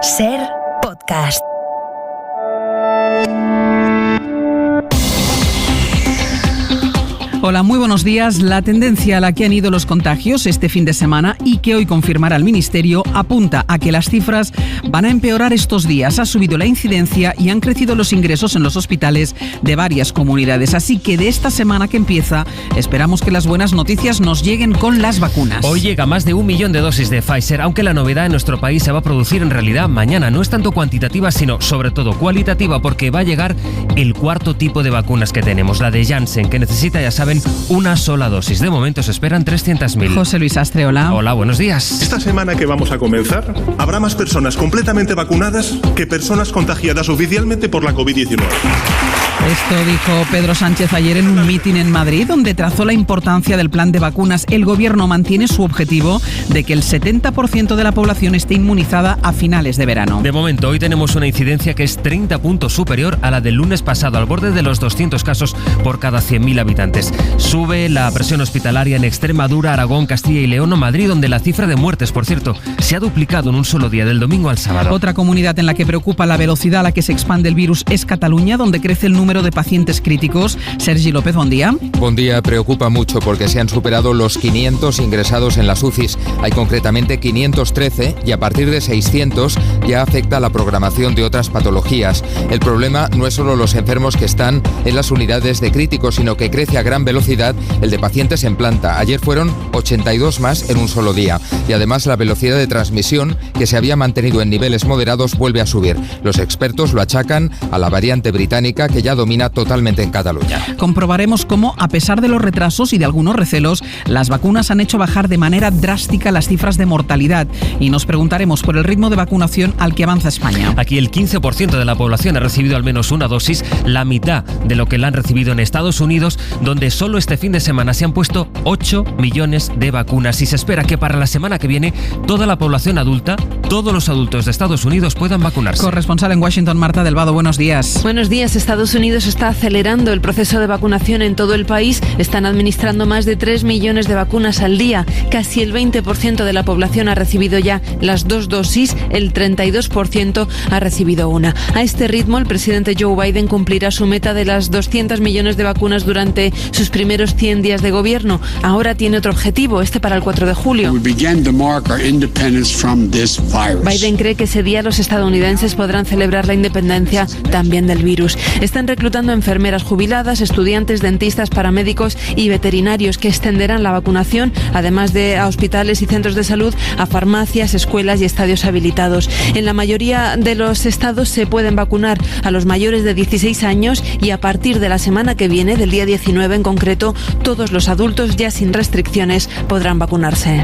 SER Podcast. Hola, muy buenos días. La tendencia a la que han ido los contagios este fin de semana y que hoy confirmará el Ministerio apunta a que las cifras van a empeorar estos días. Ha subido la incidencia y han crecido los ingresos en los hospitales de varias comunidades. Así que de esta semana que empieza, esperamos que las buenas noticias nos lleguen con las vacunas. Hoy llega más de 1 millón de dosis de Pfizer, aunque la novedad en nuestro país se va a producir en realidad mañana. No es tanto cuantitativa, sino sobre todo cualitativa, porque va a llegar el cuarto tipo de vacunas que tenemos, la de Janssen, que necesita, ya saben, una sola dosis. De momento se esperan 300.000. José Luis Astre, hola. Hola, buenos días. Esta semana que vamos a comenzar, habrá más personas completamente vacunadas que personas contagiadas oficialmente por la COVID-19. Esto dijo Pedro Sánchez ayer en un mitin en Madrid, donde trazó la importancia del plan de vacunas. El Gobierno mantiene su objetivo de que el 70% de la población esté inmunizada a finales de verano. De momento, hoy tenemos una incidencia que es 30 puntos superior a la del lunes pasado, al borde de los 200 casos por cada 100.000 habitantes. Sube la presión hospitalaria en Extremadura, Aragón, Castilla y León o Madrid, donde la cifra de muertes, por cierto, se ha duplicado en un solo día, del domingo al sábado. Otra comunidad en la que preocupa la velocidad a la que se expande el virus es Cataluña, donde crece el número de pacientes críticos. Sergi López, buen día. Buen día. Preocupa mucho porque se han superado los 500 ingresados en las UCIs. Hay concretamente 513 y a partir de 600 ya afecta la programación de otras patologías. El problema no es solo los enfermos que están en las unidades de críticos, sino que crece a gran velocidad el de pacientes en planta. Ayer fueron 82 más en un solo día. Y además la velocidad de transmisión, que se había mantenido en niveles moderados, vuelve a subir. Los expertos lo achacan a la variante británica, que ya domina totalmente en Cataluña. Comprobaremos cómo, a pesar de los retrasos y de algunos recelos, las vacunas han hecho bajar de manera drástica las cifras de mortalidad. Y nos preguntaremos por el ritmo de vacunación al que avanza España. Aquí el 15% de la población ha recibido al menos una dosis, la mitad de lo que la han recibido en Estados Unidos, donde solo este fin de semana se han puesto 8 millones de vacunas. Y se espera que para la semana que viene toda la población adulta, todos los adultos de Estados Unidos puedan vacunarse. Corresponsal en Washington, Marta Delvado, buenos días. Buenos días. Estados Unidos está acelerando el proceso de vacunación en todo el país. Están administrando más de 3 millones de vacunas al día. Casi el 20% de la población ha recibido ya las 2 dosis, el 32% ha recibido una. A este ritmo, el presidente Joe Biden cumplirá su meta de las 200 millones de vacunas durante sus primeros 100 días de gobierno. Ahora tiene otro objetivo, para el 4 de julio. Biden cree que ese día los estadounidenses podrán celebrar la independencia también del virus. Están reclutando enfermeras jubiladas, estudiantes, dentistas, paramédicos y veterinarios que extenderán la vacunación, además de a hospitales y centros de salud, a farmacias, escuelas y estadios habilitados. En la mayoría de los estados se pueden vacunar a los mayores de 16 años y a partir de la semana que viene, del día 19 en concreto, todos los adultos ya sin restricciones podrán vacunarse.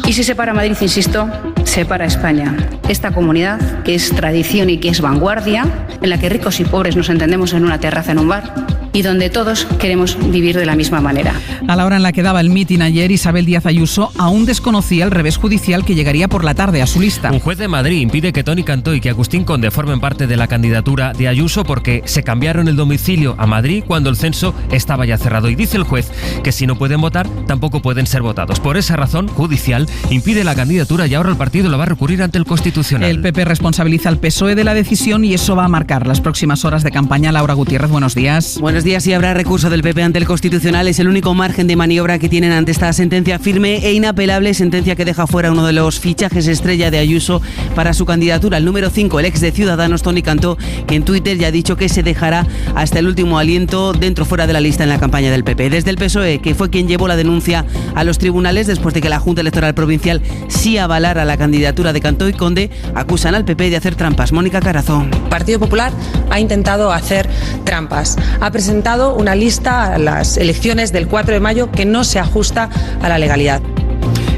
Y si se para Madrid, insisto, se para España. Esta comunidad, que es tradición y que es vanguardia, en la que ricos y pobres nos entendemos en una terraza, en un bar, y donde todos queremos vivir de la misma manera. A la hora en la que daba el mitin ayer, Isabel Díaz Ayuso aún desconocía el revés judicial que llegaría por la tarde a su lista. Un juez de Madrid impide que Toni Cantó y que Agustín Conde formen parte de la candidatura de Ayuso porque se cambiaron el domicilio a Madrid cuando el censo estaba ya cerrado. Y dice el juez que si no pueden votar, tampoco pueden ser votados. Por esa razón judicial impide la candidatura y ahora el partido lo va a recurrir ante el Constitucional. El PP responsabiliza al PSOE de la decisión y eso va a marcar las próximas horas de campaña. Laura Gutiérrez, buenos días. Buenos días. Y habrá recurso del PP ante el Constitucional. Es el único margen de maniobra que tienen ante esta sentencia firme e inapelable, sentencia que deja fuera uno de los fichajes estrella de Ayuso para su candidatura, el número 5, el ex de Ciudadanos, Toni Cantó, que en Twitter ya ha dicho que se dejará hasta el último aliento dentro o fuera de la lista en la campaña del PP. Desde el PSOE, que fue quien llevó la denuncia a los tribunales después de que la Junta Electoral Provincial sí avalara la candidatura de Cantó y Conde, acusan al PP de hacer trampas. Mónica Carazo. El Partido Popular ha intentado hacer trampas. Ha presentado una lista a las elecciones del 4 de mayo que no se ajusta a la legalidad.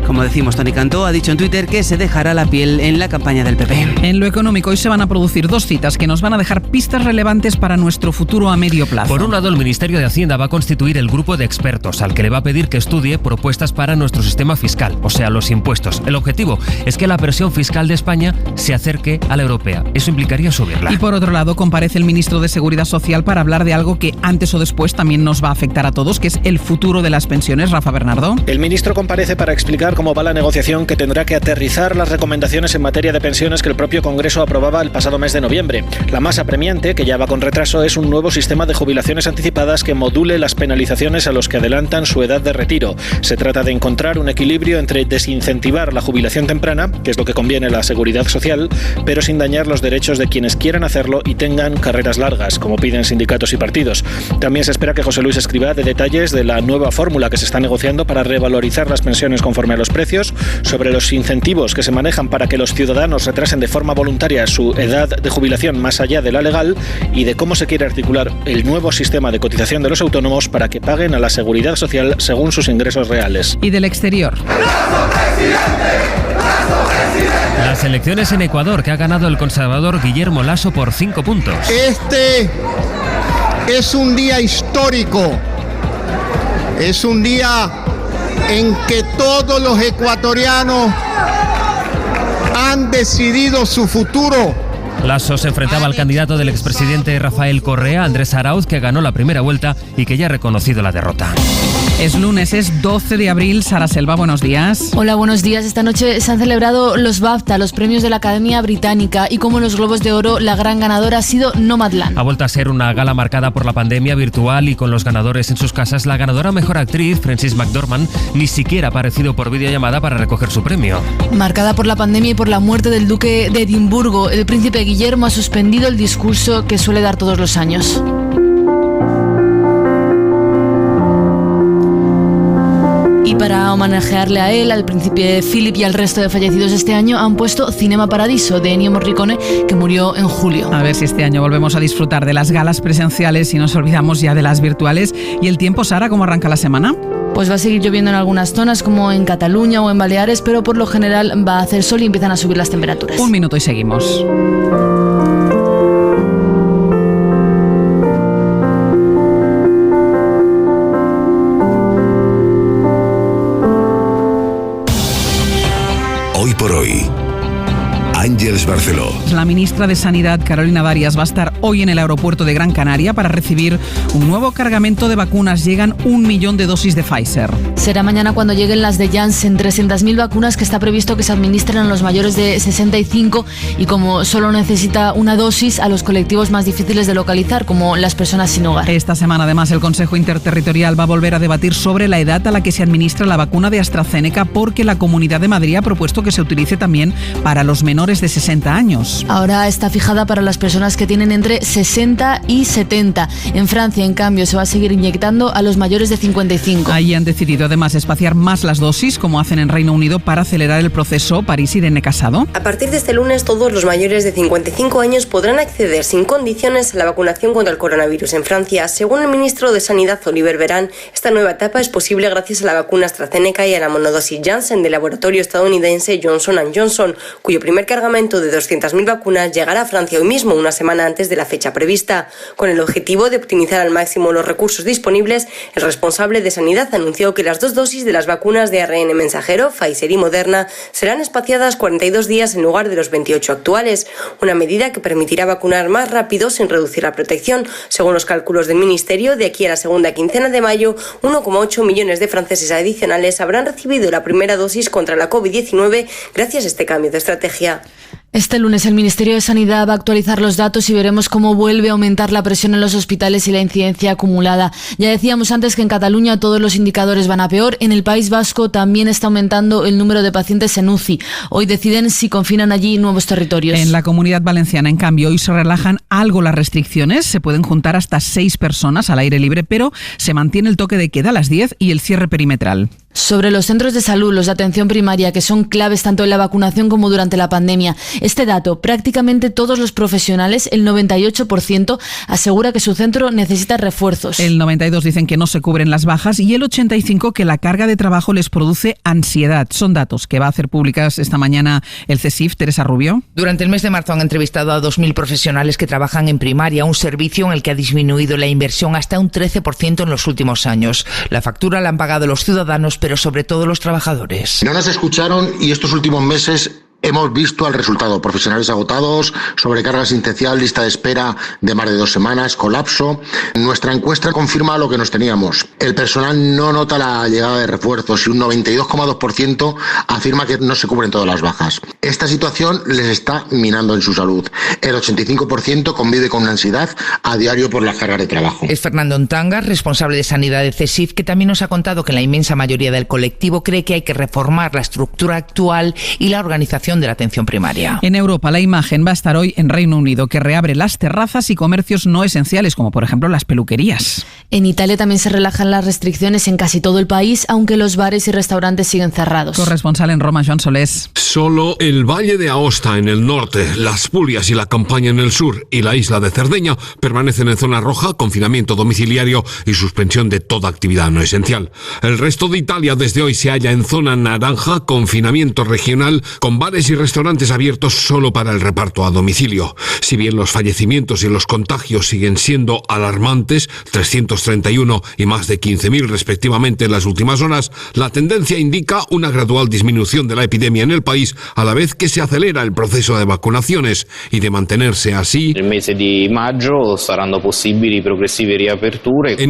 Como decimos, Toni Cantó ha dicho en Twitter que se dejará la piel en la campaña del PP. En lo económico, hoy se van a producir 2 citas que nos van a dejar pistas relevantes para nuestro futuro a medio plazo. Por un lado, el Ministerio de Hacienda va a constituir el grupo de expertos al que le va a pedir que estudie propuestas para nuestro sistema fiscal, o sea, los impuestos. El objetivo es que la presión fiscal de España se acerque a la europea. Eso implicaría subirla. Y por otro lado, comparece el ministro de Seguridad Social para hablar de algo que antes o después también nos va a afectar a todos, que es el futuro de las pensiones. Rafa Bernardo. El ministro comparece para explicar cómo va la negociación que tendrá que aterrizar las recomendaciones en materia de pensiones que el propio Congreso aprobaba el pasado mes de noviembre. La más apremiante, que ya va con retraso, es un nuevo sistema de jubilaciones anticipadas que module las penalizaciones a los que adelantan su edad de retiro. Se trata de encontrar un equilibrio entre desincentivar la jubilación temprana, que es lo que conviene a la seguridad social, pero sin dañar los derechos de quienes quieran hacerlo y tengan carreras largas, como piden sindicatos y partidos. También se espera que José Luis escriba de detalles de la nueva fórmula que se está negociando para revalorizar las pensiones conforme a los precios, sobre los incentivos que se manejan para que los ciudadanos retrasen de forma voluntaria su edad de jubilación más allá de la legal y de cómo se quiere articular el nuevo sistema de cotización de los autónomos para que paguen a la seguridad social según sus ingresos reales. Y del exterior. Las elecciones en Ecuador, que ha ganado el conservador Guillermo Lasso por 5 puntos. Este es un día histórico. Es un día en que todos los ecuatorianos han decidido su futuro. Lasso se enfrentaba al candidato del expresidente Rafael Correa, Andrés Arauz, que ganó la primera vuelta y que ya ha reconocido la derrota. Es lunes, es 12 de abril. Sara Selva, buenos días. Hola, buenos días. Esta noche se han celebrado los BAFTA, los premios de la Academia Británica, y como los Globos de Oro, la gran ganadora ha sido Nomadland. Ha vuelto a ser una gala marcada por la pandemia virtual y con los ganadores en sus casas. La ganadora mejor actriz, Frances McDormand, ni siquiera ha aparecido por videollamada para recoger su premio. Marcada por la pandemia y por la muerte del duque de Edimburgo, el príncipe Guillermo ha suspendido el discurso que suele dar todos los años. Y para homenajearle a él, al príncipe Philip y al resto de fallecidos este año, han puesto Cinema Paradiso de Ennio Morricone, que murió en julio. A ver si este año volvemos a disfrutar de las galas presenciales y nos olvidamos ya de las virtuales. ¿Y el tiempo, Sara, cómo arranca la semana? Pues va a seguir lloviendo en algunas zonas, como en Cataluña o en Baleares, pero por lo general va a hacer sol y empiezan a subir las temperaturas. 1 minuto y seguimos. Hoy por hoy, Ángeles Barceló. La ministra de Sanidad, Carolina Darias, va a estar hoy en el aeropuerto de Gran Canaria para recibir un nuevo cargamento de vacunas. Llegan 1 millón de dosis de Pfizer. Será mañana cuando lleguen las de Janssen, 300.000 vacunas que está previsto que se administren a los mayores de 65 y como solo necesita una dosis, a los colectivos más difíciles de localizar, como las personas sin hogar. Esta semana, además, el Consejo Interterritorial va a volver a debatir sobre la edad a la que se administra la vacuna de AstraZeneca, porque la Comunidad de Madrid ha propuesto que se utilice también para los menores de 60 años. Ahora está fijada para las personas que tienen entre 60 y 70. En Francia, en cambio, se va a seguir inyectando a los mayores de 55. Ahí han decidido además espaciar más las dosis, como hacen en Reino Unido, para acelerar el proceso. París, Irene Casado. A partir de este lunes, todos los mayores de 55 años podrán acceder sin condiciones a la vacunación contra el coronavirus en Francia. Según el ministro de Sanidad, Oliver Véran, esta nueva etapa es posible gracias a la vacuna AstraZeneca y a la monodosis Janssen del laboratorio estadounidense Johnson & Johnson, cuyo primer cargamento de 200.000 vacunas llegará a Francia hoy mismo, una semana antes de la fecha prevista. Con el objetivo de optimizar al máximo los recursos disponibles, el responsable de Sanidad anunció que las 2 dosis de las vacunas de ARN mensajero, Pfizer y Moderna, serán espaciadas 42 días en lugar de los 28 actuales, una medida que permitirá vacunar más rápido sin reducir la protección. Según los cálculos del Ministerio, de aquí a la segunda quincena de mayo, 1,8 millones de franceses adicionales habrán recibido la primera dosis contra la COVID-19 gracias a este cambio de estrategia. Este lunes el Ministerio de Sanidad va a actualizar los datos y veremos cómo vuelve a aumentar la presión en los hospitales y la incidencia acumulada. Ya decíamos antes que en Cataluña todos los indicadores van a peor. En el País Vasco también está aumentando el número de pacientes en UCI. Hoy deciden si confinan allí nuevos territorios. En la Comunidad Valenciana, en cambio, hoy se relajan algo las restricciones. Se pueden juntar hasta 6 personas al aire libre, pero se mantiene el toque de queda a las 10 y el cierre perimetral. Sobre los centros de salud, los de atención primaria, que son claves tanto en la vacunación como durante la pandemia. Este dato, prácticamente todos los profesionales, el 98%, asegura que su centro necesita refuerzos. El 92% dicen que no se cubren las bajas y el 85% que la carga de trabajo les produce ansiedad. Son datos que va a hacer públicas esta mañana el CSIF. Teresa Rubio. Durante el mes de marzo han entrevistado a 2.000 profesionales que trabajan en primaria, un servicio en el que ha disminuido la inversión hasta un 13% en los últimos años. La factura la han pagado los ciudadanos, pero sobre todo los trabajadores. No nos escucharon y estos últimos meses Hemos visto el resultado: profesionales agotados, sobrecarga asistencial, lista de espera de más de 2 semanas, colapso. Nuestra encuesta confirma lo que nos teníamos. El personal no nota la llegada de refuerzos y un 92,2% afirma que no se cubren todas las bajas. Esta situación les está minando en su salud. El 85% convive con ansiedad a diario por las cargas de trabajo. Es Fernando Ontangas, responsable de sanidad de CESIF, que también nos ha contado que la inmensa mayoría del colectivo cree que hay que reformar la estructura actual y la organización de la atención primaria. En Europa, la imagen va a estar hoy en Reino Unido, que reabre las terrazas y comercios no esenciales, como por ejemplo las peluquerías. En Italia también se relajan las restricciones en casi todo el país, aunque los bares y restaurantes siguen cerrados. Corresponsal en Roma, Joan Solés. Solo el Valle de Aosta en el norte, las Pulias y la Campania en el sur y la isla de Cerdeña permanecen en zona roja, confinamiento domiciliario y suspensión de toda actividad no esencial. El resto de Italia desde hoy se halla en zona naranja, confinamiento regional, con bares y restaurantes abiertos solo para el reparto a domicilio. Si bien los fallecimientos y los contagios siguen siendo alarmantes, 331 y más de 15.000 respectivamente en las últimas horas, la tendencia indica una gradual disminución de la epidemia en el país, a la vez que se acelera el proceso de vacunaciones, y de mantenerse así, en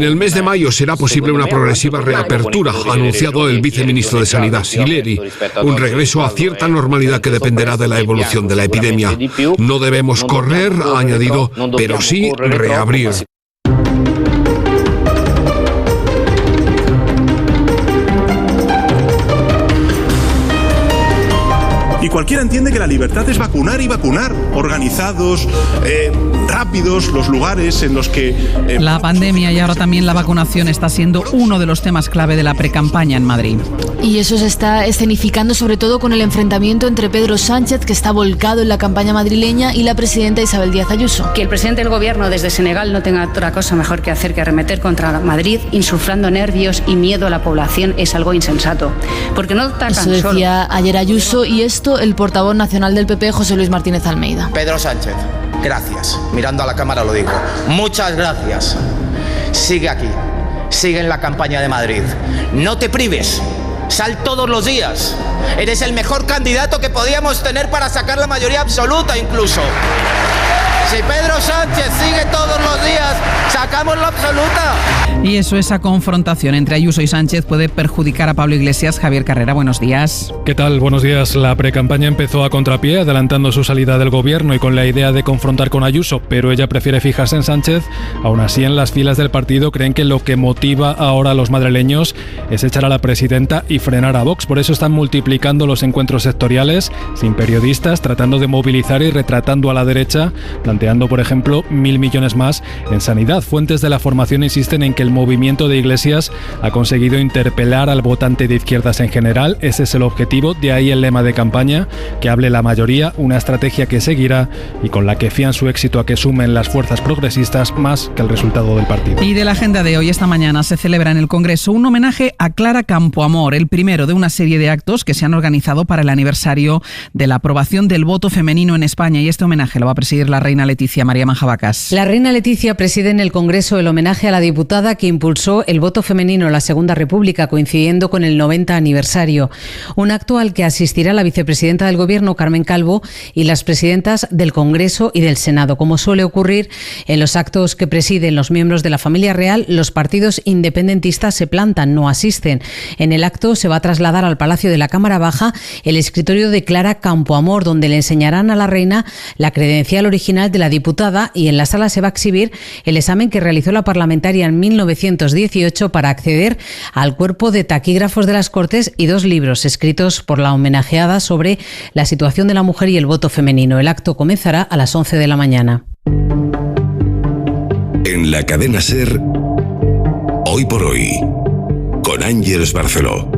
el mes de mayo será posible una progresiva reapertura, ha anunciado el viceministro de Sanidad Sileri, un regreso a cierta normalidad que dependerá de la evolución de la epidemia. No debemos correr, ha añadido, pero sí reabrir. Y cualquiera entiende que la libertad es vacunar y vacunar, organizados, rápidos, los lugares en los que... La pandemia y ahora también la vacunación está siendo uno de los temas clave de la precampaña en Madrid. Y eso se está escenificando sobre todo con el enfrentamiento entre Pedro Sánchez, que está volcado en la campaña madrileña, y la presidenta Isabel Díaz Ayuso. Que el presidente del gobierno desde Senegal no tenga otra cosa mejor que hacer que arremeter contra Madrid, insuflando nervios y miedo a la población, es algo insensato. Porque no atacan solo. Eso decía ayer Ayuso, y esto el portavoz nacional del PP, José Luis Martínez Almeida. Pedro Sánchez, gracias. Mirando a la cámara lo digo. Muchas gracias. Sigue aquí. Sigue en la campaña de Madrid. No te prives. Sal todos los días. Eres el mejor candidato que podíamos tener para sacar la mayoría absoluta incluso. Si Pedro Sánchez sigue todos los días, sacamos la absoluta. Y eso, esa confrontación entre Ayuso y Sánchez puede perjudicar a Pablo Iglesias. Javier Carrera, buenos días. ¿Qué tal? Buenos días. La precampaña empezó a contrapié, adelantando su salida del gobierno y con la idea de confrontar con Ayuso, pero ella prefiere fijarse en Sánchez. Aún así, en las filas del partido creen que lo que motiva ahora a los madrileños es echar a la presidenta y frenar a Vox. Por eso están multiplicando los encuentros sectoriales, sin periodistas, tratando de movilizar y retratando a la derecha, planteando, por ejemplo, 1.000 millones más en sanidad. Fuentes de la formación insisten en que el movimiento de Iglesias ha conseguido interpelar al votante de izquierdas en general. Ese es el objetivo, de ahí el lema de campaña, que hable la mayoría, una estrategia que seguirá y con la que fían su éxito a que sumen las fuerzas progresistas más que el resultado del partido. Y de la agenda de hoy, esta mañana se celebra en el Congreso un homenaje a Clara Campoamor, el primero de una serie de actos que se han organizado para el aniversario de la aprobación del voto femenino en España, y este homenaje lo va a presidir la reina Leticia María Manjabacas. La reina Leticia preside en el Congreso el homenaje a la diputada que impulsó el voto femenino en la Segunda República, coincidiendo con el 90 aniversario. Un acto al que asistirá la vicepresidenta del Gobierno, Carmen Calvo, y las presidentas del Congreso y del Senado. Como suele ocurrir en los actos que presiden los miembros de la familia real, los partidos independentistas se plantan, no asisten. En el acto se va a trasladar al Palacio de la Cámara Baja el escritorio de Clara Campoamor, donde le enseñarán a la reina la credencial original de la diputada, y en la sala se va a exhibir el examen que realizó la parlamentaria en 1918 para acceder al cuerpo de taquígrafos de las Cortes, y 2 libros escritos por la homenajeada sobre la situación de la mujer y el voto femenino. El acto comenzará a las 11 de la mañana. En la cadena SER, Hoy por Hoy, con Ángeles Barceló.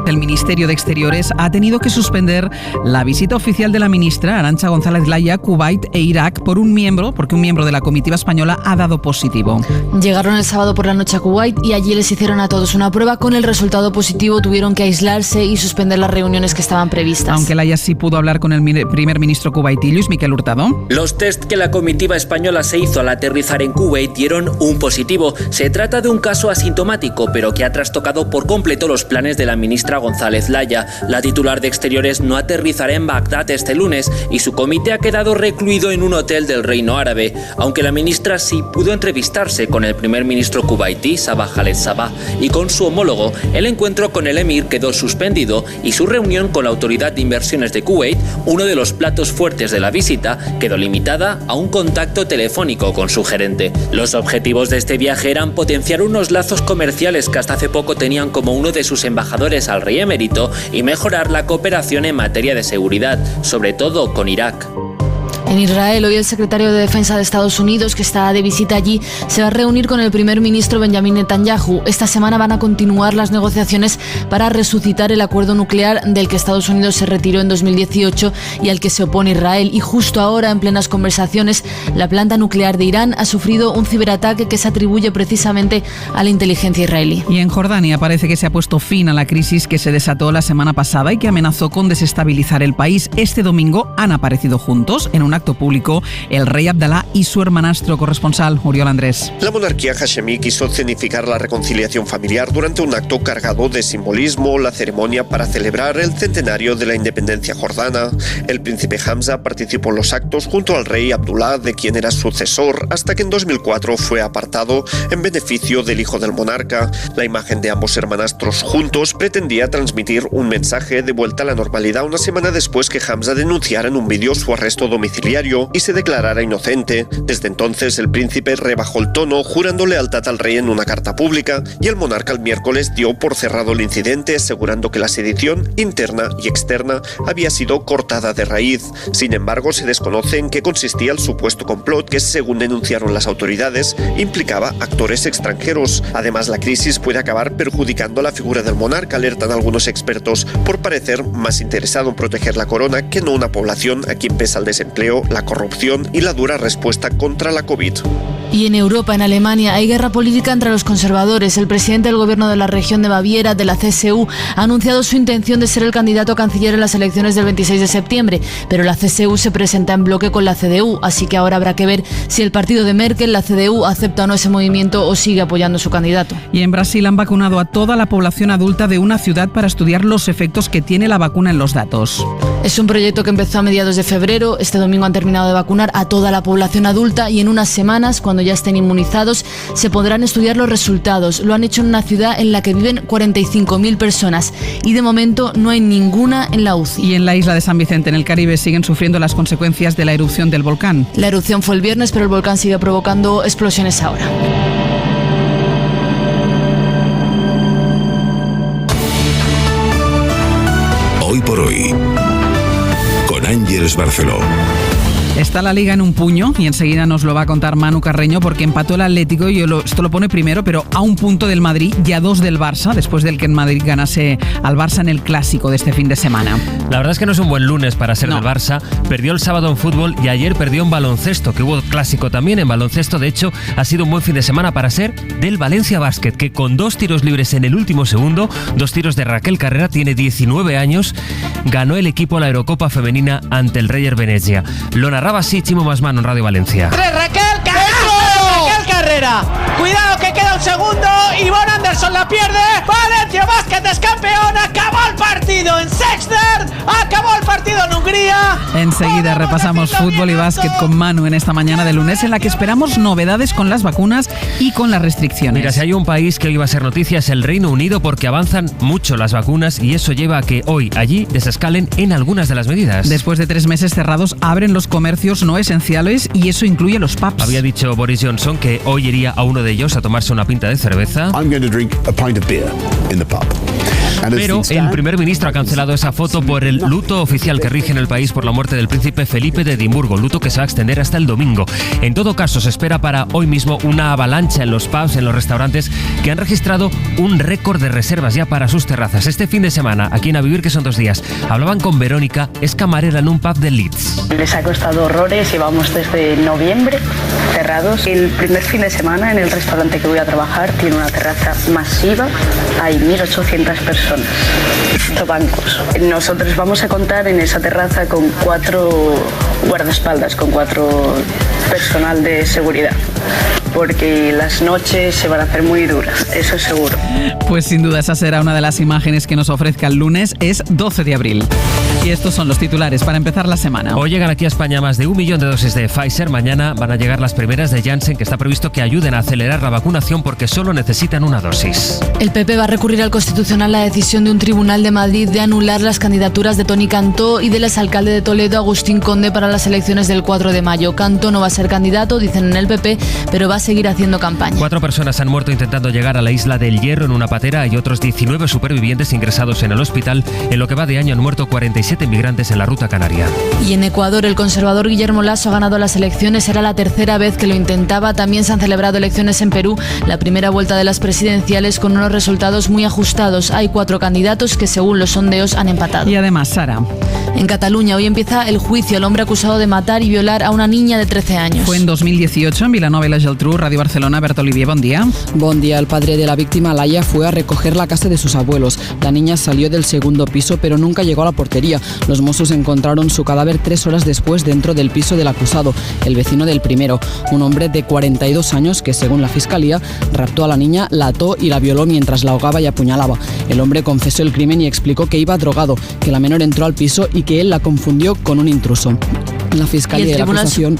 El Ministerio de Exteriores ha tenido que suspender la visita oficial de la ministra Arantxa González Laya a Kuwait e Irak porque un miembro de la comitiva española ha dado positivo. Llegaron el sábado por la noche a Kuwait y allí les hicieron a todos una prueba. Con el resultado positivo tuvieron que aislarse y suspender las reuniones que estaban previstas. Aunque Laya sí pudo hablar con el primer ministro kuwaití, Luis Miquel Hurtado. Los test que la comitiva española se hizo al aterrizar en Kuwait dieron un positivo. Se trata de un caso asintomático, pero que ha trastocado por completo los planes de la ministra Sandra González Laya. La titular de Exteriores no aterrizará en Bagdad este lunes y su comité ha quedado recluido en un hotel del Reino Árabe, aunque la ministra sí pudo entrevistarse con el primer ministro kuwaití, Sabah Khaled Sabah, y con su homólogo. El encuentro con el emir quedó suspendido y su reunión con la Autoridad de Inversiones de Kuwait, uno de los platos fuertes de la visita, quedó limitada a un contacto telefónico con su gerente. Los objetivos de este viaje eran potenciar unos lazos comerciales que hasta hace poco tenían como uno de sus embajadores al rey emérito y mejorar la cooperación en materia de seguridad, sobre todo con Irak. En Israel, hoy el secretario de Defensa de Estados Unidos, que está de visita allí, se va a reunir con el primer ministro Benjamin Netanyahu. Esta semana van a continuar las negociaciones para resucitar el acuerdo nuclear del que Estados Unidos se retiró en 2018 y al que se opone Israel. Y justo ahora, en plenas conversaciones, la planta nuclear de Irán ha sufrido un ciberataque que se atribuye precisamente a la inteligencia israelí. Y en Jordania parece que se ha puesto fin a la crisis que se desató la semana pasada y que amenazó con desestabilizar el país. Este domingo han aparecido juntos en un acto público el rey Abdalá y su hermanastro. Corresponsal Oriol Andrés. La monarquía hashemí quiso escenificar la reconciliación familiar durante un acto cargado de simbolismo, la ceremonia para celebrar el centenario de la independencia jordana. El príncipe Hamza participó en los actos junto al rey Abdullah, de quien era sucesor, hasta que en 2004 fue apartado en beneficio del hijo del monarca. La imagen de ambos hermanastros juntos pretendía transmitir un mensaje de vuelta a la normalidad una semana después que Hamza denunciara en un vídeo su arresto domiciliario y se declarara inocente. Desde entonces el príncipe rebajó el tono, jurando lealtad al rey en una carta pública, y el monarca el miércoles dio por cerrado el incidente, asegurando que la sedición interna y externa había sido cortada de raíz. Sin embargo, se desconoce en qué consistía el supuesto complot que, según denunciaron las autoridades, implicaba actores extranjeros. Además, la crisis puede acabar perjudicando la figura del monarca, alertan algunos expertos, por parecer más interesado en proteger la corona que no una población a quien pesa el desempleo, la corrupción y la dura respuesta contra la COVID. Y en Europa, en Alemania, hay guerra política entre los conservadores. El presidente del gobierno de la región de Baviera, de la CSU, ha anunciado su intención de ser el candidato a canciller en las elecciones del 26 de septiembre, pero la CSU se presenta en bloque con la CDU, así que ahora habrá que ver si el partido de Merkel, la CDU, acepta o no ese movimiento o sigue apoyando a su candidato. Y en Brasil han vacunado a toda la población adulta de una ciudad para estudiar los efectos que tiene la vacuna en los datos. Es un proyecto que empezó a mediados de febrero. Este domingo han terminado de vacunar a toda la población adulta y en unas semanas, cuando ya estén inmunizados, se podrán estudiar los resultados. Lo han hecho en una ciudad en la que viven 45.000 personas y de momento no hay ninguna en la UCI. Y en la isla de San Vicente, en el Caribe, siguen sufriendo las consecuencias de la erupción del volcán. La erupción fue el viernes, pero el volcán sigue provocando explosiones ahora. Hoy por hoy, con Ángeles Barceló. Está la Liga en un puño y enseguida nos lo va a contar Manu Carreño, porque empató el Atlético y esto lo pone primero, pero a un punto del Madrid y a 2 del Barça, después del que el Madrid ganase al Barça en el Clásico de este fin de semana. La verdad es que no es un buen lunes para ser del Barça. Perdió el sábado en fútbol y ayer perdió en baloncesto, que hubo Clásico también en baloncesto. De hecho, ha sido un buen fin de semana para ser del Valencia Basket, que con 2 tiros libres en el último segundo, 2 tiros de Raquel Carrera, tiene 19 años, ganó el equipo la Eurocopa femenina ante el Reyer Venezia. Lo narraba así Chimo Masmano en Radio Valencia. Raquel Carrera. Cuidado que queda un segundo. Ivonne Anderson la pierde. Valencia Basket es campeón. Acabó el partido en Sexter. Acabó el partido en Hungría. Enseguida repasamos fútbol y básquet con Manu en esta mañana de lunes, en la que esperamos novedades con las vacunas y con las restricciones. Mira, si hay un país que hoy va a ser noticia es el Reino Unido, porque avanzan mucho las vacunas y eso lleva a que hoy allí desescalen en algunas de las medidas. Después de 3 meses cerrados, abren los comercios no esenciales y eso incluye los pubs. Había dicho Boris Johnson que hoy iría a uno de ellos a tomarse una pinta de cerveza. Pero el primer ministro ha cancelado esa foto por el luto oficial que rige en el país por la muerte del príncipe Felipe de Edimburgo, luto que se va a extender hasta el domingo. En todo caso, se espera para hoy mismo una avalancha en los pubs, en los restaurantes, que han registrado un récord de reservas ya para sus terrazas. Este fin de semana, aquí en A Vivir, que son 2 días, hablaban con Verónica, es camarera en un pub de Leeds. Les ha costado horrores, llevamos desde noviembre cerrados. El primer fin de semana en el restaurante que voy a trabajar tiene una terraza masiva, hay 1.800 personas, bancos. Nosotros vamos a contar en esa terraza con 4 guardaespaldas, con 4 personal de seguridad. porque las noches se van a hacer muy duras, eso es seguro. Pues sin duda esa será una de las imágenes que nos ofrezca el lunes, es 12 de abril. Y estos son los titulares para empezar la semana. Hoy llegan aquí a España más de 1 millón de dosis de Pfizer. Mañana van a llegar las primeras de Janssen, que está previsto que ayuden a acelerar la vacunación porque solo necesitan una dosis. El PP va a recurrir al Constitucional la decisión de un tribunal de Madrid de anular las candidaturas de Toni Cantó y del exalcalde de Toledo, Agustín Conde, para las elecciones del 4 de mayo. Cantó no va a ser candidato, dicen en el PP, pero va a seguir haciendo campaña. 4 personas han muerto intentando llegar a la isla del Hierro en una patera y otros 19 supervivientes ingresados en el hospital. En lo que va de año han muerto 47 inmigrantes en la ruta canaria. Y en Ecuador, el conservador Guillermo Lasso ha ganado las elecciones. Era la tercera vez que lo intentaba. También se han celebrado elecciones en Perú, la primera vuelta de las presidenciales, con unos resultados muy ajustados. Hay 4 candidatos que, según los sondeos, han empatado. Y además, Sara, en Cataluña hoy empieza el juicio al hombre acusado de matar y violar a una niña de 13 años. Fue en 2018 en Vilanova i la Geltrú, Radio Barcelona. Berta Olivier, buen día. Buen día. El padre de la víctima, Laia, fue a recoger la casa de sus abuelos. La niña salió del segundo piso, pero nunca llegó a la portería. Los Mossos encontraron su cadáver 3 horas después dentro del piso del acusado, el vecino del primero, un hombre de 42 años que, según la fiscalía, raptó a la niña, la ató y la violó mientras la ahogaba y apuñalaba. El hombre confesó el crimen y explicó que iba drogado, que la menor entró al piso y que él la confundió con un intruso. La fiscalía y la acusación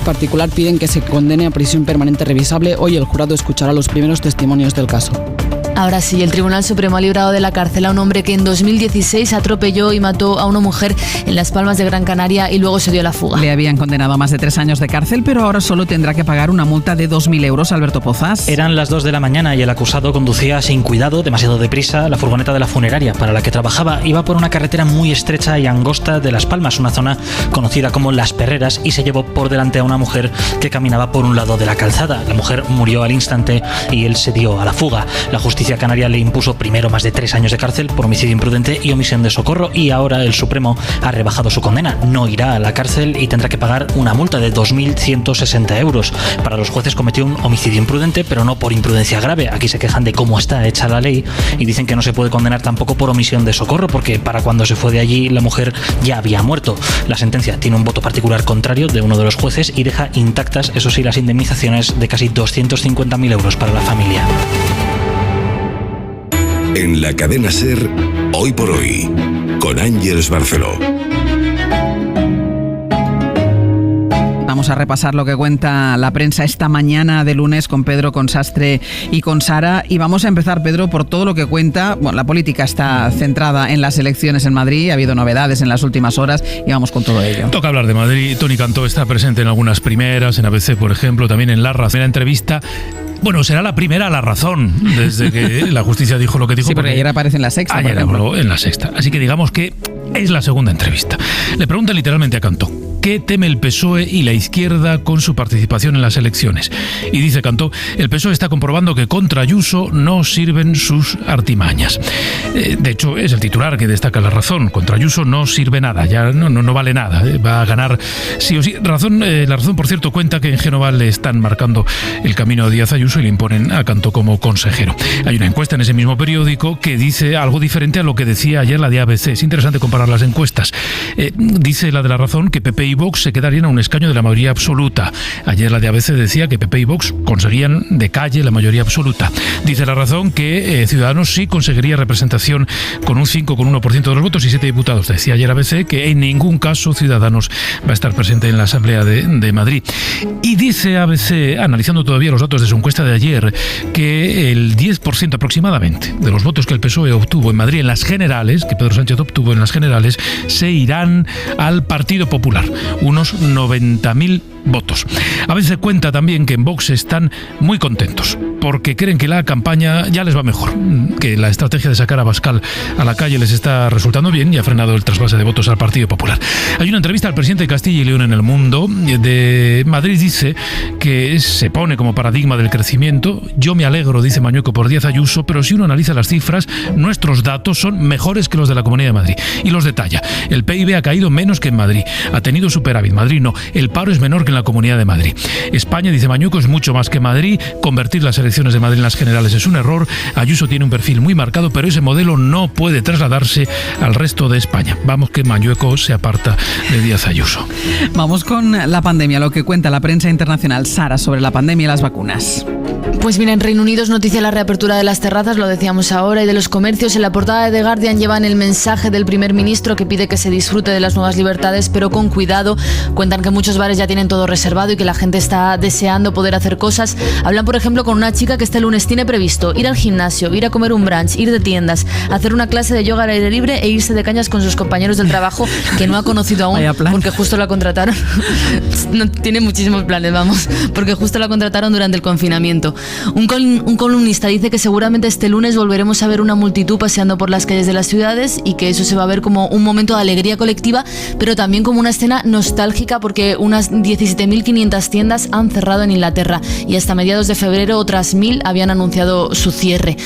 particular piden que se condene a prisión permanente revisable. Hoy el jurado escuchará los primeros testimonios del caso. Ahora sí, el Tribunal Supremo ha librado de la cárcel a un hombre que en 2016 atropelló y mató a una mujer en Las Palmas de Gran Canaria y luego se dio la fuga. Le habían condenado a más de 3 años de cárcel, pero ahora solo tendrá que pagar una multa de 2.000 euros. Alberto Pozas. Eran las 2 de la mañana y el acusado conducía sin cuidado, demasiado deprisa, la furgoneta de la funeraria para la que trabajaba. Iba por una carretera muy estrecha y angosta de Las Palmas, una zona conocida como Las Perreras, y se llevó por delante a una mujer que caminaba por un lado de la calzada. La mujer murió al instante y él se dio a la fuga. La justicia canaria le impuso primero más de 3 años de cárcel por homicidio imprudente y omisión de socorro, y ahora el Supremo ha rebajado su condena. No irá a la cárcel y tendrá que pagar una multa de 2.160 euros. Para los jueces cometió un homicidio imprudente, pero no por imprudencia grave. Aquí se quejan de cómo está hecha la ley y dicen que no se puede condenar tampoco por omisión de socorro, porque para cuando se fue de allí la mujer ya había muerto. La sentencia tiene un voto particular contrario de uno de los jueces y deja intactas, eso sí, las indemnizaciones de casi 250.000 euros para la familia. En la cadena SER, Hoy por Hoy, con Ángeles Barceló. Vamos a repasar lo que cuenta la prensa esta mañana de lunes con Pedro, con Sastre y con Sara. Y vamos a empezar, Pedro, por todo lo que cuenta. Bueno, la política está centrada en las elecciones en Madrid. Ha habido novedades en las últimas horas y vamos con todo ello. Toca hablar de Madrid. Toni Cantó está presente en algunas primeras, en ABC, por ejemplo, también en La Razón. En la entrevista... Bueno, será la primera a La Razón, desde que la justicia dijo lo que dijo. Sí, porque ayer aparece en La Sexta. Ayer habló en La Sexta. Así que digamos que es la segunda entrevista. Le pregunta literalmente a Cantó: ¿qué teme el PSOE y la izquierda con su participación en las elecciones? Y dice Cantó: el PSOE está comprobando que contra Ayuso no sirven sus artimañas. De hecho, es el titular que destaca La Razón. Contra Ayuso no sirve nada, ya no vale nada. Va a ganar sí o sí. La Razón, por cierto, cuenta que en Génova le están marcando el camino a Díaz Ayuso y le imponen a Cantó como consejero. Hay una encuesta en ese mismo periódico que dice algo diferente a lo que decía ayer la de ABC. Es interesante comparar las encuestas. Dice la de La Razón que PP y Vox se quedarían a un escaño de la mayoría absoluta. Ayer la de ABC decía que PP y Vox conseguían de calle la mayoría absoluta. Dice La Razón que Ciudadanos sí conseguiría representación con un 5,1% de los votos y 7 diputados. Decía ayer ABC que en ningún caso Ciudadanos va a estar presente en la Asamblea de Madrid. Y dice ABC, analizando todavía los datos de su encuesta de ayer, que el 10% aproximadamente de los votos que el PSOE obtuvo en Madrid en las generales, que Pedro Sánchez obtuvo en las generales, se irán al Partido Popular. Unos 90.000 votos. A veces cuenta también que en Vox están muy contentos porque creen que la campaña ya les va mejor, que la estrategia de sacar a Abascal a la calle les está resultando bien y ha frenado el trasvase de votos al Partido Popular. Hay una entrevista al presidente de Castilla y León en El Mundo de Madrid. Dice que se pone como paradigma del crecimiento. Yo me alegro, dice Mañueco, por Díaz Ayuso, pero si uno analiza las cifras, nuestros datos son mejores que los de la Comunidad de Madrid. Y los detalla. El PIB ha caído menos que en Madrid. Ha tenido superávit. Madrid no. El paro es menor que en la Comunidad de Madrid. España, dice Mañueco, es mucho más que Madrid. Convertir las elecciones de Madrid en las generales es un error. Ayuso tiene un perfil muy marcado, pero ese modelo no puede trasladarse al resto de España. Vamos, que Mañueco se aparta de Díaz Ayuso. Vamos con la pandemia, lo que cuenta la prensa internacional. Sara, sobre la pandemia y las vacunas. Pues mira, en Reino Unido es noticia la reapertura de las terrazas, lo decíamos ahora, y de los comercios. En la portada de The Guardian llevan el mensaje del primer ministro que pide que se disfrute de las nuevas libertades, pero con cuidado. Cuentan que muchos bares ya tienen todo reservado y que la gente está deseando poder hacer cosas. Hablan, por ejemplo, con una chica que este lunes tiene previsto ir al gimnasio, ir a comer un brunch, ir de tiendas, hacer una clase de yoga al aire libre e irse de cañas con sus compañeros del trabajo, que no ha conocido aún porque justo la contrataron. No, tiene muchísimos planes, vamos, porque justo la contrataron durante el confinamiento. Un columnista dice que seguramente este lunes volveremos a ver una multitud paseando por las calles de las ciudades y que eso se va a ver como un momento de alegría colectiva, pero también como una escena nostálgica, porque unas 17.500 tiendas han cerrado en Inglaterra y hasta mediados de febrero otras 1.000 habían anunciado su cierre.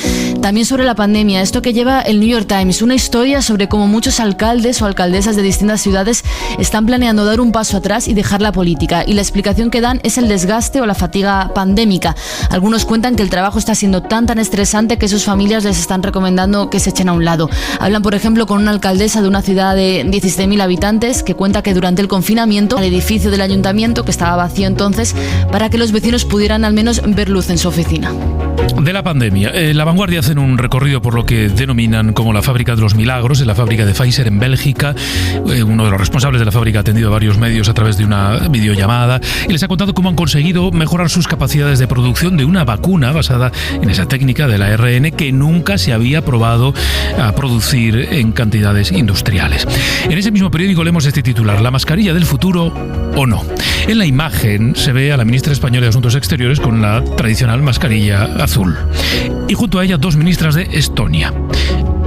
También sobre la pandemia, esto que lleva el New York Times, una historia sobre cómo muchos alcaldes o alcaldesas de distintas ciudades están planeando dar un paso atrás y dejar la política, y la explicación que dan es el desgaste o la fatiga pandémica. Algunos cuentan que el trabajo está siendo tan estresante que sus familias les están recomendando que se echen a un lado. Hablan, por ejemplo, con una alcaldesa de una ciudad de 17.000 habitantes que cuenta que durante el confinamiento el edificio del ayuntamiento, que estaba vacío entonces, para que los vecinos pudieran al menos ver luz en su oficina. De la pandemia, La Vanguardia hacen un recorrido por lo que denominan como la fábrica de los milagros, en la fábrica de Pfizer en Bélgica. Uno de los responsables de la fábrica ha atendido a varios medios a través de una videollamada y les ha contado cómo han conseguido mejorar sus capacidades de producción de una vacuna basada en esa técnica del ARN que nunca se había probado a producir en cantidades industriales. En ese mismo periódico leemos este titular: ¿la mascarilla del futuro o no? En la imagen se ve a la ministra española de Asuntos Exteriores con la tradicional mascarilla azul y junto a ella dos ministras de Estonia.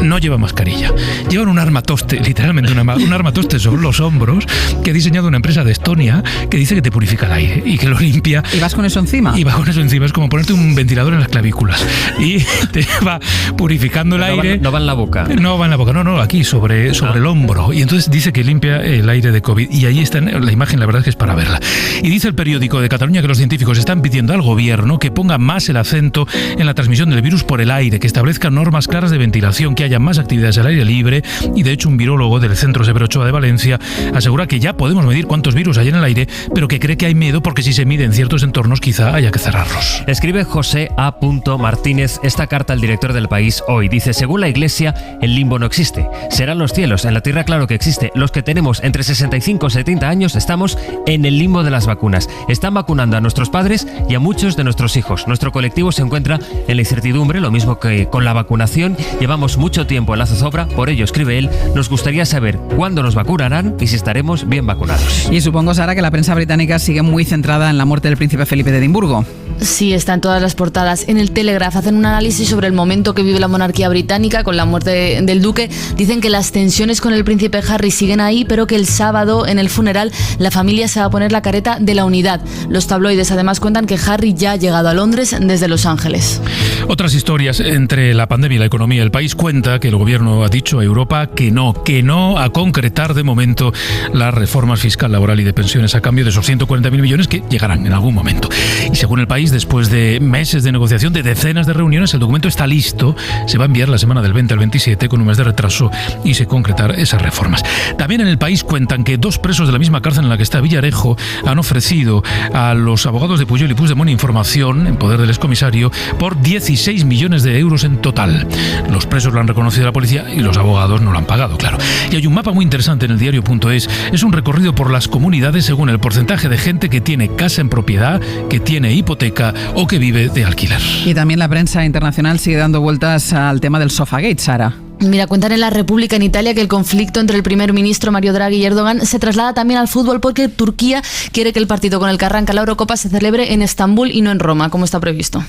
No lleva mascarilla, llevan un armatoste, literalmente un armatoste sobre los hombros que ha diseñado una empresa de Estonia que dice que te purifica el aire y que lo limpia. ¿Y vas con eso encima? Y vas con eso encima, es como ponerte un ventilador en las clavículas y te va purificando el aire. No va en la boca. No va en la boca, no, aquí sobre el hombro, y entonces dice que limpia el aire de COVID, y ahí está la imagen, la verdad es que es para verla. Y dice el periódico de Cataluña que los científicos están pidiendo al gobierno que ponga más el acento en la transmisión del virus por el aire, que establezca normas claras de ventilación, que haya más actividades al aire libre, y de hecho un virólogo del Centro Severo Ochoa de Valencia asegura que ya podemos medir cuántos virus hay en el aire, pero que cree que hay miedo porque si se mide en ciertos entornos quizá haya que cerrarlos. Escribe José A. Martínez esta carta al director del País hoy. Dice: según la Iglesia, el limbo no existe. Serán los cielos. En la tierra claro que existe. Los que tenemos entre 65 y 70 años estamos en el limbo de las vacunas. Están vacunando a nuestros padres y a muchos de nuestros hijos. Nuestro colectivo se encuentra en la incertidumbre, lo mismo que con la vacunación. Llevamos mucho tiempo en la zozobra, por ello, escribe él, nos gustaría saber cuándo nos vacunarán y si estaremos bien vacunados. Y supongo, Sara, que la prensa británica sigue muy centrada en la muerte del príncipe Felipe de Edimburgo. Sí, está en todas las portadas. En el Telegraph hacen un análisis sobre el momento que vive la monarquía británica con la muerte del duque. Dicen que las tensiones con el príncipe Harry siguen ahí, pero que el sábado en el funeral la familia se va a poner la careta de la unidad. Los tabloides además cuentan que Harry ya ha llegado a Londres desde Los Ángeles. Otras historias entre la pandemia y la economía. El País cuenta que el gobierno ha dicho a Europa que no a concretar de momento las reformas fiscal, laboral y de pensiones a cambio de esos 140.000 millones que llegarán en algún momento. Y según el País, después de meses de negociación, de decenas de reuniones, el documento está listo. Se va a enviar la semana del 20 al 27 con un mes de retraso y se concretar esas reformas. También en el País cuentan que dos presos de la misma cárcel en la que está Villarejo han ofrecido a los abogados de Pujol y Puigdemont información en poder del excomisario por 16 millones de euros en total. Los presos lo han reconocido a la policía y los abogados no lo han pagado, claro. Y hay un mapa muy interesante en el diario.es. Es un recorrido por las comunidades según el porcentaje de gente que tiene casa en propiedad, que tiene hipoteca o que vive de alquiler. Y también la prensa internacional sigue dando vueltas al tema del Sofagate, Sara. Mira, cuentan en La República en Italia que el conflicto entre el primer ministro Mario Draghi y Erdogan se traslada también al fútbol porque Turquía quiere que el partido con el que arranca la Eurocopa se celebre en Estambul y no en Roma, como está previsto.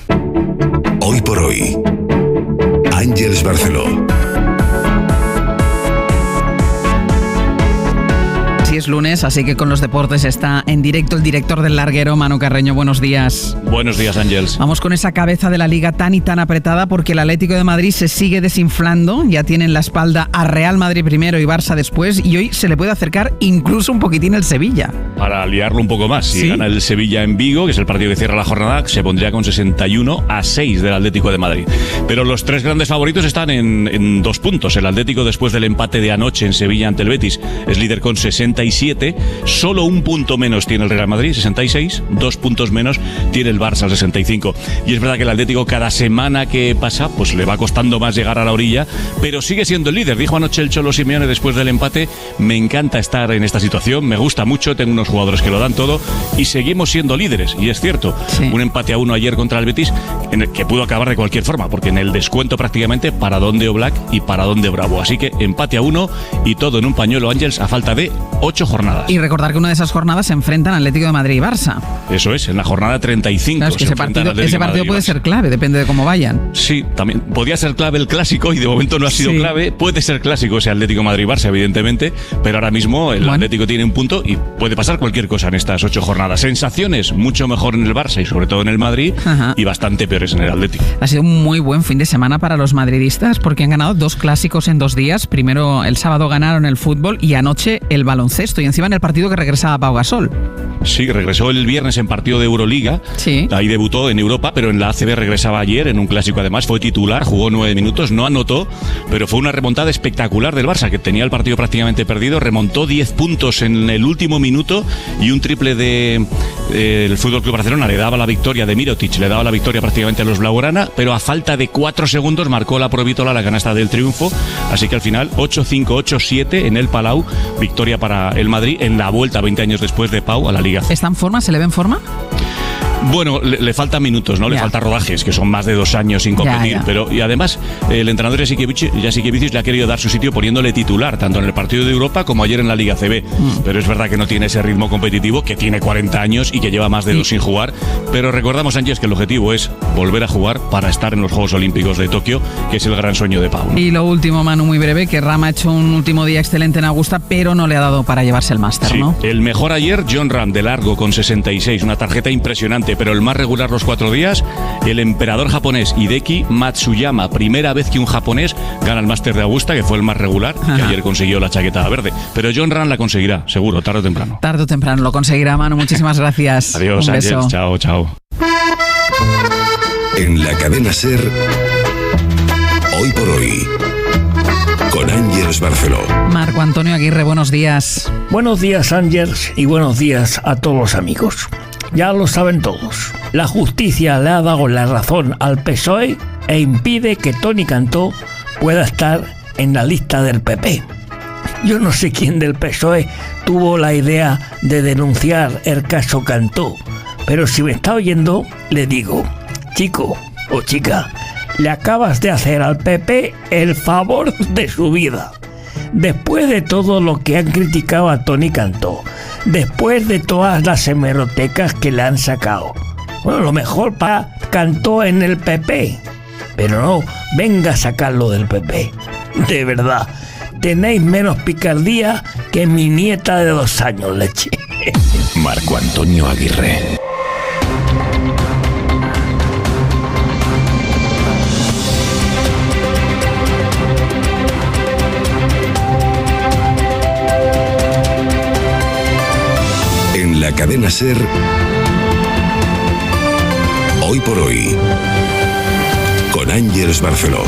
Hoy por hoy, Ángeles Barceló. es lunes, así que con los deportes está en directo el director del larguero, Manu Carreño. Buenos días. Buenos días, Ángels. Vamos con esa cabeza de la Liga tan y tan apretada porque el Atlético de Madrid se sigue desinflando. Ya tiene en la espalda a Real Madrid primero y Barça después, y hoy se le puede acercar incluso un poquitín el Sevilla. Para liarlo un poco más, si gana el Sevilla en Vigo, que es el partido que cierra la jornada, se pondría con 61-6 del Atlético de Madrid. Pero los tres grandes favoritos están en 2 puntos. El Atlético, después del empate de anoche en Sevilla ante el Betis, es líder con 67. Solo 1 punto menos tiene el Real Madrid, 66. 2 puntos menos tiene el Barça, 65. Y es verdad que el Atlético, cada semana que pasa, pues le va costando más llegar a la orilla, pero sigue siendo el líder. Dijo anoche el Cholo Simeone después del empate: me encanta estar en esta situación, me gusta mucho, tengo unos jugadores que lo dan todo y seguimos siendo líderes. Y es cierto, un empate a 1 ayer contra el Betis, en el que pudo acabar de cualquier forma, porque en el descuento prácticamente para dónde Oblak y para dónde Bravo. Así que empate a 1 y todo en un pañuelo, Ángels, a falta de 8 jornadas. Y recordar que una de esas jornadas se enfrentan Atlético de Madrid y Barça. Eso es, en la jornada 35. Claro, es que ese partido puede ser clave, depende de cómo vayan. Sí, también podía ser clave el clásico y de momento no ha sido clave. Puede ser clásico ese Atlético Madrid-Barça, evidentemente, pero ahora mismo el Atlético tiene un punto y puede pasar cualquier cosa en estas 8 jornadas. Sensaciones mucho mejor en el Barça y sobre todo en el Madrid, y bastante peores en el Atlético. Ha sido un muy buen fin de semana para los madridistas porque han ganado 2 clásicos en 2 días. Primero el sábado ganaron el fútbol y anoche el baloncesto, y encima en el partido que regresaba Pau Gasol. Sí, regresó el viernes en partido de Euroliga. Ahí debutó en Europa, pero en la ACB regresaba ayer en un clásico. Además fue titular, jugó 9 minutos, no anotó, pero fue una remontada espectacular del Barça, que tenía el partido prácticamente perdido. Remontó 10 puntos en el último minuto y un triple de el Fútbol Club Barcelona le daba la victoria, de Mirotic le daba la victoria prácticamente a los blaugrana, pero a falta de 4 segundos marcó la Provítola la canasta del triunfo. Así que al final 8-5, 8-7 en el Palau, victoria para el Madrid en la vuelta 20 años después de Pau a la Liga. ¿Está en forma? ¿Se le ve en forma? Bueno, le faltan minutos, ¿no? Le falta rodajes, que son más de 2 años sin competir. Pero, y además, el entrenador Jasikevičius le ha querido dar su sitio poniéndole titular, tanto en el partido de Europa como ayer en la Liga CB. Pero es verdad que no tiene ese ritmo competitivo, que tiene 40 años y que lleva más de 2 sin jugar. Pero recordamos, Ángel, que el objetivo es volver a jugar para estar en los Juegos Olímpicos de Tokio, que es el gran sueño de Pau, ¿no? Y lo último, Manu, muy breve, que Ram ha hecho un último día excelente en Augusta, pero no le ha dado para llevarse el máster, ¿no? El mejor ayer, Jon Rahm, de largo, con 66, una tarjeta impresionante, pero el más regular los 4 días, el emperador japonés Hideki Matsuyama, primera vez que un japonés gana el máster de Augusta, que fue el más regular, que ayer consiguió la chaqueta verde. Pero Jon Rahm la conseguirá, seguro, tarde o temprano. Tarde o temprano lo conseguirá, Manu. Muchísimas gracias. Adiós, Ángel. Chao, chao. En la cadena SER, Hoy por Hoy, con Ángels Barceló. Marco Antonio Aguirre, buenos días. Buenos días, Ángels, y buenos días a todos los amigos. Ya lo saben todos, la justicia le ha dado la razón al PSOE e impide que Toni Cantó pueda estar en la lista del PP. Yo no sé quién del PSOE tuvo la idea de denunciar el caso Cantó, pero si me está oyendo, le digo: chico o chica, le acabas de hacer al PP el favor de su vida. Después de todo lo que han criticado a Toni Cantó, después de todas las hemerotecas que le han sacado, bueno, lo mejor para Cantó en el PP, pero no venga a sacarlo del PP. De verdad, tenéis menos picardía que mi nieta de 2 años, leche. Marco Antonio Aguirre. En la cadena SER, Hoy por Hoy, con Ángels Barceló.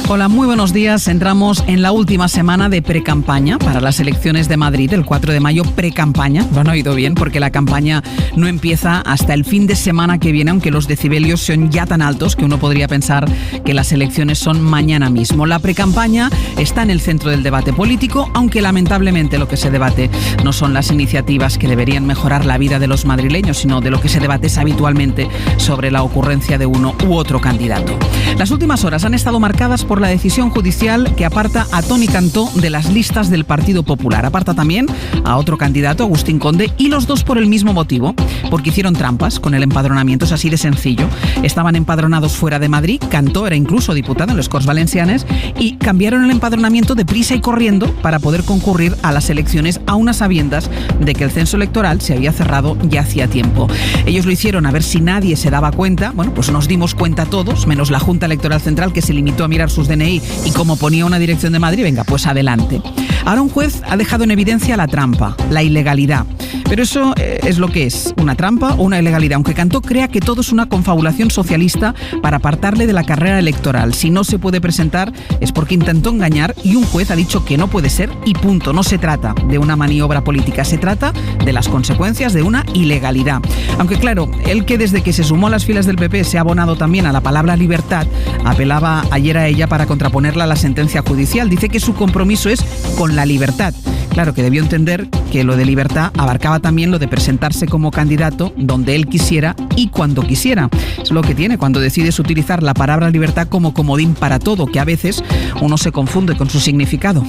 Hola, muy buenos días. Entramos en la última semana de precampaña para las elecciones de Madrid, el 4 de mayo, precampaña. Lo han oído bien, porque la campaña no empieza hasta el fin de semana que viene, aunque los decibelios son ya tan altos que uno podría pensar que las elecciones son mañana mismo. La precampaña está en el centro del debate político, aunque lamentablemente lo que se debate no son las iniciativas que deberían mejorar la vida de los madrileños, sino de lo que se debate es habitualmente sobre la ocurrencia de uno u otro candidato. Las últimas horas han estado marcadas por por la decisión judicial que aparta a Toni Cantó de las listas del Partido Popular. Aparta también a otro candidato, Agustín Conde, y los dos por el mismo motivo, porque hicieron trampas con el empadronamiento. Es así de sencillo. Estaban empadronados fuera de Madrid, Cantó era incluso diputado en les Corts Valencianes, y cambiaron el empadronamiento deprisa y corriendo para poder concurrir a las elecciones a unas sabiendas de que el censo electoral se había cerrado ya hacía tiempo. Ellos lo hicieron a ver si nadie se daba cuenta. Bueno, pues nos dimos cuenta todos, menos la Junta Electoral Central, que se limitó a mirar sus DNI y como ponía una dirección de Madrid, venga, pues adelante. Ahora un juez ha dejado en evidencia la trampa, la ilegalidad. Pero eso es lo que es, una trampa o una ilegalidad, aunque Cantó crea que todo es una confabulación socialista para apartarle de la carrera electoral. Si no se puede presentar es porque intentó engañar y un juez ha dicho que no puede ser y punto. No se trata de una maniobra política, se trata de las consecuencias de una ilegalidad. Aunque claro, él que desde que se sumó a las filas del PP se ha abonado también a la palabra libertad, apelaba ayer a ella para contraponerla a la sentencia judicial. Dice que su compromiso es con la libertad. Claro que debió entender que lo de libertad abarcaba también lo de presentarse como candidato donde él quisiera y cuando quisiera. Es lo que tiene cuando decides utilizar la palabra libertad como comodín para todo, que a veces uno se confunde con su significado.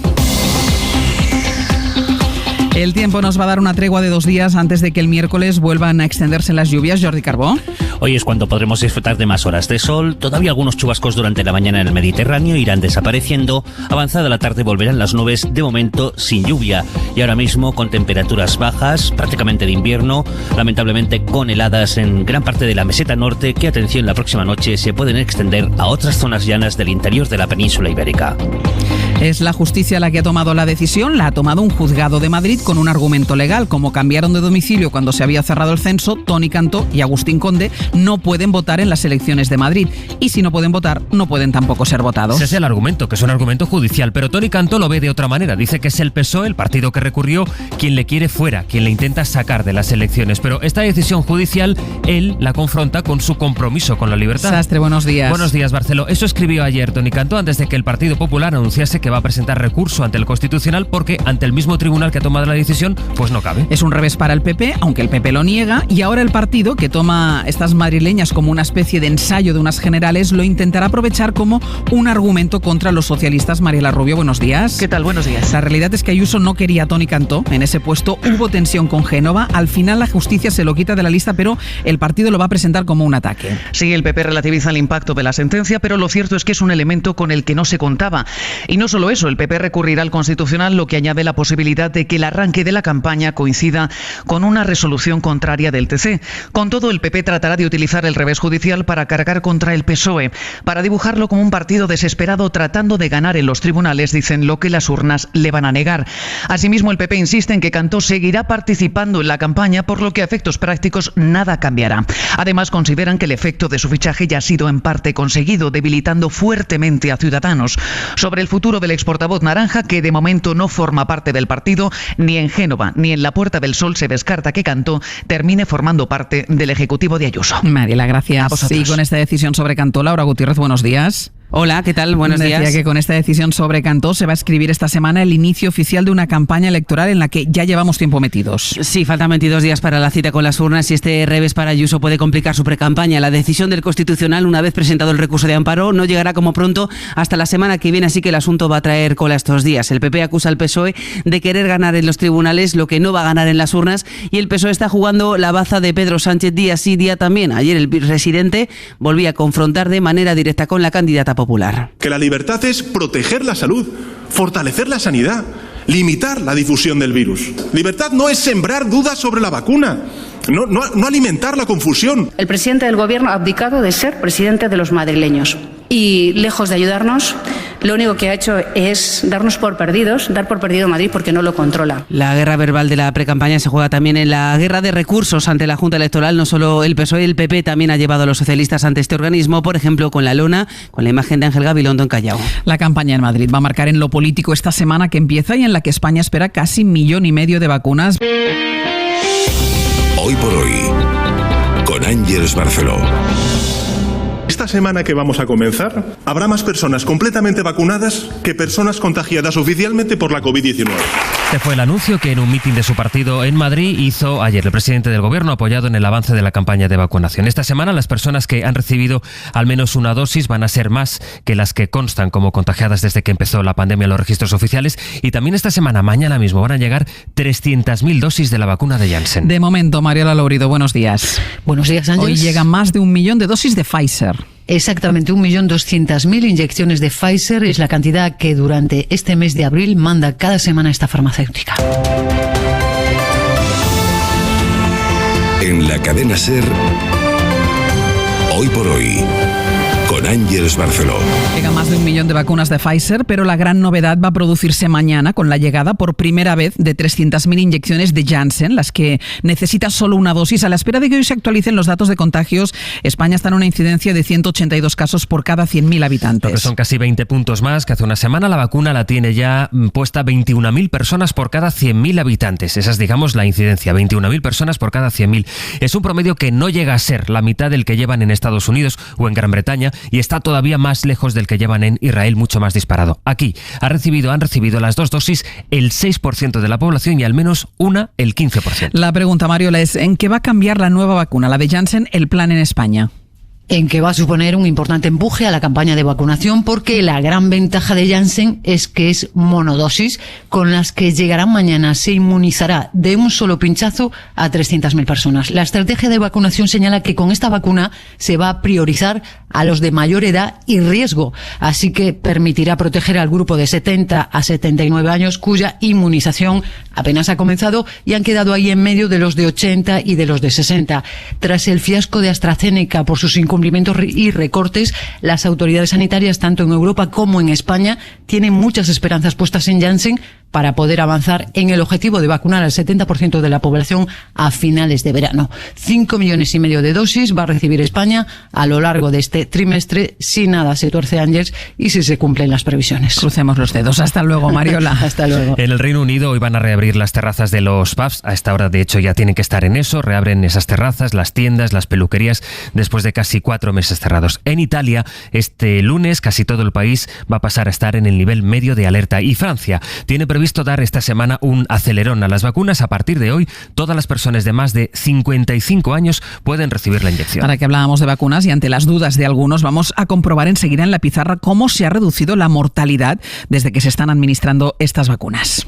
El tiempo nos va a dar una tregua de 2 días antes de que el miércoles vuelvan a extenderse las lluvias. Jordi Carbó. Hoy es cuando podremos disfrutar de más horas de sol. Todavía algunos chubascos durante la mañana en el Mediterráneo irán desapareciendo. Avanzada la tarde volverán las nubes, de momento sin lluvia. Y ahora mismo con temperaturas bajas, prácticamente de invierno, lamentablemente con heladas en gran parte de la meseta norte, que atención, la próxima noche se pueden extender a otras zonas llanas del interior de la península ibérica. Es la justicia la que ha tomado la decisión, la ha tomado un juzgado de Madrid con un argumento legal. Como cambiaron de domicilio cuando se había cerrado el censo, Toni Cantó y Agustín Conde no pueden votar en las elecciones de Madrid. Y si no pueden votar, no pueden tampoco ser votados. Ese es el argumento, que es un argumento judicial, pero Toni Cantó lo ve de otra manera. Dice que es el PSOE, el partido que recurrió, quien le quiere fuera, quien le intenta sacar de las elecciones. Pero esta decisión judicial, él la confronta con su compromiso con la libertad. Sastre, buenos días. Buenos días, Barceló. Eso escribió ayer Toni Cantó antes de que el Partido Popular anunciase que va a presentar recurso ante el Constitucional porque ante el mismo tribunal que ha tomado la decisión, pues no cabe. Es un revés para el PP, aunque el PP lo niega, y ahora el partido, que toma estas madrileñas como una especie de ensayo de unas generales, lo intentará aprovechar como un argumento contra los socialistas. Mariela Rubio, buenos días. ¿Qué tal? Buenos días. La realidad es que Ayuso no quería a Toni Cantó en ese puesto, hubo tensión con Génova, al final la justicia se lo quita de la lista, pero el partido lo va a presentar como un ataque. Sí, el PP relativiza el impacto de la sentencia, pero lo cierto es que es un elemento con el que no se contaba. Y no solo eso, el PP recurrirá al Constitucional, lo que añade la posibilidad de que el arranque de la campaña coincida con una resolución contraria del TC. Con todo, el PP tratará de utilizar el revés judicial para cargar contra el PSOE, para dibujarlo como un partido desesperado tratando de ganar en los tribunales, dicen, lo que las urnas le van a negar. Asimismo, el PP insiste en que Cantó seguirá participando en la campaña, por lo que a efectos prácticos nada cambiará. Además, consideran que el efecto de su fichaje ya ha sido en parte conseguido, debilitando fuertemente a Ciudadanos. Sobre el futuro del ex portavoz naranja, que de momento no forma parte del partido, ni en Génova ni en la Puerta del Sol se descarta que Cantó termine formando parte del Ejecutivo de Ayuso. Mariela, gracias. Sí, con esta decisión sobre Cantó, Laura Gutiérrez, buenos días. Hola, ¿qué tal? Buenos días. Decía que con esta decisión sobre Cantó se va a escribir esta semana el inicio oficial de una campaña electoral en la que ya llevamos tiempo metidos. Sí, faltan 22 días para la cita con las urnas y este revés para Ayuso puede complicar su precampaña. La decisión del Constitucional, una vez presentado el recurso de amparo, no llegará como pronto hasta la semana que viene, así que el asunto va a traer cola estos días. El PP acusa al PSOE de querer ganar en los tribunales lo que no va a ganar en las urnas y el PSOE está jugando la baza de Pedro Sánchez día sí, día también. Ayer el presidente volvía a confrontar de manera directa con la candidata popular. Que la libertad es proteger la salud, fortalecer la sanidad, limitar la difusión del virus. Libertad no es sembrar dudas sobre la vacuna, no alimentar la confusión. El presidente del Gobierno ha abdicado de ser presidente de los madrileños y, lejos de ayudarnos, lo único que ha hecho es darnos por perdidos, dar por perdido Madrid porque no lo controla. La guerra verbal de la precampaña se juega también en la guerra de recursos ante la Junta Electoral. No solo el PSOE, el PP también ha llevado a los socialistas ante este organismo, por ejemplo, con la lona, con la imagen de Ángel Gabilondo en Callao. La campaña en Madrid va a marcar en lo político esta semana que empieza y en la que España espera casi 1,5 millones de vacunas. Hoy por hoy, con Ángeles Barceló. esta semana que vamos a comenzar, habrá más personas completamente vacunadas que personas contagiadas oficialmente por la COVID-19. Este fue el anuncio que en un mitin de su partido en Madrid hizo ayer el presidente del Gobierno, apoyado en el avance de la campaña de vacunación. Esta semana las personas que han recibido al menos una dosis van a ser más que las que constan como contagiadas desde que empezó la pandemia en los registros oficiales, y también esta semana, mañana mismo, van a llegar 300.000 dosis de la vacuna de Janssen. De momento, Mariola Lourido, buenos días. Buenos días, Ángeles. Hoy llegan más de 1 millón de dosis de Pfizer. Exactamente, 1.200.000 inyecciones de Pfizer es la cantidad que durante este mes de abril manda cada semana esta farmacéutica. En la cadena SER, Hoy por Hoy, con Ángeles Barceló. Llega más de 1 millón de vacunas de Pfizer, pero la gran novedad va a producirse mañana con la llegada por primera vez de 300.000 inyecciones de Janssen, las que necesita solo una dosis. A la espera de que hoy se actualicen los datos de contagios, España está en una incidencia de 182 casos por cada 100.000 habitantes. Lo que son casi 20 puntos más que hace una semana. La vacuna la tiene ya puesta 21.000 personas por cada 100.000 habitantes. Esa es, digamos, la incidencia, 21.000 personas por cada 100.000. Es un promedio que no llega a ser la mitad del que llevan en Estados Unidos o en Gran Bretaña, y está todavía más lejos del que llevan en Israel, mucho más disparado. Aquí han recibido las 2 dosis el 6% de la población y al menos una el 15%. La pregunta, Mariola, es ¿en qué va a cambiar la nueva vacuna, la de Janssen, el plan en España? En que va a suponer un importante empuje a la campaña de vacunación, porque la gran ventaja de Janssen es que es monodosis, con las que llegarán mañana. Se inmunizará de un solo pinchazo a 300.000 personas. La estrategia de vacunación señala que con esta vacuna se va a priorizar a los de mayor edad y riesgo, así que permitirá proteger al grupo de 70 a 79 años cuya inmunización apenas ha comenzado y han quedado ahí en medio de los de 80 y de los de 60. Tras el fiasco de AstraZeneca por sus incumplimientos y recortes, las autoridades sanitarias, tanto en Europa como en España, tienen muchas esperanzas puestas en Janssen para poder avanzar en el objetivo de vacunar al 70% de la población a finales de verano. 5,5 millones de dosis va a recibir España a lo largo de este trimestre, si nada se tuerce, Ángeles, y si se cumplen las previsiones. Crucemos los dedos. Hasta luego, Mariola. Hasta luego. En el Reino Unido hoy van a reabrir las terrazas de los pubs. A esta hora, de hecho, ya tienen que estar en eso. Reabren esas terrazas, las tiendas, las peluquerías, después de casi 4 meses cerrados. En Italia, este lunes, casi todo el país va a pasar a estar en el nivel medio de alerta. Y Francia tiene previsto dar esta semana un acelerón a las vacunas. A partir de hoy, todas las personas de más de 55 años pueden recibir la inyección. Ahora que hablábamos de vacunas y ante las dudas de algunos, vamos a comprobar enseguida en la pizarra cómo se ha reducido la mortalidad desde que se están administrando estas vacunas.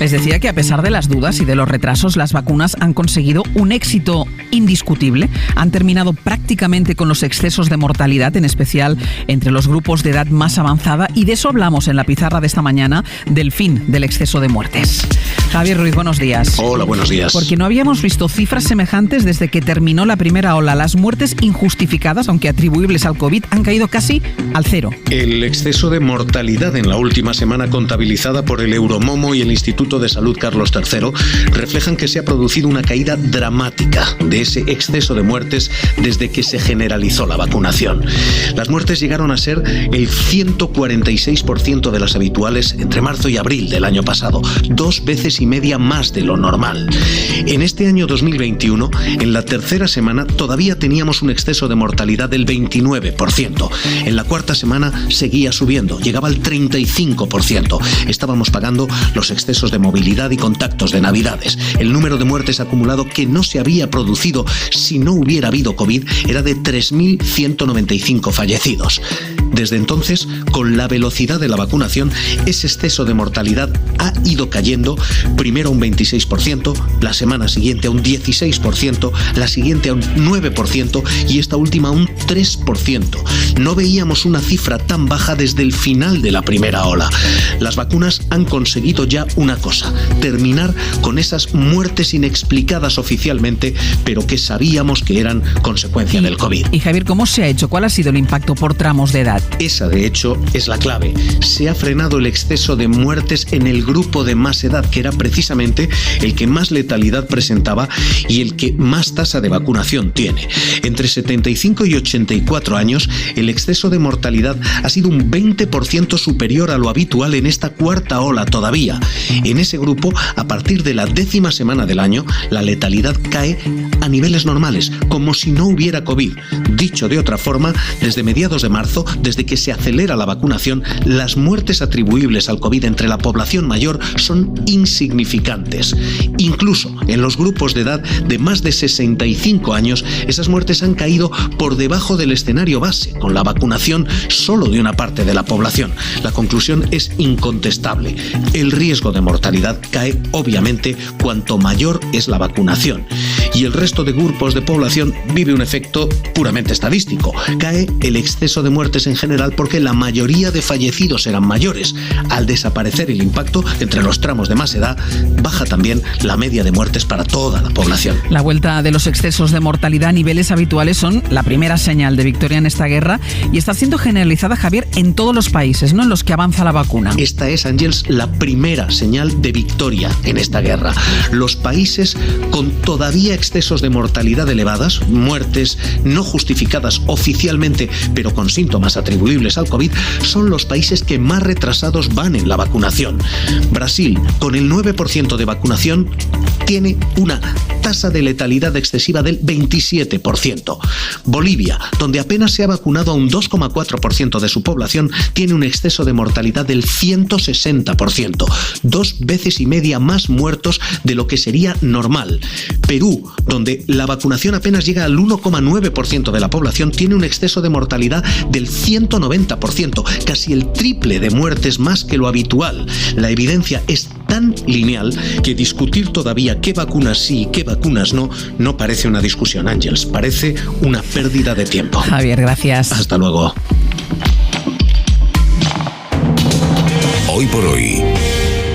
Les decía que a pesar de las dudas y de los retrasos, las vacunas han conseguido un éxito indiscutible. Han terminado prácticamente con los excesos de mortalidad, en especial entre los grupos de edad más avanzada, y de eso hablamos en la pizarra de esta mañana, del fin del exceso de muertes. Javier Ruiz, buenos días. Hola, buenos días. Porque no habíamos visto cifras semejantes desde que terminó la primera ola. Las muertes injustificadas, aunque atribuibles al COVID, han caído casi al cero. El exceso de mortalidad en la última semana contabilizada por el Euromomo y el Instituto de Salud Carlos III reflejan que se ha producido una caída dramática de ese exceso de muertes desde que se generalizó la vacunación. Las muertes llegaron a ser el 146% de las habituales entre marzo y abril del año pasado, 2,5 veces más de lo normal. En este año 2021, en la tercera semana, todavía teníamos un exceso de mortalidad del 29%. En la cuarta semana seguía subiendo, llegaba al 35%. Estábamos pagando los excesos de movilidad y contactos de Navidades. El número de muertes acumulado que no se había producido si no hubiera habido COVID era de 3.195 fallecidos. Desde entonces, con la velocidad de la vacunación, ese exceso de mortalidad ha ido cayendo, primero a un 26%, la semana siguiente a un 16%, la siguiente a un 9% y esta última a un 3%. No veíamos una cifra tan baja desde el final de la primera ola. Las vacunas han conseguido ya una cosa: terminar con esas muertes inexplicadas oficialmente, pero que sabíamos que eran consecuencia del COVID. Y Javier, ¿cómo se ha hecho? ¿Cuál ha sido el impacto por tramos de edad? Esa, de hecho, es la clave. Se ha frenado el exceso de muertes en el grupo de más edad, que era precisamente el que más letalidad presentaba y el que más tasa de vacunación tiene. Entre 75 y 84 años, el exceso de mortalidad ha sido un 20% superior a lo habitual en esta cuarta ola todavía. En ese grupo, a partir de la 10ª semana del año, la letalidad cae a niveles normales, como si no hubiera COVID. Dicho de otra forma, desde mediados de marzo, desde que se acelera la vacunación, las muertes atribuibles al COVID entre la población mayor son insignificantes. Incluso en los grupos de edad de más de 65 años, esas muertes han caído por debajo del escenario base, con la vacunación solo de una parte de la población. La conclusión es incontestable. El riesgo de mortalidad cae, obviamente, cuanto mayor es la vacunación. Y el resto de grupos de población vive un efecto puramente estadístico. Cae el exceso de muertes en general porque la mayoría de fallecidos eran mayores. Al desaparecer el impacto entre los tramos de más edad, baja también la media de muertes para toda la población. La vuelta de los excesos de mortalidad a niveles habituales son la primera señal de victoria en esta guerra y está siendo generalizada, Javier, en todos los países, ¿no?, en los que avanza la vacuna. Esta es, Ángels, la primera señal de victoria en esta guerra. Los países con todavía excesos de mortalidad elevadas, muertes no justificadas oficialmente, pero con síntomas atribuibles al COVID, son los países que más retrasados van en la vacunación. Brasil, con el 9% de vacunación, tiene una tasa de letalidad excesiva del 27%. Bolivia, donde apenas se ha vacunado a un 2,4% de su población, tiene un exceso de mortalidad del 160%, 2 veces y media más muertos de lo que sería normal. Perú, donde la vacunación apenas llega al 1,9% de la población, tiene un exceso de mortalidad del 190%, casi el triple de muertes más que lo habitual. La evidencia es tan lineal que discutir todavía qué vacunas sí y qué vacunas no parece una discusión, Ángels, parece una pérdida de tiempo. Javier, gracias. Hasta luego. Hoy por hoy,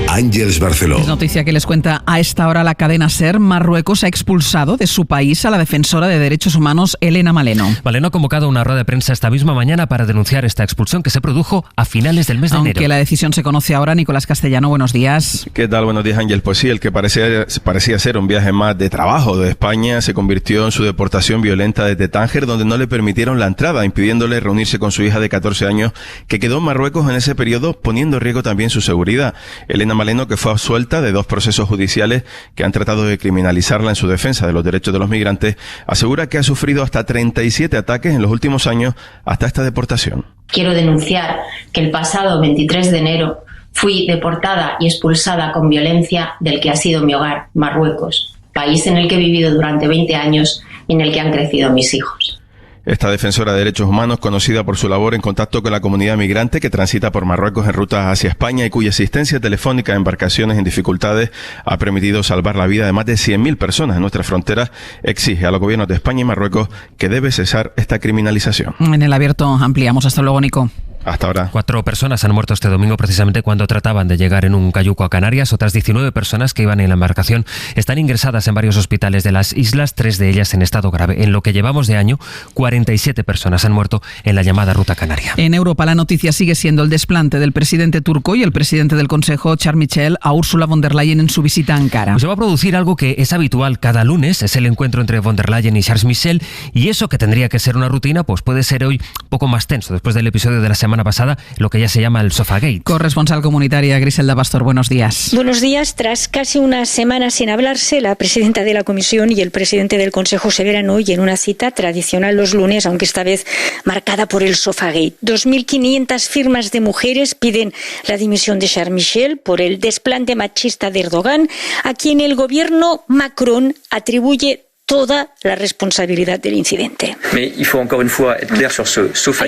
Ángels Barceló. Es noticia que les cuenta a esta hora la cadena SER. Marruecos ha expulsado de su país a la defensora de derechos humanos Elena Maleno. Maleno ha convocado una rueda de prensa esta misma mañana para denunciar esta expulsión que se produjo a finales del mes de enero. Aunque la decisión se conoce ahora, Nicolás Castellano, buenos días. ¿Qué tal? Buenos días, Ángel. Pues sí, el que parecía ser un viaje más de trabajo de España se convirtió en su deportación violenta desde Tánger, donde no le permitieron la entrada, impidiéndole reunirse con su hija de 14 años, que quedó en Marruecos en ese periodo, poniendo en riesgo también su seguridad. Elena Maleno, que fue absuelta de 2 procesos judiciales que han tratado de criminalizarla en su defensa de los derechos de los migrantes, asegura que ha sufrido hasta 37 ataques en los últimos años hasta esta deportación. Quiero denunciar que el pasado 23 de enero fui deportada y expulsada con violencia del que ha sido mi hogar, Marruecos, país en el que he vivido durante 20 años y en el que han crecido mis hijos. Esta defensora de derechos humanos, conocida por su labor en contacto con la comunidad migrante que transita por Marruecos en rutas hacia España y cuya asistencia telefónica a embarcaciones en dificultades ha permitido salvar la vida de más de 100.000 personas en nuestras fronteras, exige a los gobiernos de España y Marruecos que debe cesar esta criminalización. En el abierto ampliamos. Hasta luego, Nico. Hasta ahora. 4 personas han muerto este domingo precisamente cuando trataban de llegar en un cayuco a Canarias. Otras 19 personas que iban en la embarcación están ingresadas en varios hospitales de las islas, 3 de ellas en estado grave. En lo que llevamos de año, 47 personas han muerto en la llamada Ruta Canaria. En Europa la noticia sigue siendo el desplante del presidente turco y el presidente del Consejo, Charles Michel, a Ursula von der Leyen en su visita a Ankara. Pues se va a producir algo que es habitual cada lunes, es el encuentro entre von der Leyen y Charles Michel, y eso que tendría que ser una rutina, pues puede ser hoy un poco más tenso después del episodio de la semana pasada, lo que ya se llama el Sofagate. Corresponsal comunitaria Griselda Pastor, buenos días. Buenos días. Tras casi una semana sin hablarse, la presidenta de la Comisión y el presidente del Consejo se verán hoy en una cita tradicional los lunes, aunque esta vez marcada por el Sofagate. 2.500 firmas de mujeres piden la dimisión de Charles Michel por el desplante machista de Erdogan, a quien el gobierno Macron atribuye toda la responsabilidad del incidente. Hay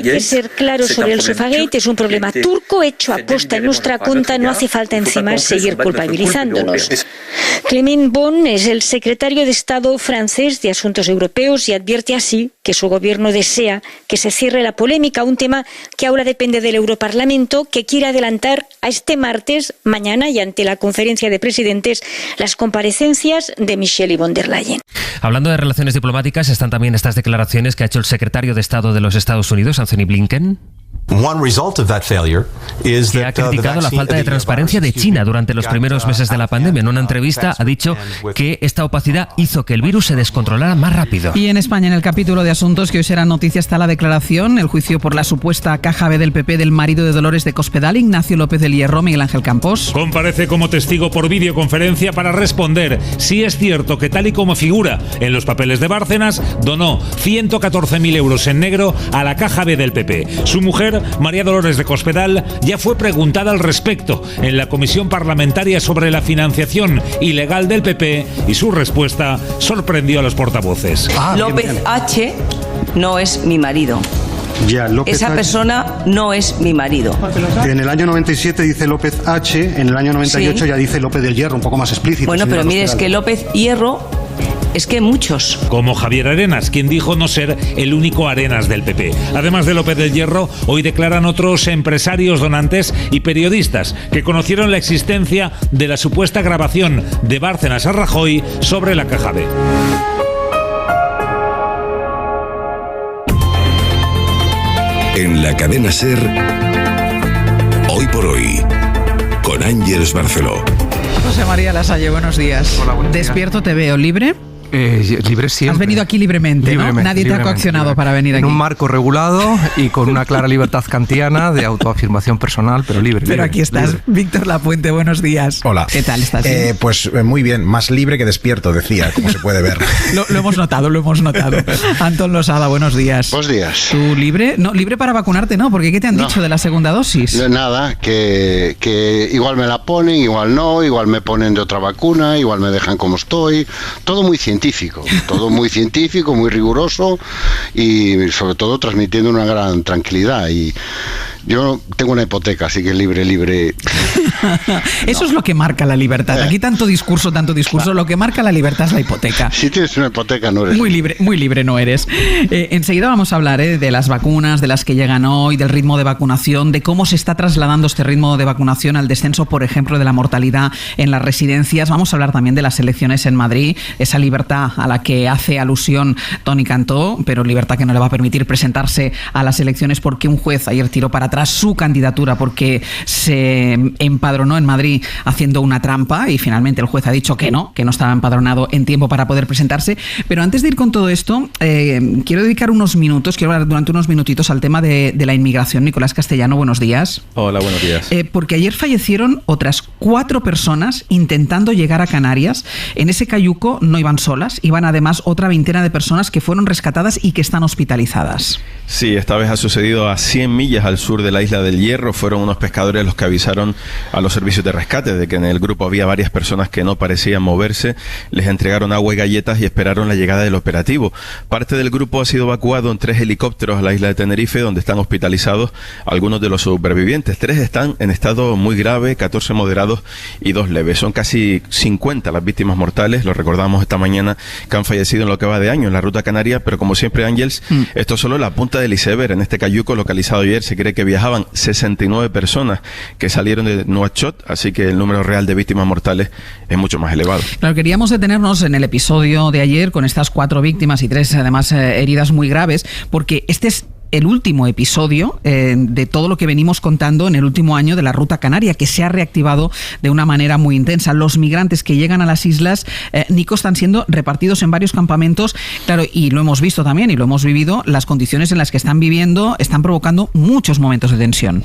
que ser claro sobre el Sofagate, es un problema turco hecho a posta en nuestra cuenta, no hace falta encima seguir culpabilizándonos. Clement Bon es el secretario de Estado francés de Asuntos Europeos y advierte así que su gobierno desea que se cierre la polémica, un tema que ahora depende del Europarlamento, que quiere adelantar a este martes, mañana y ante la conferencia de presidentes, las comparecencias de Michel y von der Leyen. Hablando de relaciones diplomáticas, están también estas declaraciones que ha hecho el secretario de Estado de los Estados Unidos, Anthony Blinken. Que ha criticado la falta de transparencia de China durante los primeros meses de la pandemia. En una entrevista ha dicho que esta opacidad hizo que el virus se descontrolara más rápido. Y en España, en el capítulo de asuntos que hoy será noticia, está la declaración, el juicio por la supuesta caja B del PP del marido de Dolores de Cospedal, Ignacio López del Hierro. Miguel Ángel Campos comparece como testigo por videoconferencia para responder si es cierto que, tal y como figura en los papeles de Bárcenas, donó 114.000 euros en negro a la caja B del PP. Su mujer, María Dolores de Cospedal, ya fue preguntada al respecto en la comisión parlamentaria sobre la financiación ilegal del PP y su respuesta sorprendió a los portavoces. López H. no es mi marido. Esa persona no es mi marido. En el año 97 dice López H, en el año 98 ya dice López del Hierro, un poco más explícito. Bueno, pero mire, es que López Hierro... Es que muchos. Como Javier Arenas, quien dijo no ser el único Arenas del PP. Además de López del Hierro, hoy declaran otros empresarios, donantes y periodistas que conocieron la existencia de la supuesta grabación de Bárcenas a Rajoy sobre la caja B. En la cadena SER, Hoy por Hoy, con Ángeles Barceló. José María Lasalle, buenos días. Hola, buenos días. Despierto te veo, ¿libre? Libre siempre. Has venido aquí libremente, ¿no? Nadie te ha coaccionado para venir aquí. En un marco regulado y con una clara libertad kantiana de autoafirmación personal, pero libre. Pero aquí estás, libre. Víctor Lapuente, buenos días. Hola. ¿Qué tal estás? Pues muy bien, más libre que despierto, decía, como se puede ver. Lo hemos notado. Antón Losada, buenos días. Buenos días. ¿Tú libre? No, libre para vacunarte, ¿no? Porque ¿qué te han dicho de la segunda dosis? Nada, que igual me la ponen, igual no, igual me ponen de otra vacuna, igual me dejan como estoy. Todo muy científico, muy riguroso y sobre todo transmitiendo una gran tranquilidad. Y yo tengo una hipoteca, así que libre. Eso es lo que marca la libertad. Aquí tanto discurso, lo que marca la libertad es la hipoteca. Si tienes una hipoteca no eres muy libre no eres. Enseguida vamos a hablar de las vacunas, de las que llegan hoy, del ritmo de vacunación, de cómo se está trasladando este ritmo de vacunación al descenso, por ejemplo, de la mortalidad en las residencias. Vamos a hablar también de las elecciones en Madrid, esa libertad a la que hace alusión Toni Cantó, pero libertad que no le va a permitir presentarse a las elecciones porque un juez ayer tiró para atrás su candidatura porque se empadronó en Madrid haciendo una trampa y finalmente el juez ha dicho que no estaba empadronado en tiempo para poder presentarse. Pero antes de ir con todo esto, quiero dedicar quiero hablar durante unos minutitos al tema de la inmigración. Nicolás Castellano, buenos días. Hola, buenos días. Porque ayer fallecieron otras 4 personas intentando llegar a Canarias. En ese cayuco no iban solas, iban además otra veintena de personas que fueron rescatadas y que están hospitalizadas. Sí, esta vez ha sucedido a 100 millas al sur de la isla del Hierro. Fueron unos pescadores los que avisaron a los servicios de rescate de que en el grupo había varias personas que no parecían moverse. Les entregaron agua y galletas y esperaron la llegada del operativo. Parte del grupo ha sido evacuado en 3 helicópteros a la isla de Tenerife, donde están hospitalizados algunos de los supervivientes. 3 están en estado muy grave, 14 moderados y 2 leves. Son casi 50 las víctimas mortales, lo recordamos esta mañana, que han fallecido en lo que va de año en la ruta canaria, pero como siempre, Ángels, esto es solo la punta del iceberg. En este cayuco localizado ayer se cree que viajaban 69 personas que salieron de Nuakchot, así que el número real de víctimas mortales es mucho más elevado. Claro, queríamos detenernos en el episodio de ayer con estas 4 víctimas y 3 además heridas muy graves, porque este es el último episodio de todo lo que venimos contando en el último año de la ruta canaria, que se ha reactivado de una manera muy intensa. Los migrantes que llegan a las islas, Nico, están siendo repartidos en varios campamentos, claro, y lo hemos visto también y lo hemos vivido, las condiciones en las que están viviendo están provocando muchos momentos de tensión.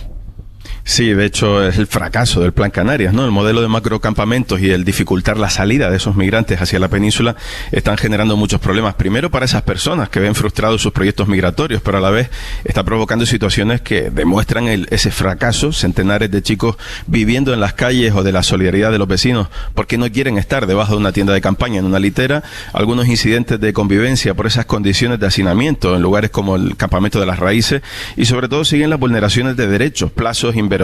Sí, de hecho es el fracaso del Plan Canarias, ¿no? El modelo de macrocampamentos y el dificultar la salida de esos migrantes hacia la península están generando muchos problemas. Primero para esas personas que ven frustrados sus proyectos migratorios, pero a la vez está provocando situaciones que demuestran ese fracaso. Centenares de chicos viviendo en las calles o de la solidaridad de los vecinos porque no quieren estar debajo de una tienda de campaña en una litera. Algunos incidentes de convivencia por esas condiciones de hacinamiento en lugares como el campamento de las Raíces, y sobre todo siguen las vulneraciones de derechos, plazos inverosímiles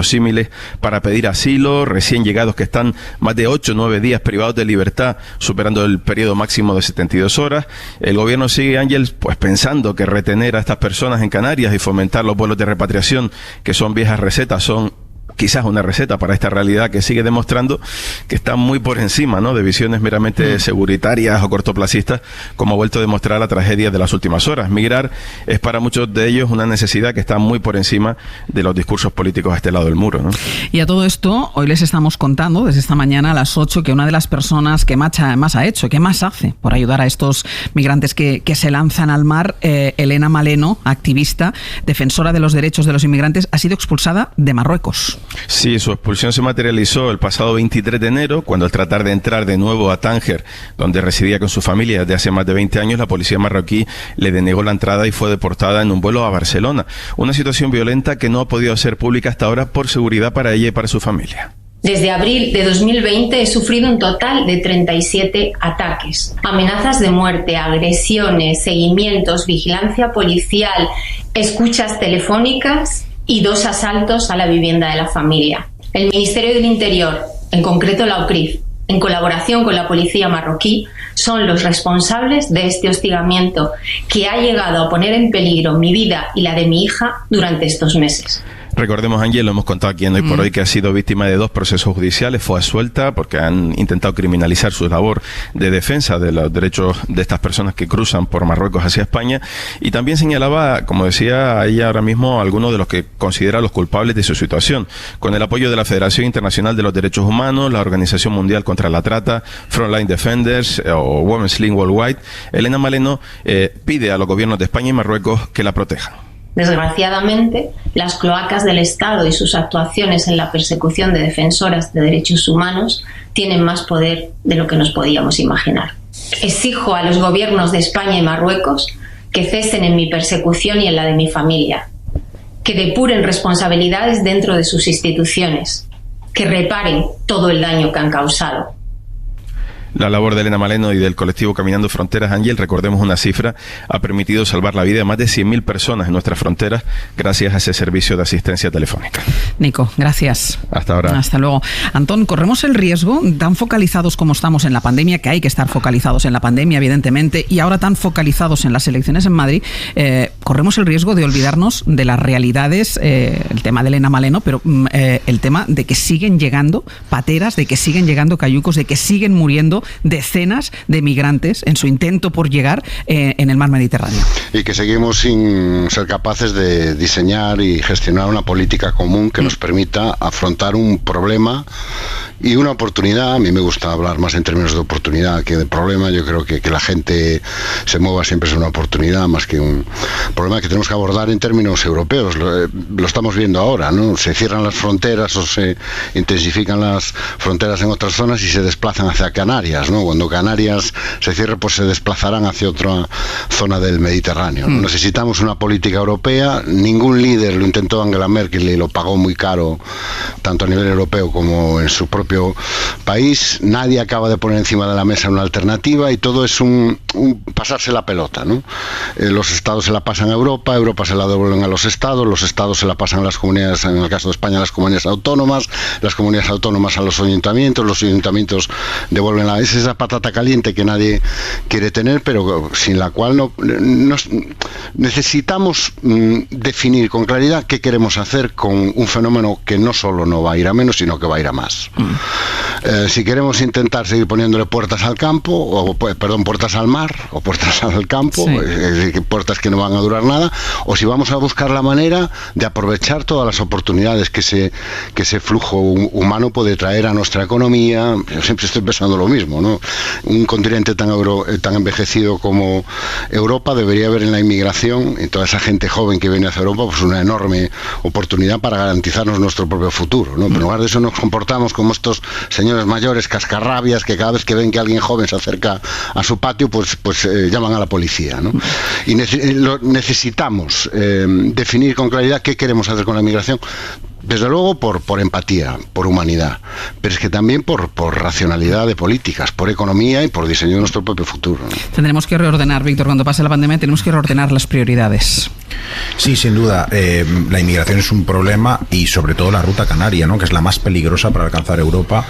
para pedir asilo, recién llegados que están más de 8 o 9 días privados de libertad, superando el periodo máximo de 72 horas. El gobierno sigue, Ángel, pues pensando que retener a estas personas en Canarias y fomentar los vuelos de repatriación, que son viejas recetas, son quizás una receta para esta realidad que sigue demostrando que está muy por encima, ¿no?, de visiones meramente seguritarias o cortoplacistas, como ha vuelto a demostrar la tragedia de las últimas horas. Migrar es para muchos de ellos una necesidad que está muy por encima de los discursos políticos a este lado del muro, ¿no? Y a todo esto, hoy les estamos contando desde esta mañana a las 8 que una de las personas que más ha hecho, que más hace por ayudar a estos migrantes que se lanzan al mar, Elena Maleno, activista, defensora de los derechos de los inmigrantes, ha sido expulsada de Marruecos. Sí, su expulsión se materializó el pasado 23 de enero, cuando al tratar de entrar de nuevo a Tánger, donde residía con su familia desde hace más de 20 años, la policía marroquí le denegó la entrada y fue deportada en un vuelo a Barcelona. Una situación violenta que no ha podido ser pública hasta ahora por seguridad para ella y para su familia. Desde abril de 2020 he sufrido un total de 37 ataques, amenazas de muerte, agresiones, seguimientos, vigilancia policial, escuchas telefónicas y 2 asaltos a la vivienda de la familia. El Ministerio del Interior, en concreto la UCRIF, en colaboración con la policía marroquí, son los responsables de este hostigamiento que ha llegado a poner en peligro mi vida y la de mi hija durante estos meses. Recordemos, Ángel, lo hemos contado aquí en Hoy por Hoy, que ha sido víctima de 2 procesos judiciales, fue absuelta porque han intentado criminalizar su labor de defensa de los derechos de estas personas que cruzan por Marruecos hacia España, y también señalaba, como decía ella ahora mismo, a algunos de los que considera los culpables de su situación. Con el apoyo de la Federación Internacional de los Derechos Humanos, la Organización Mundial contra la Trata, Frontline Defenders o Women's Link Worldwide, Elena Maleno pide a los gobiernos de España y Marruecos que la protejan. Desgraciadamente, las cloacas del Estado y sus actuaciones en la persecución de defensoras de derechos humanos tienen más poder de lo que nos podíamos imaginar. Exijo a los gobiernos de España y Marruecos que cesen en mi persecución y en la de mi familia, que depuren responsabilidades dentro de sus instituciones, que reparen todo el daño que han causado. La labor de Elena Maleno y del colectivo Caminando Fronteras, Ángel, recordemos una cifra, ha permitido salvar la vida de más de 100.000 personas en nuestras fronteras gracias a ese servicio de asistencia telefónica. Nico, gracias. Hasta ahora. Hasta luego. Antón, corremos el riesgo, tan focalizados como estamos en la pandemia, que hay que estar focalizados en la pandemia, evidentemente, y ahora tan focalizados en las elecciones en Madrid, corremos el riesgo de olvidarnos de las realidades, el tema de Elena Maleno, pero el tema de que siguen llegando pateras, de que siguen llegando cayucos, de que siguen muriendo decenas de migrantes en su intento por llegar en el mar Mediterráneo. Y que seguimos sin ser capaces de diseñar y gestionar una política común que nos permita afrontar un problema y una oportunidad. A mí me gusta hablar más en términos de oportunidad que de problema. Yo creo que la gente se mueva siempre es una oportunidad más que un problema que tenemos que abordar en términos europeos. Lo estamos viendo ahora, ¿no? Se cierran las fronteras o se intensifican las fronteras en otras zonas y se desplazan hacia Canarias, ¿no? Cuando Canarias se cierre, pues se desplazarán hacia otra zona del Mediterráneo. Necesitamos una política europea. Ningún líder lo intentó, Angela Merkel, y lo pagó muy caro, tanto a nivel europeo como en su propio país. Nadie acaba de poner encima de la mesa una alternativa y todo es un pasarse la pelota, ¿no? Los estados se la pasan a Europa, Europa se la devuelven a los estados se la pasan a las comunidades, en el caso de España, a las comunidades autónomas a los ayuntamientos devuelven es esa patata caliente que nadie quiere tener, pero sin la cual no necesitamos definir con claridad qué queremos hacer con un fenómeno que no solo no va a ir a menos, sino que va a ir a más. Si queremos intentar seguir poniéndole puertas al campo, puertas al mar, o puertas al campo, puertas que no van a durar nada, o si vamos a buscar la manera de aprovechar todas las oportunidades que ese flujo humano puede traer a nuestra economía. Yo siempre estoy pensando lo mismo, ¿no? Un continente tan envejecido como Europa debería ver en la inmigración, en toda esa gente joven que viene hacia Europa, pues una enorme oportunidad para garantizarnos nuestro propio futuro, ¿no? Pero en lugar de eso nos comportamos como estos señores mayores cascarrabias que cada vez que ven que alguien joven se acerca a su patio, pues llaman a la policía, ¿no? Y necesitamos definir con claridad qué queremos hacer con la inmigración. Desde luego por empatía, por humanidad, pero es que también por racionalidad de políticas, por economía y por diseño de nuestro propio futuro, ¿no? Tendremos que reordenar, Víctor, cuando pase la pandemia tenemos que reordenar las prioridades. Sí, sin duda. La inmigración es un problema y sobre todo la ruta canaria, ¿no?, que es la más peligrosa para alcanzar Europa.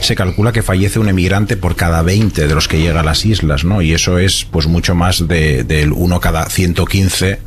Se calcula que fallece un emigrante por cada 20 de los que llega a las islas, ¿no? Y eso es pues mucho más del 1 cada 115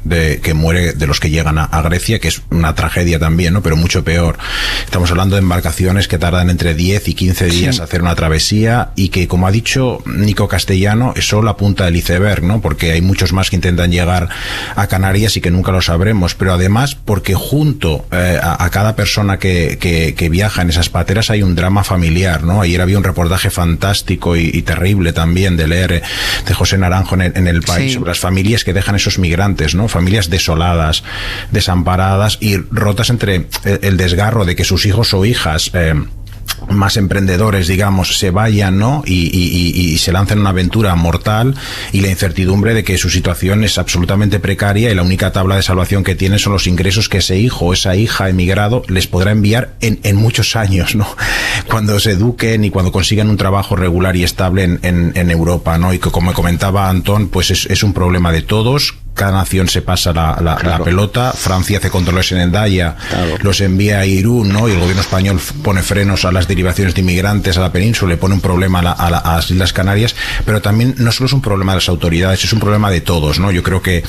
que muere de los que llegan a Grecia, que es una tragedia también, ¿no? Pero mucho mucho peor. Estamos hablando de embarcaciones que tardan entre 10 y 15 días hacer una travesía y que, como ha dicho Nico Castellano, es solo la punta del iceberg, ¿no? Porque hay muchos más que intentan llegar a Canarias y que nunca lo sabremos, pero además porque junto a cada persona que viaja en esas pateras hay un drama familiar, ¿no? Ayer había un reportaje fantástico y terrible también de leer de José Naranjo en El País sobre las familias que dejan esos migrantes, ¿no? Familias desoladas, desamparadas y rotas entre el desgarro de que sus hijos o hijas más emprendedores, digamos, se vayan, ¿no? Y se lancen en una aventura mortal, y la incertidumbre de que su situación es absolutamente precaria y la única tabla de salvación que tienen son los ingresos que ese hijo o esa hija emigrado les podrá enviar en muchos años, ¿no? Cuando se eduquen y cuando consigan un trabajo regular y estable en Europa, ¿no? Y que, como comentaba Antón, pues es un problema de todos. Cada nación se pasa la pelota. Francia hace controles en Hendaya, los envía a Irún, ¿no? Y el gobierno español pone frenos a las derivaciones de inmigrantes a la península, le pone un problema a las Islas Canarias, pero también no solo es un problema de las autoridades, es un problema de todos, ¿no? Yo creo que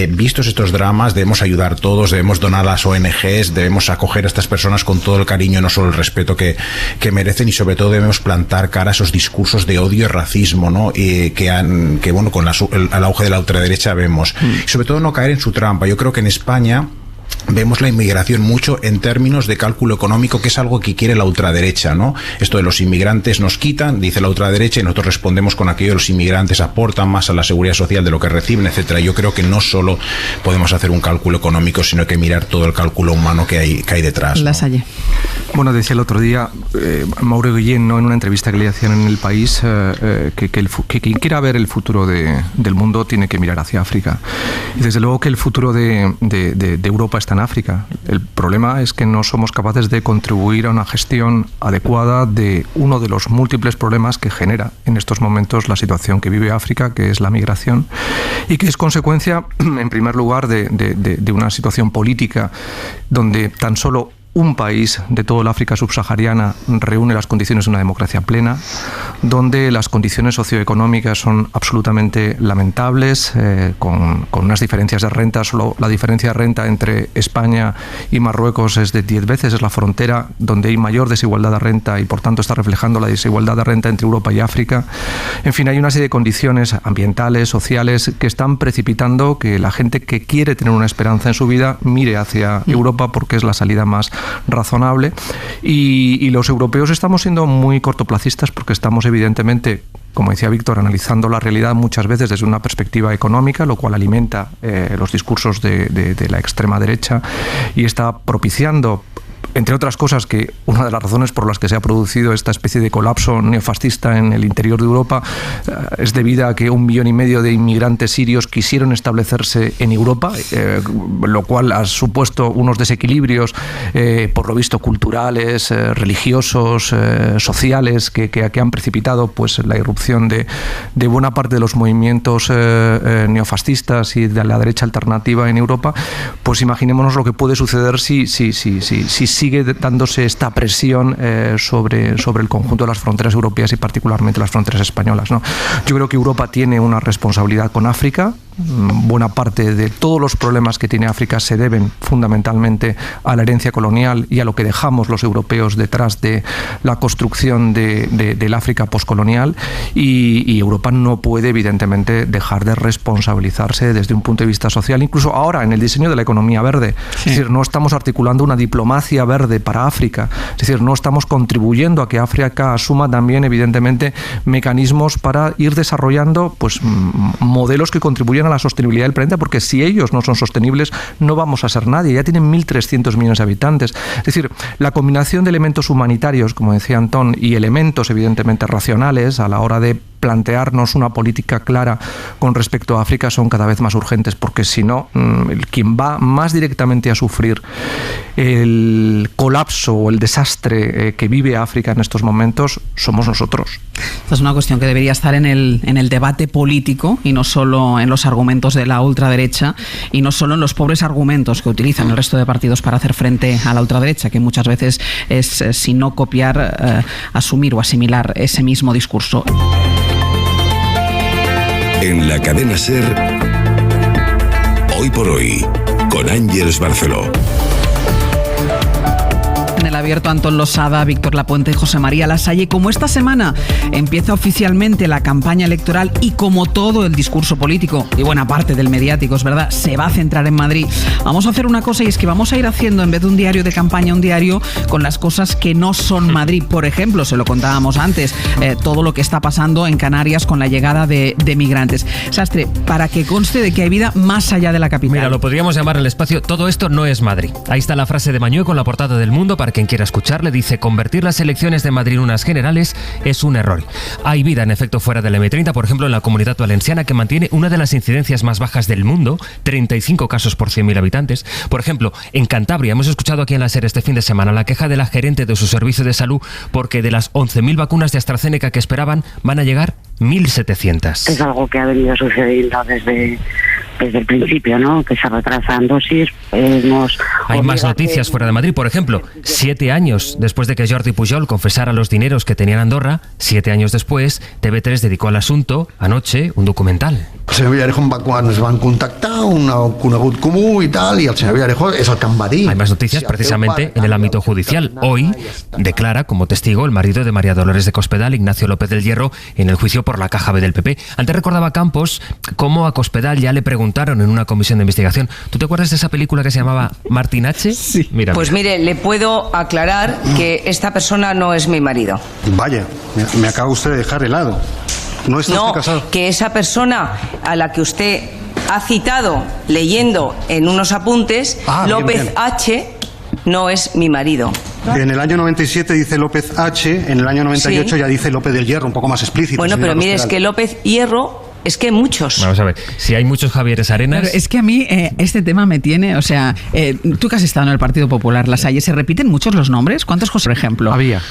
vistos estos dramas debemos ayudar todos, debemos donar a las ONGs, debemos acoger a estas personas con todo el cariño, no solo el respeto que merecen, y sobre todo debemos plantar cara a esos discursos de odio y racismo, ¿no? Que bueno, con el auge de la ultraderecha vemos. Y sobre todo no caer en su trampa. Yo creo que en España vemos la inmigración mucho en términos de cálculo económico, que es algo que quiere la ultraderecha, ¿no? Esto de los inmigrantes nos quitan, dice la ultraderecha, y nosotros respondemos con aquello de los inmigrantes aportan más a la seguridad social de lo que reciben, etcétera. Yo creo que no solo podemos hacer un cálculo económico, sino que mirar todo el cálculo humano que hay detrás, ¿no? Lasalle. Bueno, decía el otro día Mauro Guillén, ¿no?, en una entrevista que le hacían en El País, que quien quiera ver el futuro del mundo tiene que mirar hacia África. Y desde luego que el futuro de Europa está en África. El problema es que no somos capaces de contribuir a una gestión adecuada de uno de los múltiples problemas que genera en estos momentos la situación que vive África, que es la migración, y que es consecuencia, en primer lugar, de una situación política donde tan solo un país de toda el África subsahariana reúne las condiciones de una democracia plena, donde las condiciones socioeconómicas son absolutamente lamentables, con unas diferencias de renta. Solo la diferencia de renta entre España y Marruecos es de 10 veces, es la frontera donde hay mayor desigualdad de renta y por tanto está reflejando la desigualdad de renta entre Europa y África. En fin, hay una serie de condiciones ambientales, sociales, que están precipitando que la gente que quiere tener una esperanza en su vida mire hacia Europa, porque es la salida más razonable, y los europeos estamos siendo muy cortoplacistas porque estamos evidentemente, como decía Víctor, analizando la realidad muchas veces desde una perspectiva económica, lo cual alimenta los discursos de la extrema derecha y está propiciando, entre otras cosas, que una de las razones por las que se ha producido esta especie de colapso neofascista en el interior de Europa es debida a que 1,5 millones de inmigrantes sirios quisieron establecerse en Europa, lo cual ha supuesto unos desequilibrios, por lo visto culturales, religiosos, sociales, que han precipitado pues la irrupción de buena parte de los movimientos neofascistas y de la derecha alternativa en Europa. Pues imaginémonos lo que puede suceder si sigue dándose esta presión sobre el conjunto de las fronteras europeas y particularmente las fronteras españolas, ¿no? Yo creo que Europa tiene una responsabilidad con África. Buena parte de todos los problemas que tiene África se deben fundamentalmente a la herencia colonial y a lo que dejamos los europeos detrás de la construcción del África poscolonial, y Europa no puede evidentemente dejar de responsabilizarse desde un punto de vista social, incluso ahora en el diseño de la economía verde. Sí. Es decir, no estamos articulando una diplomacia verde para África, es decir, no estamos contribuyendo a que África asuma también evidentemente mecanismos para ir desarrollando pues modelos que contribuyan a la sostenibilidad del planeta, porque si ellos no son sostenibles no vamos a ser nadie. Ya tienen 1.300 millones de habitantes. Es decir, la combinación de elementos humanitarios, como decía Antón, y elementos evidentemente racionales a la hora de plantearnos una política clara con respecto a África son cada vez más urgentes, porque si no, quien va más directamente a sufrir el colapso o el desastre que vive África en estos momentos somos nosotros. Esta es una cuestión que debería estar en el debate político y no solo en los argumentos de la ultraderecha y no solo en los pobres argumentos que utilizan el resto de partidos para hacer frente a la ultraderecha, que muchas veces es, si no copiar, asumir o asimilar ese mismo discurso. En la cadena SER, Hoy por Hoy, con Ángeles Barceló. abierto Antón Losada, Víctor Lapuente y José María Lasalle. Como esta semana empieza oficialmente la campaña electoral y como todo el discurso político y buena parte del mediático, es verdad, se va a centrar en Madrid, vamos a hacer una cosa, y es que vamos a ir haciendo, en vez de un diario de campaña, un diario con las cosas que no son Madrid. Por ejemplo, se lo contábamos antes, todo lo que está pasando en Canarias con la llegada de migrantes. Sastre, para que conste de que hay vida más allá de la capital. Mira, lo podríamos llamar el espacio "Todo esto no es Madrid". Ahí está la frase de Mañué con la portada del Mundo para quien quiera escucharle. Dice: convertir las elecciones de Madrid en unas generales es un error. Hay vida, en efecto, fuera del M30, por ejemplo, en la Comunidad Valenciana, que mantiene una de las incidencias más bajas del mundo, 35 casos por 100.000 habitantes. Por ejemplo, en Cantabria, hemos escuchado aquí en la SER este fin de semana la queja de la gerente de su servicio de salud porque de las 11.000 vacunas de AstraZeneca que esperaban, van a llegar 1.700. Es algo que ha venido sucediendo desde el principio, ¿no? Que se retrasan dosis. Hay más noticias fuera de Madrid. Por ejemplo, 7 años después de que Jordi Pujol confesara los dineros que tenía en Andorra, 7 años después, TV3 dedicó al asunto, anoche, un documental. El senyor Villarejo ens van contactar, un conegut comú y tal, y el senyor Villarejo es el que em va dir. Hay más noticias precisamente en el ámbito judicial. Hoy declara como testigo el marido de María Dolores de Cospedal, Ignacio López del Hierro, en el juicio por la caja B del PP. Antes recordaba Campos cómo a Cospedal ya le preguntaron en una comisión de investigación. ¿Tú te acuerdas de esa película que se llamaba Martin H? Sí. Mira, pues mire, le puedo aclarar que esta persona no es mi marido. Vaya, me acaba usted de dejar helado. ¿No está usted casado? Que esa persona a la que usted ha citado leyendo en unos apuntes, López bien. H, no es mi marido. En el año 97 dice López H, en el año 98 ya dice López del Hierro, un poco más explícito. Bueno, pero mire, es que López Hierro... Es que muchos. Vamos a ver, si hay muchos Javieres Arenas... Pero es que a mí este tema me tiene, o sea, tú que has estado en el Partido Popular, Lasalle, ¿se repiten muchos los nombres? ¿Cuántos, José, por ejemplo? Había.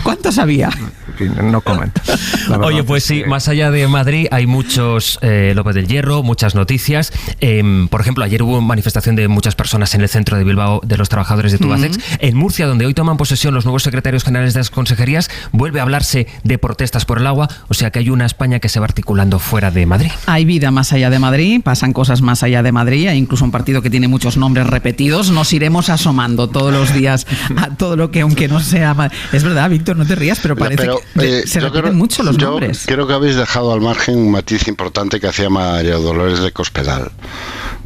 ¿Cuántos había? No comento. Oye, pues sí, más allá de Madrid hay muchos López del Hierro, muchas noticias. Por ejemplo, ayer hubo manifestación de muchas personas en el centro de Bilbao de los trabajadores de Tubacex. En Murcia, donde hoy toman posesión los nuevos secretarios generales de las consejerías, vuelve a hablarse de protestas por el agua. O sea que hay una España que se va articulando fuera de Madrid. Hay vida más allá de Madrid, pasan cosas más allá de Madrid, hay incluso un partido que tiene muchos nombres repetidos. Nos iremos asomando todos los días a todo lo que, aunque no sea... Es verdad, Víctor, no te rías, pero parece que se repiten mucho los nombres. Creo que habéis dejado al margen un matiz importante que hacía María Dolores de Cospedal.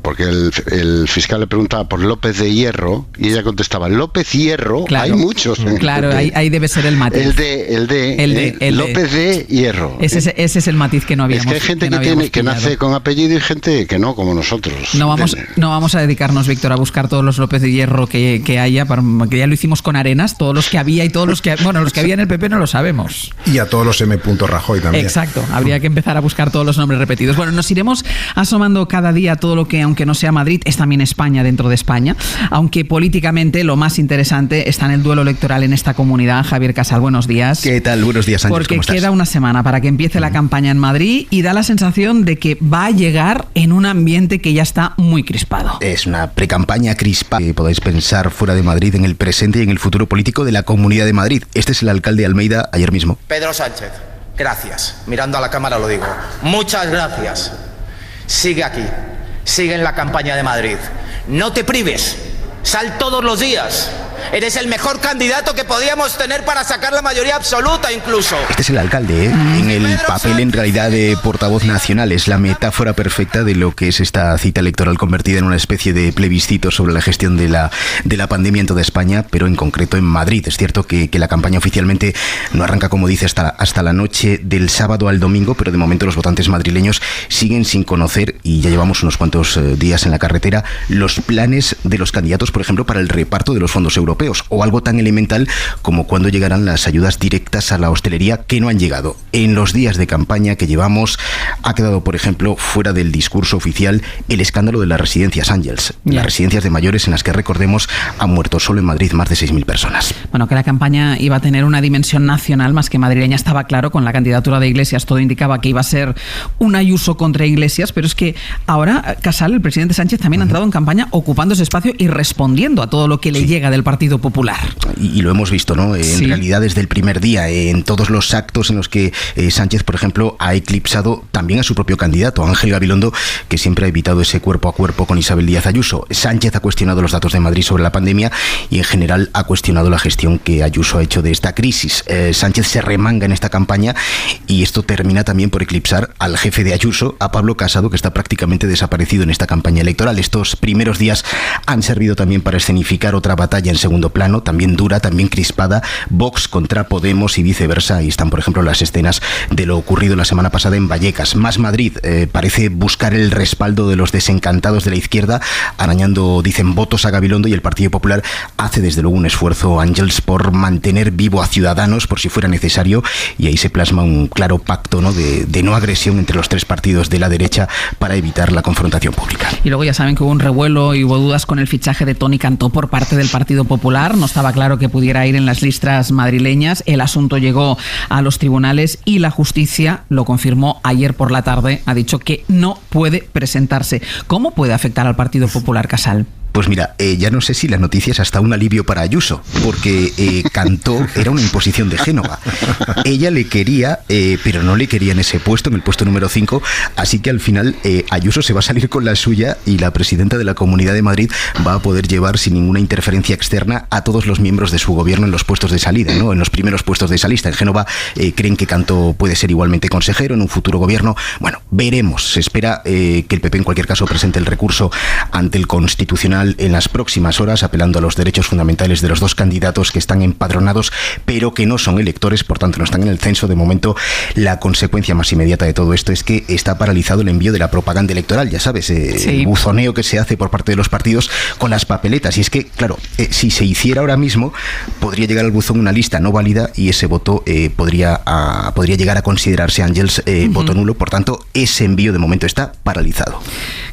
Porque el fiscal le preguntaba por López de Hierro y ella contestaba: López Hierro, claro, hay muchos. Claro, ahí debe ser el matiz. El de López de Hierro. Ese es el matiz que no habíamos. Es que hay gente que nace con apellido y gente que no, como nosotros. No vamos a dedicarnos, Víctor, a buscar todos los López de Hierro que haya, porque ya lo hicimos con Arenas, todos los que había y todos los que... Bueno, los que había en el PP no lo sabemos. Y a todos los M. Rajoy también. Exacto, habría que empezar a buscar todos los nombres repetidos. Bueno, nos iremos asomando cada día a todo lo que, aunque no sea Madrid, es también España dentro de España, aunque políticamente lo más interesante está en el duelo electoral en esta comunidad. Javier Casal, buenos días. ¿Qué tal? Buenos días, Ángel. Porque queda una semana para que empiece la campaña en Madrid y da la sensación de que va a llegar en un ambiente que ya está muy crispado. Es una precampaña crispada. Podéis pensar fuera de Madrid en el presente y en el futuro político de la Comunidad de Madrid. Este es el alcalde Almeida ayer mismo. Pedro Sánchez, gracias. Mirando a la cámara lo digo. Muchas gracias. Sigue aquí. Sigue en la campaña de Madrid. No te prives. Sal todos los días. Eres el mejor candidato que podíamos tener para sacar la mayoría absoluta incluso. Este es el alcalde, ¿eh? En el papel en realidad de portavoz nacional. Es la metáfora perfecta de lo que es esta cita electoral convertida en una especie de plebiscito sobre la gestión de la pandemia en toda España, pero en concreto en Madrid. Es cierto que la campaña oficialmente no arranca, como dice, hasta la noche del sábado al domingo, pero de momento los votantes madrileños siguen sin conocer, y ya llevamos unos cuantos días en la carretera, los planes de los candidatos, por ejemplo, para el reparto de los fondos europeos, o algo tan elemental como cuándo llegarán las ayudas directas a la hostelería, que no han llegado. En los días de campaña que llevamos ha quedado, por ejemplo, fuera del discurso oficial el escándalo de las residencias Ángels, las residencias de mayores en las que, recordemos, han muerto solo en Madrid más de 6.000 personas. Bueno, que la campaña iba a tener una dimensión nacional más que madrileña estaba claro. Con la candidatura de Iglesias todo indicaba que iba a ser un Ayuso contra Iglesias, pero es que ahora Casal, el presidente Sánchez, también ha entrado en campaña ocupando ese espacio y respondiendo a todo lo que le llega del Partido Partido Popular. Y lo hemos visto, ¿no? En realidad, desde el primer día, en todos los actos en los que Sánchez, por ejemplo, ha eclipsado también a su propio candidato, Ángel Gabilondo, que siempre ha evitado ese cuerpo a cuerpo con Isabel Díaz Ayuso. Sánchez ha cuestionado los datos de Madrid sobre la pandemia y, en general, ha cuestionado la gestión que Ayuso ha hecho de esta crisis. Sánchez se remanga en esta campaña y esto termina también por eclipsar al jefe de Ayuso, a Pablo Casado, que está prácticamente desaparecido en esta campaña electoral. Estos primeros días han servido también para escenificar otra batalla en segundo plano, también dura, también crispada, Vox contra Podemos y viceversa. Ahí están, por ejemplo, las escenas de lo ocurrido la semana pasada en Vallecas. Más Madrid parece buscar el respaldo de los desencantados de la izquierda, arañando, dicen, votos a Gabilondo, y el Partido Popular hace desde luego un esfuerzo, Ángels, por mantener vivo a Ciudadanos por si fuera necesario, y ahí se plasma un claro pacto, ¿no?, de no agresión entre los tres partidos de la derecha para evitar la confrontación pública. Y luego ya saben que hubo un revuelo y hubo dudas con el fichaje de Toni Cantó por parte del Partido Popular. No estaba claro que pudiera ir en las listas madrileñas. El asunto llegó a los tribunales y la justicia lo confirmó ayer por la tarde. Ha dicho que no puede presentarse. ¿Cómo puede afectar al Partido Popular, Casal? Pues mira, ya no sé si la noticia es hasta un alivio para Ayuso, porque Cantó era una imposición de Génova. Ella le quería, pero no le quería en ese puesto, en el puesto número 5, así que al final Ayuso se va a salir con la suya y la presidenta de la Comunidad de Madrid va a poder llevar sin ninguna interferencia externa a todos los miembros de su gobierno en los puestos de salida, ¿no? En los primeros puestos de esa lista. En Génova creen que Cantó puede ser igualmente consejero en un futuro gobierno. Bueno, veremos. Se espera que el PP en cualquier caso presente el recurso ante el Constitucional en las próximas horas, apelando a los derechos fundamentales de los dos candidatos que están empadronados, pero que no son electores, por tanto no están en el censo. De momento, la consecuencia más inmediata de todo esto es que está paralizado el envío de la propaganda electoral, ya sabes, el buzoneo que se hace por parte de los partidos con las papeletas. Y es que, claro, si se hiciera ahora mismo, podría llegar al buzón una lista no válida y ese voto podría llegar a considerarse, Ángels, voto nulo. Por tanto, ese envío de momento está paralizado.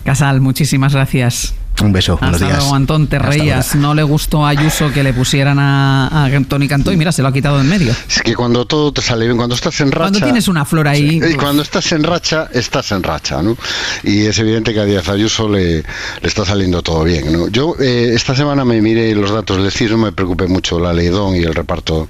Casal, muchísimas gracias. Un beso, buenos días. Hasta luego, Antón, te reías. No le gustó a Ayuso que le pusieran a Toni Cantó y mira, se lo ha quitado de en medio. Es que cuando todo te sale bien, cuando estás en racha... Cuando tienes una flor ahí... Sí, cuando estás en racha, ¿no? Y es evidente que a Díaz Ayuso le está saliendo todo bien, ¿no? Yo esta semana me miré los datos del CIS, no me preocupé mucho la Leidón y el reparto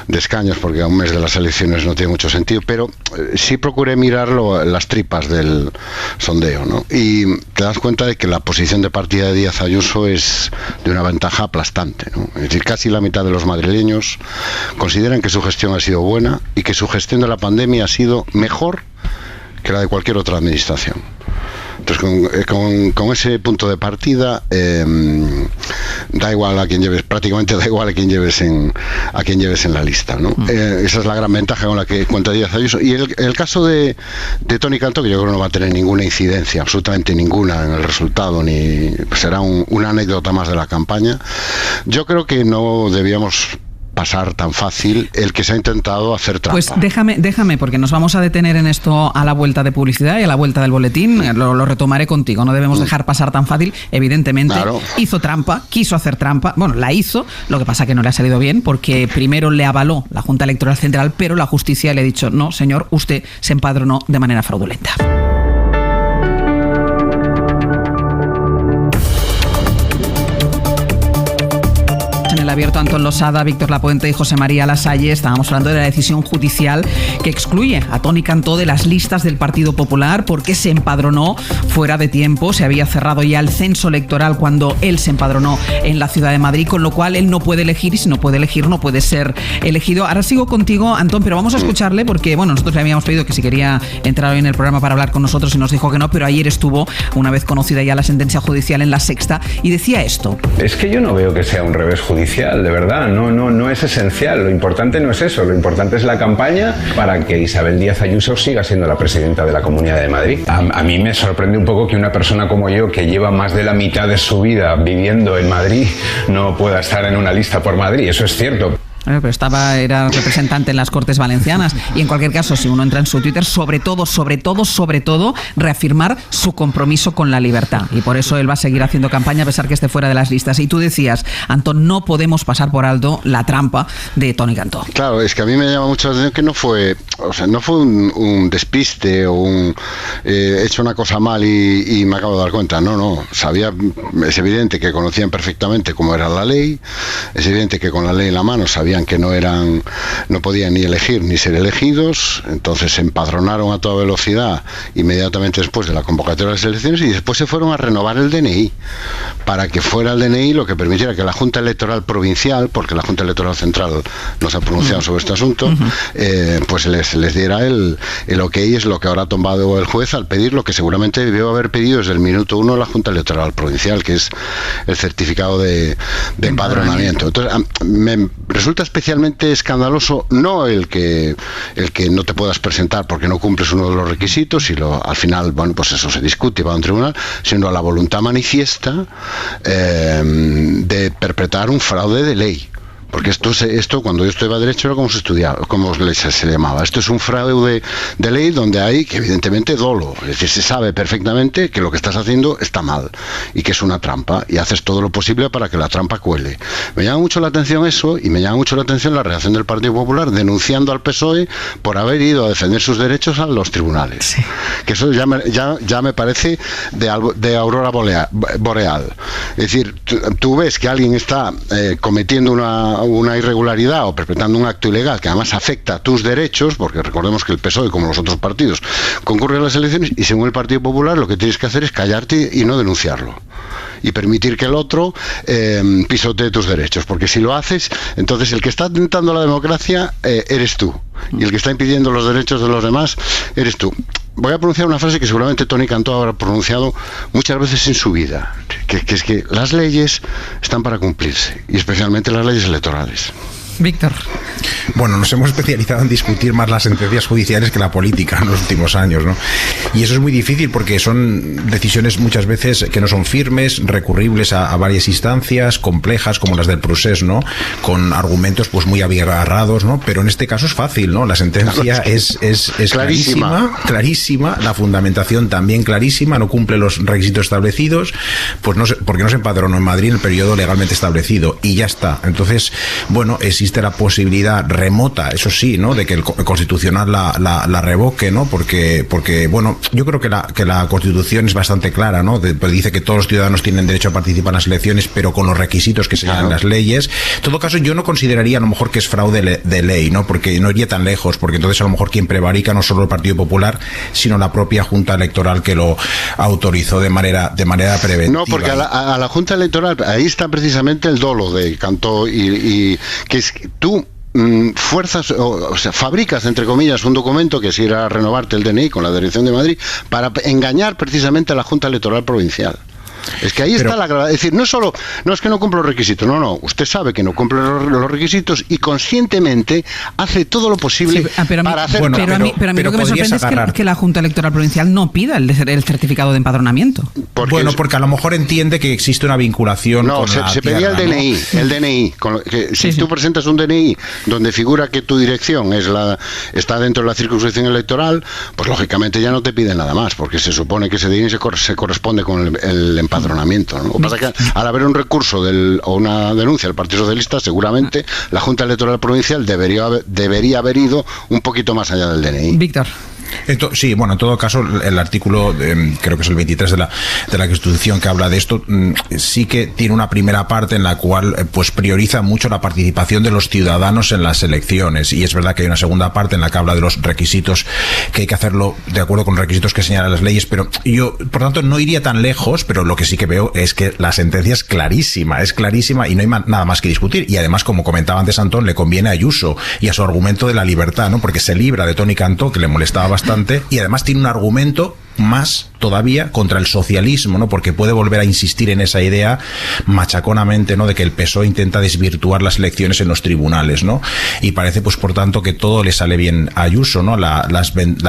de escaños, porque a un mes de las elecciones no tiene mucho sentido, pero sí procuré mirar las tripas del sondeo, ¿no? Y te das cuenta de que la posición de partida de Díaz Ayuso es de una ventaja aplastante, ¿no? Es decir, casi la mitad de los madrileños consideran que su gestión ha sido buena y que su gestión de la pandemia ha sido mejor que la de cualquier otra administración. Entonces, con ese punto de partida, da igual a quién lleves, prácticamente da igual a quién lleves en la lista, ¿no? Esa es la gran ventaja con la que cuenta Díaz Ayuso. Y el caso de Toni Cantó, que yo creo que no va a tener ninguna incidencia, absolutamente ninguna en el resultado, ni será una anécdota más de la campaña. Yo creo que no debíamos pasar tan fácil el que se ha intentado hacer trampa. Pues déjame, porque nos vamos a detener en esto a la vuelta de publicidad y a la vuelta del boletín. Lo retomaré contigo. No debemos dejar pasar tan fácil. Evidentemente, claro. Hizo trampa, quiso hacer trampa. Bueno, la hizo. Lo que pasa que no le ha salido bien porque primero le avaló la Junta Electoral Central, pero la justicia le ha dicho, no, señor, usted se empadronó de manera fraudulenta. En el abierto, Antón Losada, Víctor Lapuente y José María Lasalle. Estábamos hablando de la decisión judicial que excluye a Toni Cantó de las listas del Partido Popular porque se empadronó fuera de tiempo. Se había cerrado ya el censo electoral cuando él se empadronó en la Ciudad de Madrid, con lo cual él no puede elegir, y si no puede elegir no puede ser elegido. Ahora sigo contigo, Antón, pero vamos a escucharle porque, bueno, nosotros le habíamos pedido que si quería entrar hoy en el programa para hablar con nosotros y nos dijo que no, pero ayer estuvo, una vez conocida ya la sentencia judicial, en La Sexta y decía esto. Es que yo no veo que sea un revés judicial, de verdad, no es esencial. Lo importante no es eso, lo importante es la campaña para que Isabel Díaz Ayuso siga siendo la presidenta de la Comunidad de Madrid. A mí me sorprende un poco que una persona como yo, que lleva más de la mitad de su vida viviendo en Madrid, no pueda estar en una lista por Madrid. Eso es cierto. Pero era representante en las Cortes Valencianas y en cualquier caso, si uno entra en su Twitter, sobre todo, reafirmar su compromiso con la libertad, y por eso él va a seguir haciendo campaña a pesar que esté fuera de las listas. Y tú decías, Antón, no podemos pasar por alto la trampa de Toni Cantó. Claro, es que a mí me llama mucho la atención que no fue o sea, no fue un despiste o he hecho una cosa mal y me acabo de dar cuenta. No, es evidente que conocían perfectamente cómo era la ley, es evidente que con la ley en la mano sabían que no podían ni elegir ni ser elegidos, entonces se empadronaron a toda velocidad inmediatamente después de la convocatoria de las elecciones y después se fueron a renovar el DNI, para que fuera el DNI lo que permitiera que la Junta Electoral Provincial, porque la Junta Electoral Central no se ha pronunciado sobre este asunto, pues les diera el ok, es lo que ahora ha tomado el juez al pedir lo que seguramente debió haber pedido desde el minuto 1 la Junta Electoral Provincial, que es el certificado de empadronamiento. Entonces, me resulta especialmente escandaloso no el que no te puedas presentar porque no cumples uno de los requisitos y al final, bueno, pues eso se discute y va a un tribunal, sino la voluntad manifiesta de perpetrar un fraude de ley. Porque esto cuando yo estudiaba Derecho era como se estudiaba, como se llamaba. Esto es un fraude de ley donde hay que evidentemente dolo. Es decir, se sabe perfectamente que lo que estás haciendo está mal y que es una trampa y haces todo lo posible para que la trampa cuele. Me llama mucho la atención eso y me llama mucho la atención la reacción del Partido Popular denunciando al PSOE por haber ido a defender sus derechos a los tribunales. Sí. Que eso ya me parece de aurora boreal. Es decir, tú ves que alguien está cometiendo una irregularidad o perpetrando un acto ilegal que además afecta a tus derechos, porque recordemos que el PSOE, como los otros partidos, concurre a las elecciones y según el Partido Popular lo que tienes que hacer es callarte y no denunciarlo y permitir que el otro pisotee tus derechos, porque si lo haces, entonces el que está atentando a la democracia eres tú y el que está impidiendo los derechos de los demás eres tú. Voy a pronunciar una frase que seguramente Toni Cantó habrá pronunciado muchas veces en su vida, que es que las leyes están para cumplirse, y especialmente las leyes electorales. Víctor. Bueno, nos hemos especializado en discutir más las sentencias judiciales que la política en los últimos años, ¿no? Y eso es muy difícil porque son decisiones muchas veces que no son firmes, recurribles a varias instancias, complejas como las del procés, ¿no? Con argumentos pues muy abigarrados, ¿no? Pero en este caso es fácil, ¿no? La sentencia es clarísima, la fundamentación también clarísima, no cumple los requisitos establecidos, pues no porque no se empadronó en Madrid en el periodo legalmente establecido y ya está. Entonces, bueno, existe la posibilidad remota, eso sí, ¿no? De que el Constitucional la revoque, ¿no? Porque bueno, yo creo que la Constitución es bastante clara, ¿no? Pues dice que todos los ciudadanos tienen derecho a participar en las elecciones, pero con los requisitos que señalan en las leyes. En todo caso, yo no consideraría a lo mejor que es fraude de ley, ¿no? Porque no iría tan lejos, porque entonces a lo mejor quien prevarica no solo el Partido Popular, sino la propia Junta Electoral que lo autorizó de manera preventiva. No, porque a la Junta Electoral, ahí está precisamente el dolo de Cantó y que es tú fuerzas, o sea, fabricas entre comillas un documento que es ir a renovarte el DNI con la Dirección de Madrid para engañar precisamente a la Junta Electoral Provincial. Es que ahí está la gravedad. Es decir, no es que no cumple los requisitos, no, usted sabe que no cumple los requisitos y conscientemente hace todo lo posible para hacer. Pero a mí lo que me sorprende es que la Junta Electoral Provincial no pida el certificado de empadronamiento. Porque a lo mejor entiende que existe una vinculación. No, con se pedía el DNI, ¿no? El DNI. Si tú presentas un DNI donde figura que tu dirección está dentro de la circunscripción electoral, pues lógicamente ya no te piden nada más, porque se supone que ese DNI se corresponde con el empadronamiento, ¿no? Lo que pasa es que al haber un recurso o una denuncia del Partido Socialista, seguramente la Junta Electoral Provincial debería haber ido un poquito más allá del DNI. Víctor. Sí, bueno, en todo caso, el artículo, creo que es el 23 de la Constitución que habla de esto, sí que tiene una primera parte en la cual pues prioriza mucho la participación de los ciudadanos en las elecciones, y es verdad que hay una segunda parte en la que habla de los requisitos, que hay que hacerlo de acuerdo con los requisitos que señalan las leyes, pero yo, por tanto, no iría tan lejos, pero lo que sí que veo es que la sentencia es clarísima y no hay nada más que discutir, y además, como comentaba antes Antón, le conviene a Ayuso y a su argumento de la libertad, ¿no? Porque se libra de Toni Cantó, que le molestaba bastante, y además tiene un argumento más todavía contra el socialismo, ¿no? Porque puede volver a insistir en esa idea machaconamente, ¿no? De que el PSOE intenta desvirtuar las elecciones en los tribunales, ¿no? Y parece, pues, por tanto, que todo le sale bien a Ayuso, ¿no? La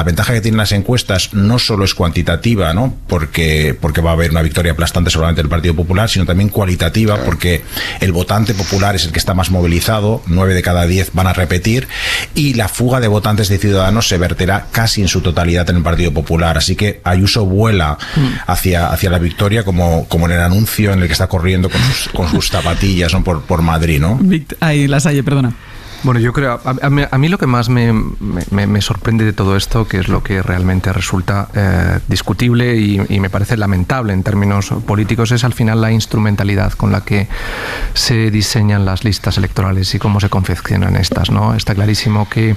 ventaja que tienen las encuestas no solo es cuantitativa, ¿no? Porque va a haber una victoria aplastante solamente del Partido Popular, sino también cualitativa, porque el votante popular es el que está más movilizado, 9 de cada 10 van a repetir, y la fuga de votantes de Ciudadanos se verterá casi en su totalidad en el Partido Popular. Así que Ayuso vuela hacia la victoria como en el anuncio en el que está corriendo con sus zapatillas, ¿no? por Madrid, ¿no? Ahí, Lasalle, perdona. Bueno, yo creo, a mí lo que más me sorprende de todo esto, que es lo que realmente resulta discutible y me parece lamentable en términos políticos, es al final la instrumentalidad con la que se diseñan las listas electorales y cómo se confeccionan estas, ¿no? Está clarísimo que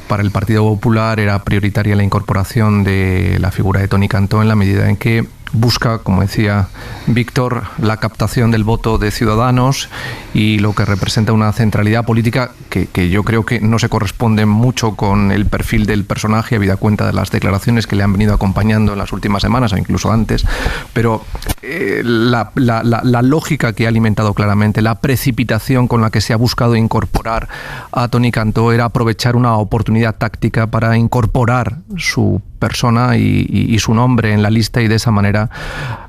para el Partido Popular era prioritaria la incorporación de la figura de Toni Cantó en la medida en que busca, como decía Víctor, la captación del voto de Ciudadanos y lo que representa una centralidad política que yo creo que no se corresponde mucho con el perfil del personaje, habida cuenta de las declaraciones que le han venido acompañando en las últimas semanas o incluso antes, pero la lógica que ha alimentado claramente, la precipitación con la que se ha buscado incorporar a Toni Cantó era aprovechar una oportunidad táctica para incorporar su persona y su nombre en la lista y de esa manera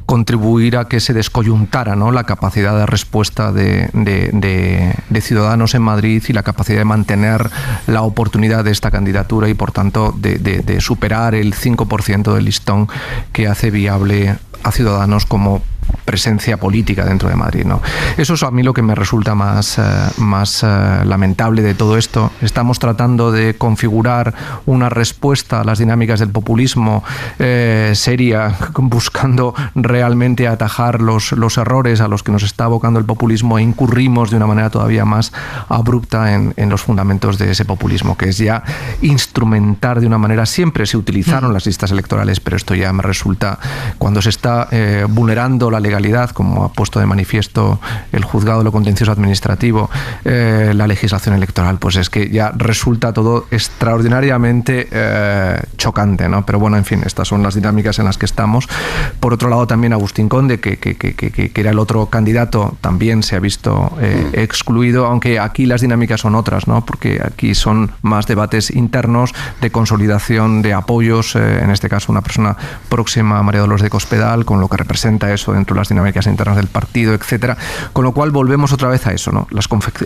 contribuir a que se descoyuntara, ¿no?, la capacidad de respuesta de Ciudadanos en Madrid y la capacidad de mantener la oportunidad de esta candidatura y por tanto de superar el 5% del listón que hace viable a Ciudadanos como presencia política dentro de Madrid, ¿no? Eso es a mí lo que me resulta más lamentable de todo esto. Estamos tratando de configurar una respuesta a las dinámicas del populismo seria, buscando realmente atajar los errores a los que nos está abocando el populismo, e incurrimos de una manera todavía más abrupta en los fundamentos de ese populismo, que es ya instrumentar de una manera. Siempre se utilizaron las listas electorales, pero esto ya me resulta, cuando se está vulnerando la legalidad, como ha puesto de manifiesto el juzgado de lo contencioso administrativo, la legislación electoral, pues es que ya resulta todo extraordinariamente chocante, ¿no? Pero bueno, en fin, estas son las dinámicas en las que estamos. Por otro lado, también Agustín Conde, que era el otro candidato, también se ha visto excluido, aunque aquí las dinámicas son otras, ¿no? Porque aquí son más debates internos de consolidación de apoyos, en este caso una persona próxima a María Dolores de Cospedal, con lo que representa eso dentro de las dinámicas internas del partido, etcétera. Con lo cual volvemos otra vez a eso, ¿no?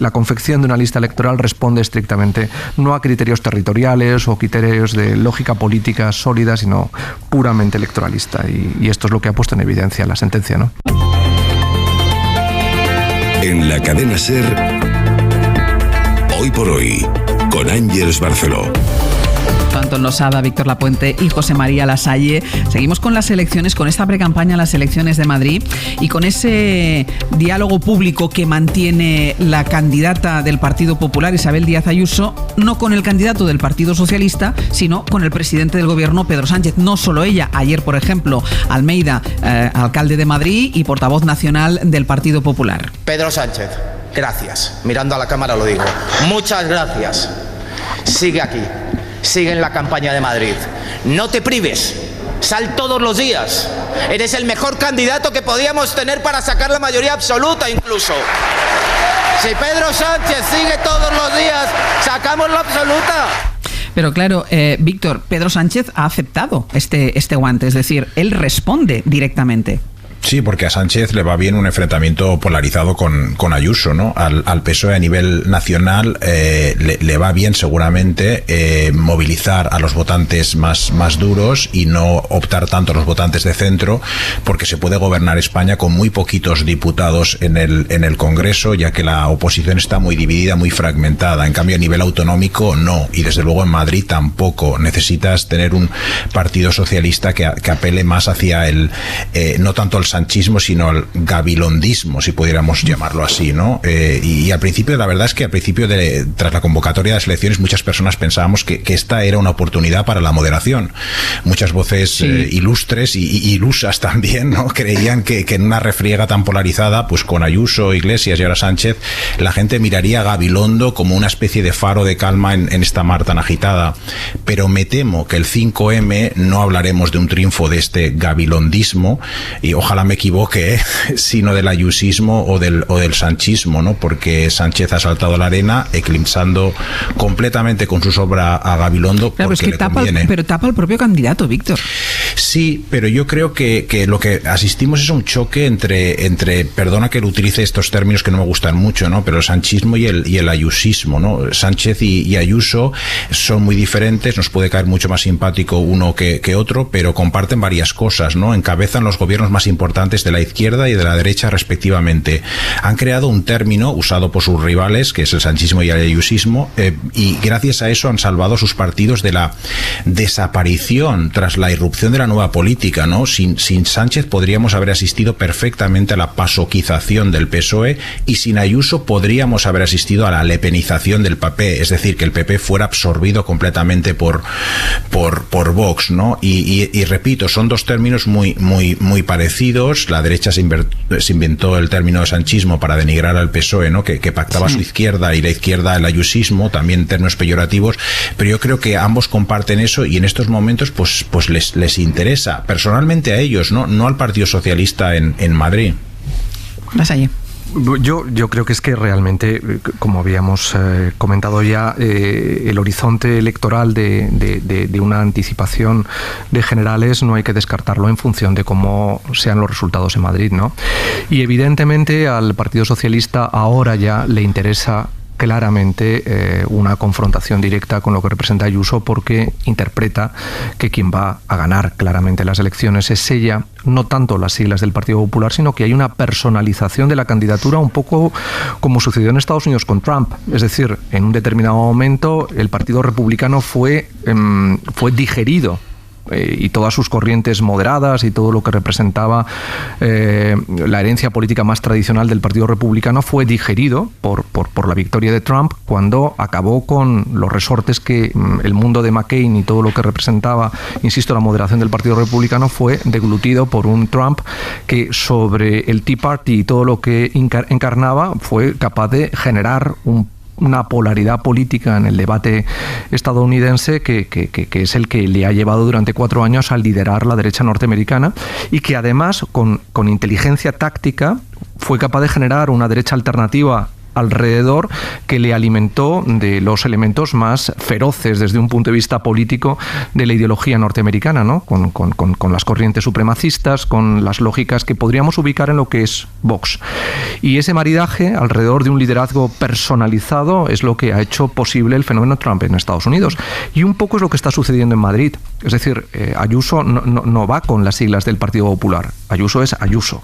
La confección de una lista electoral responde estrictamente no a criterios territoriales o criterios de lógica política sólida, sino puramente electoralista. Y esto es lo que ha puesto en evidencia la sentencia, ¿no? En la cadena SER, Hoy por Hoy, con Ángeles Barceló. Antón Losada, Víctor Lapuente y José María Lasalle. Seguimos con las elecciones, con esta precampaña a las elecciones de Madrid y con ese diálogo público que mantiene la candidata del Partido Popular, Isabel Díaz Ayuso, no con el candidato del Partido Socialista, sino con el presidente del Gobierno, Pedro Sánchez. No solo ella. Ayer, por ejemplo, Almeida, alcalde de Madrid y portavoz nacional del Partido Popular. Pedro Sánchez, gracias. Mirando a la cámara lo digo. Muchas gracias. Sigue aquí. Sigue en la campaña de Madrid. No te prives. Sal todos los días. Eres el mejor candidato que podíamos tener para sacar la mayoría absoluta incluso. Si Pedro Sánchez sigue todos los días, sacamos la absoluta. Pero claro, Víctor, Pedro Sánchez ha aceptado este guante, es decir, él responde directamente. Sí, porque a Sánchez le va bien un enfrentamiento polarizado con Ayuso, ¿no? Al PSOE a nivel nacional le va bien seguramente movilizar a los votantes más duros y no optar tanto a los votantes de centro, porque se puede gobernar España con muy poquitos diputados en el Congreso, ya que la oposición está muy dividida, muy fragmentada. En cambio, a nivel autonómico no, y desde luego en Madrid tampoco. Necesitas tener un partido socialista que apele más hacia no tanto el sanchismo, sino al gabilondismo, si pudiéramos llamarlo así, ¿no? Y al principio, la verdad es que al principio, tras la convocatoria de las elecciones, muchas personas pensábamos que esta era una oportunidad para la moderación. Muchas voces ilustres y ilusas también, ¿no? Creían que en una refriega tan polarizada, pues con Ayuso, Iglesias y ahora Sánchez, la gente miraría a Gabilondo como una especie de faro de calma en esta mar tan agitada. Pero me temo que el 5M no hablaremos de un triunfo de este gabilondismo, y ojalá me equivoque, sino del ayusismo o del sanchismo, ¿no? Porque Sánchez ha saltado a la arena eclipsando completamente con su sobra a Gabilondo. Claro, porque es que tapa al propio candidato, Víctor. Sí, pero yo creo que lo que asistimos es un choque entre perdona que utilice estos términos que no me gustan mucho, ¿no? Pero el sanchismo y el ayusismo, ¿no? Sánchez y Ayuso son muy diferentes, nos puede caer mucho más simpático uno que otro, pero comparten varias cosas, ¿no? Encabezan los gobiernos más importantes importantes de la izquierda y de la derecha respectivamente. Han creado un término usado por sus rivales, que es el sanchismo y el ayusismo, y gracias a eso han salvado sus partidos de la desaparición tras la irrupción de la nueva política, ¿no? Sin Sánchez podríamos haber asistido perfectamente a la pasoquización del PSOE, y sin Ayuso podríamos haber asistido a la lepenización del PP, es decir, que el PP fuera absorbido completamente por Vox, ¿no? Y repito, son dos términos muy parecidos. La derecha se inventó el término de sanchismo para denigrar al PSOE, ¿no? Que pactaba su izquierda, y la izquierda el ayusismo, también términos peyorativos, pero yo creo que ambos comparten eso, y en estos momentos pues les interesa personalmente a ellos, no al Partido Socialista en Madrid. Vas allí. Yo creo que es que realmente, como habíamos comentado ya, el horizonte electoral de una anticipación de generales no hay que descartarlo en función de cómo sean los resultados en Madrid, ¿no? Y evidentemente al Partido Socialista ahora ya le interesa claramente una confrontación directa con lo que representa Ayuso, porque interpreta que quien va a ganar claramente las elecciones es ella, no tanto las siglas del Partido Popular, sino que hay una personalización de la candidatura, un poco como sucedió en Estados Unidos con Trump. Es decir, en un determinado momento el Partido Republicano fue digerido, y todas sus corrientes moderadas y todo lo que representaba la herencia política más tradicional del Partido Republicano fue digerido por la victoria de Trump, cuando acabó con los resortes que el mundo de McCain y todo lo que representaba, insisto, la moderación del Partido Republicano, fue deglutido por un Trump que sobre el Tea Party y todo lo que encarnaba fue capaz de generar una polaridad política en el debate estadounidense que es el que le ha llevado durante 4 años a liderar la derecha norteamericana, y que además con inteligencia táctica fue capaz de generar una derecha alternativa alrededor que le alimentó de los elementos más feroces desde un punto de vista político de la ideología norteamericana, ¿no? Con las corrientes supremacistas, con las lógicas que podríamos ubicar en lo que es Vox. Y ese maridaje alrededor de un liderazgo personalizado es lo que ha hecho posible el fenómeno Trump en Estados Unidos. Y un poco es lo que está sucediendo en Madrid. Es decir, Ayuso no va con las siglas del Partido Popular. Ayuso es Ayuso.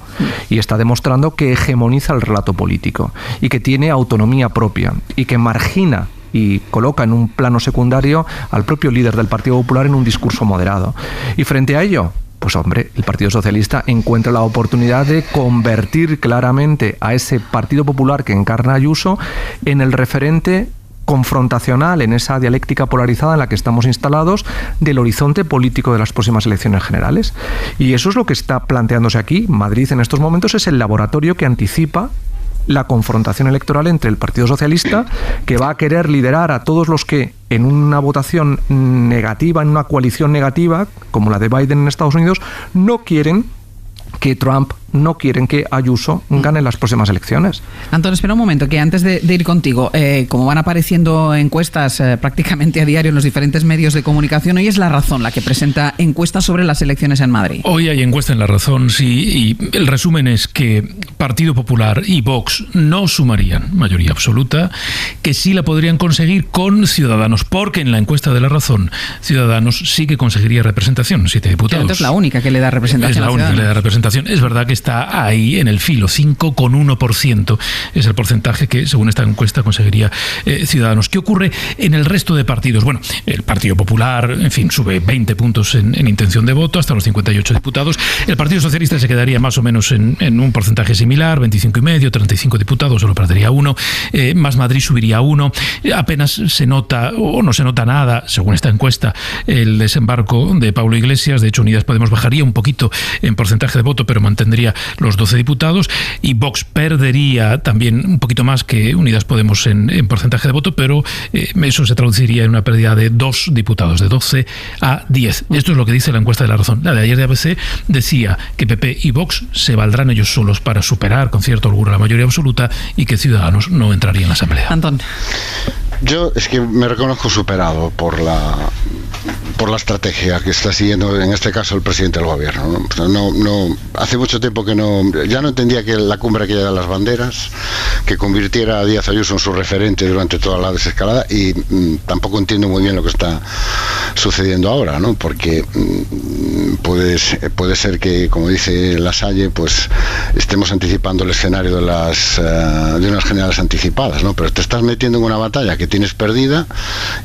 Y está demostrando que hegemoniza el relato político y que tiene autonomía propia, y que margina y coloca en un plano secundario al propio líder del Partido Popular en un discurso moderado. Y frente a ello, pues hombre, el Partido Socialista encuentra la oportunidad de convertir claramente a ese Partido Popular que encarna Ayuso en el referente confrontacional, en esa dialéctica polarizada en la que estamos instalados, del horizonte político de las próximas elecciones generales. Y eso es lo que está planteándose aquí. Madrid en estos momentos es el laboratorio que anticipa la confrontación electoral entre el Partido Socialista, que va a querer liderar a todos los que en una votación negativa, en una coalición negativa, como la de Biden en Estados Unidos, no quieren que Trump, no quieren que Ayuso gane las próximas elecciones. Antón, espera un momento, que antes de ir contigo, como van apareciendo encuestas prácticamente a diario en los diferentes medios de comunicación, hoy es La Razón la que presenta encuestas sobre las elecciones en Madrid. Hoy hay encuesta en La Razón, sí, y el resumen es que Partido Popular y Vox no sumarían mayoría absoluta, que sí la podrían conseguir con Ciudadanos, porque en la encuesta de La Razón, Ciudadanos sí que conseguiría representación, 7 diputados. Pero es la única que le da representación. Es la única que le da representación. Es verdad que está ahí en el filo, 5,1% es el porcentaje que, según esta encuesta, conseguiría Ciudadanos. ¿Qué ocurre en el resto de partidos? Bueno, el Partido Popular, en fin, sube 20 puntos en intención de voto, hasta los 58 diputados. El Partido Socialista se quedaría más o menos en un porcentaje similar, 25,5, 35 diputados, solo perdería 1. Más Madrid subiría 1. Apenas se nota, o no se nota nada, según esta encuesta, el desembarco de Pablo Iglesias. De hecho, Unidas Podemos bajaría un poquito en porcentaje de voto, pero mantendría los 12 diputados, y Vox perdería también un poquito más que Unidas Podemos en porcentaje de voto, pero eso se traduciría en una pérdida de 2 diputados, de 12 a 10. Esto es lo que dice la encuesta de La Razón. La de ayer de ABC decía que PP y Vox se valdrán ellos solos para superar con cierto orgullo la mayoría absoluta, y que Ciudadanos no entraría en la Asamblea. Antón. Yo es que me reconozco superado por por la estrategia que está siguiendo en este caso el presidente del gobierno, ¿no? Hace mucho tiempo que ya no entendía que la cumbre aquella de las banderas, que convirtiera a Díaz Ayuso en su referente durante toda la desescalada, y tampoco entiendo muy bien lo que está sucediendo ahora, ¿no? Porque puede ser que, como dice Lasalle, pues estemos anticipando el escenario de unas generales anticipadas, ¿no? Pero te estás metiendo en una batalla que tienes perdida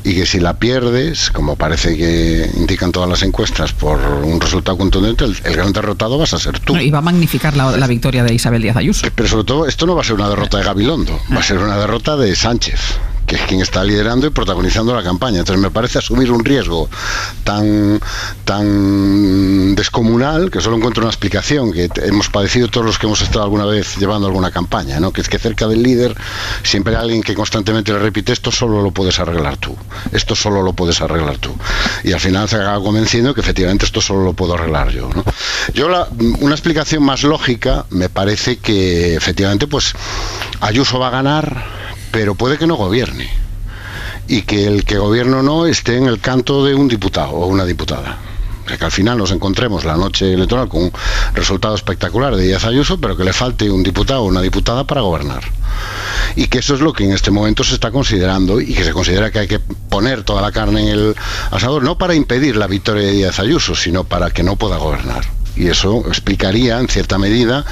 y que si la pierdes, como parece que indican todas las encuestas, por un resultado contundente, el gran derrotado vas a ser tú. Y va a magnificar la victoria de Isabel Díaz Ayuso. Pero sobre todo, esto no va a ser una derrota de Gabilondo, va a ser una derrota de Sánchez, que es quien está liderando y protagonizando la campaña. Entonces me parece asumir un riesgo tan descomunal que solo encuentro una explicación que hemos padecido todos los que hemos estado alguna vez llevando alguna campaña, ¿no? Que es que cerca del líder siempre hay alguien que constantemente le repite: esto solo lo puedes arreglar tú, esto solo lo puedes arreglar tú, y al final se acaba convenciendo que efectivamente esto solo lo puedo arreglar yo, ¿no? Una explicación más lógica me parece que efectivamente pues Ayuso va a ganar, pero puede que no gobierne, y que el que gobierne no esté en el canto de un diputado o una diputada. O sea, que al final nos encontremos la noche electoral con un resultado espectacular de Díaz Ayuso, pero que le falte un diputado o una diputada para gobernar. Y que eso es lo que en este momento se está considerando, y que se considera que hay que poner toda la carne en el asador, no para impedir la victoria de Díaz Ayuso, sino para que no pueda gobernar. Y eso explicaría, en cierta medida,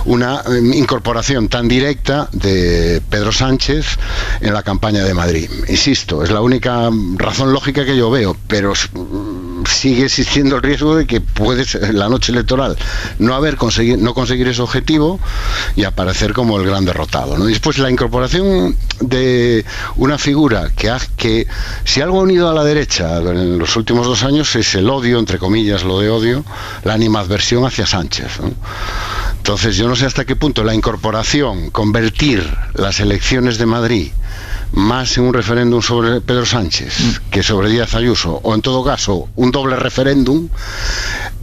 una incorporación tan directa de Pedro Sánchez en la campaña de Madrid. Insisto, es la única razón lógica que yo veo, pero sigue existiendo el riesgo de que puede ser la noche electoral no conseguir ese objetivo y aparecer como el gran derrotado, ¿no? Y después la incorporación de una figura que si algo ha unido a la derecha en los últimos 2 años es el odio, entre comillas, lo de odio, la animadversión hacia Sánchez, ¿no? Entonces yo no sé hasta qué punto la incorporación, convertir las elecciones de Madrid más en un referéndum sobre Pedro Sánchez que sobre Díaz Ayuso, o en todo caso un doble referéndum,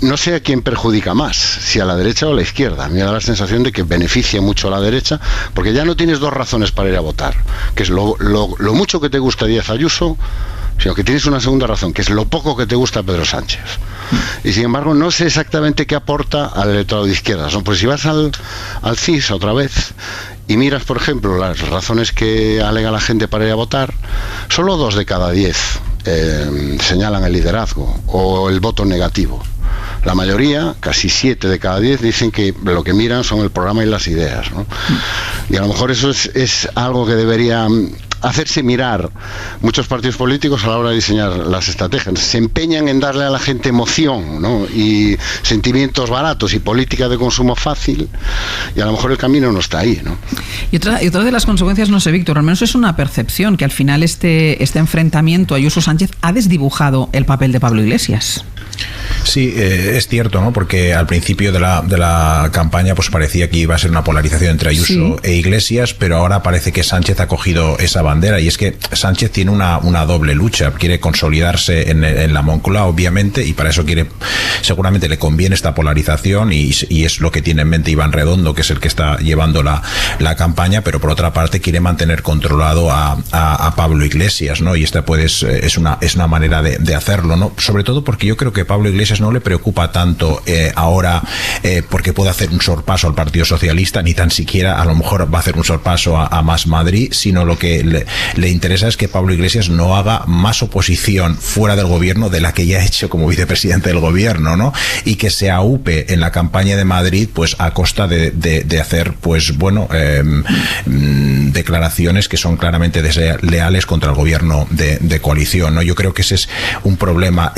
no sé a quién perjudica más, si a la derecha o a la izquierda. Me da la sensación de que beneficia mucho a la derecha, porque ya no tienes 2 razones para ir a votar, que es lo mucho que te gusta Díaz Ayuso, sino que tienes una segunda razón, que es lo poco que te gusta Pedro Sánchez. Y sin embargo no sé exactamente qué aporta al electorado de izquierdas, ¿no? Pues si vas al CIS otra vez y miras, por ejemplo, las razones que alega la gente para ir a votar, solo 2 de cada 10 señalan el liderazgo o el voto negativo. La mayoría, casi 7 de cada 10, dicen que lo que miran son el programa y las ideas, ¿no? Y a lo mejor eso es algo que debería hacerse mirar muchos partidos políticos a la hora de diseñar las estrategias. Se empeñan en darle a la gente emoción, ¿no? Y sentimientos baratos y política de consumo fácil, y a lo mejor el camino no está ahí, ¿no? Y otra de las consecuencias, no sé, Víctor, al menos es una percepción, que al final este enfrentamiento Ayuso-Sánchez ha desdibujado el papel de Pablo Iglesias. Sí, es cierto, ¿no? Porque al principio de la campaña pues parecía que iba a ser una polarización entre Ayuso e Iglesias, pero ahora parece que Sánchez ha cogido esa bandera, y es que Sánchez tiene una doble lucha. Quiere consolidarse en la Moncloa, obviamente, y para eso seguramente le conviene esta polarización, y es lo que tiene en mente Iván Redondo, que es el que está llevando la campaña, pero por otra parte quiere mantener controlado a Pablo Iglesias, ¿no? Y esta es una manera de hacerlo, ¿no? Sobre todo porque yo creo que Pablo Iglesias no le preocupa tanto ahora porque puede hacer un sorpaso al Partido Socialista, ni tan siquiera a lo mejor va a hacer un sorpaso a Más Madrid, sino lo que le interesa es que Pablo Iglesias no haga más oposición fuera del gobierno de la que ya ha hecho como vicepresidente del gobierno, ¿no? Y que se aupe en la campaña de Madrid pues a costa de hacer pues bueno declaraciones que son claramente desleales contra el gobierno de coalición, ¿no? Yo creo que ese es un problema.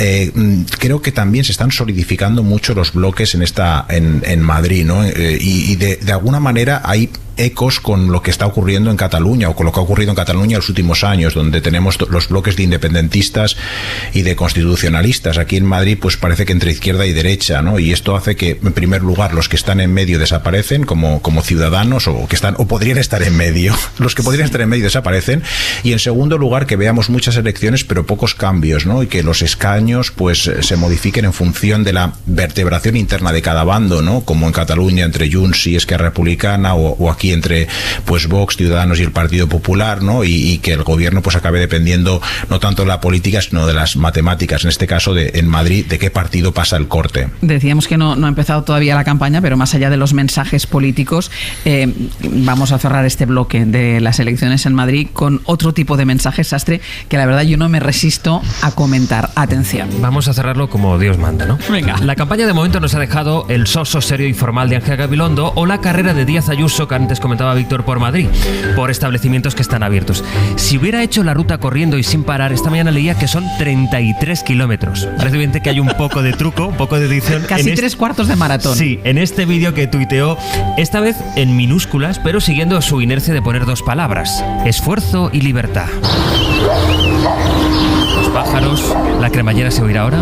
Creo que también se están solidificando mucho los bloques en Madrid, ¿no? Y de alguna manera hay ecos con lo que está ocurriendo en Cataluña, o con lo que ha ocurrido en Cataluña en los últimos años, donde tenemos los bloques de independentistas y de constitucionalistas. Aquí en Madrid pues parece que entre izquierda y derecha, ¿no? Y esto hace que, en primer lugar, los que están en medio desaparecen como ciudadanos, o podrían estar en medio. Los que podrían estar en medio desaparecen, y en segundo lugar que veamos muchas elecciones pero pocos cambios, ¿no? Y que los escaños pues se modifiquen en función de la vertebración interna de cada bando, ¿no? Como en Cataluña entre Junts y Esquerra Republicana, o aquí aquí entre pues Vox, Ciudadanos y el Partido Popular, ¿no? Y que el gobierno pues acabe dependiendo no tanto de la política sino de las matemáticas, en este caso en Madrid, de qué partido pasa el corte. Decíamos que no ha empezado todavía la campaña, pero más allá de los mensajes políticos, vamos a cerrar este bloque de las elecciones en Madrid con otro tipo de mensajes, Sastre, que la verdad yo no me resisto a comentar. Atención. Vamos a cerrarlo como Dios manda, ¿no? Venga. La campaña de momento nos ha dejado el soso serio y formal de Ángel Gabilondo o la carrera de Díaz Ayuso, que antes comentaba Víctor, por Madrid, por establecimientos que están abiertos. Si hubiera hecho la ruta corriendo y sin parar, esta mañana leía que son 33 kilómetros. Parece evidente que hay un poco de truco, un poco de edición. Casi 3/4 de maratón. Sí, en este vídeo que tuiteó, esta vez en minúsculas, pero siguiendo su inercia de poner dos palabras: esfuerzo y libertad. Los pájaros, la cremallera se oirá ahora.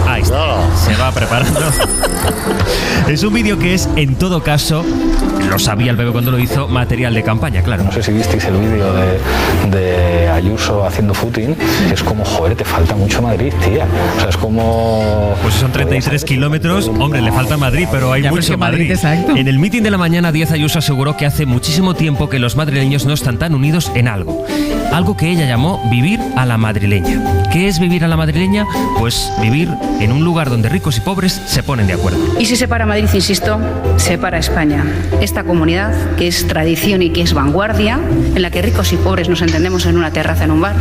Ahí está, se va preparando. Es un vídeo que es, en todo caso, lo sabía el bebé cuando lo hizo, material de campaña, claro. No sé si visteis el vídeo de Ayuso haciendo footing. Es como, joder, te falta mucho Madrid, tía. O sea, es como... Pues son 33 kilómetros. Hombre, le falta Madrid, pero hay mucho Madrid. Exacto. En el mitin de la mañana, Díaz Ayuso aseguró que hace muchísimo tiempo que los madrileños no están tan unidos en algo. Algo que ella llamó vivir a la madrileña. ¿Qué es vivir a la madrileña? Pues vivir en un lugar donde ricos y pobres se ponen de acuerdo. Y si separa Madrid, insisto, separa España. Esta comunidad que es tradición y que es vanguardia, en la que ricos y pobres nos entendemos en una terraza, en un bar.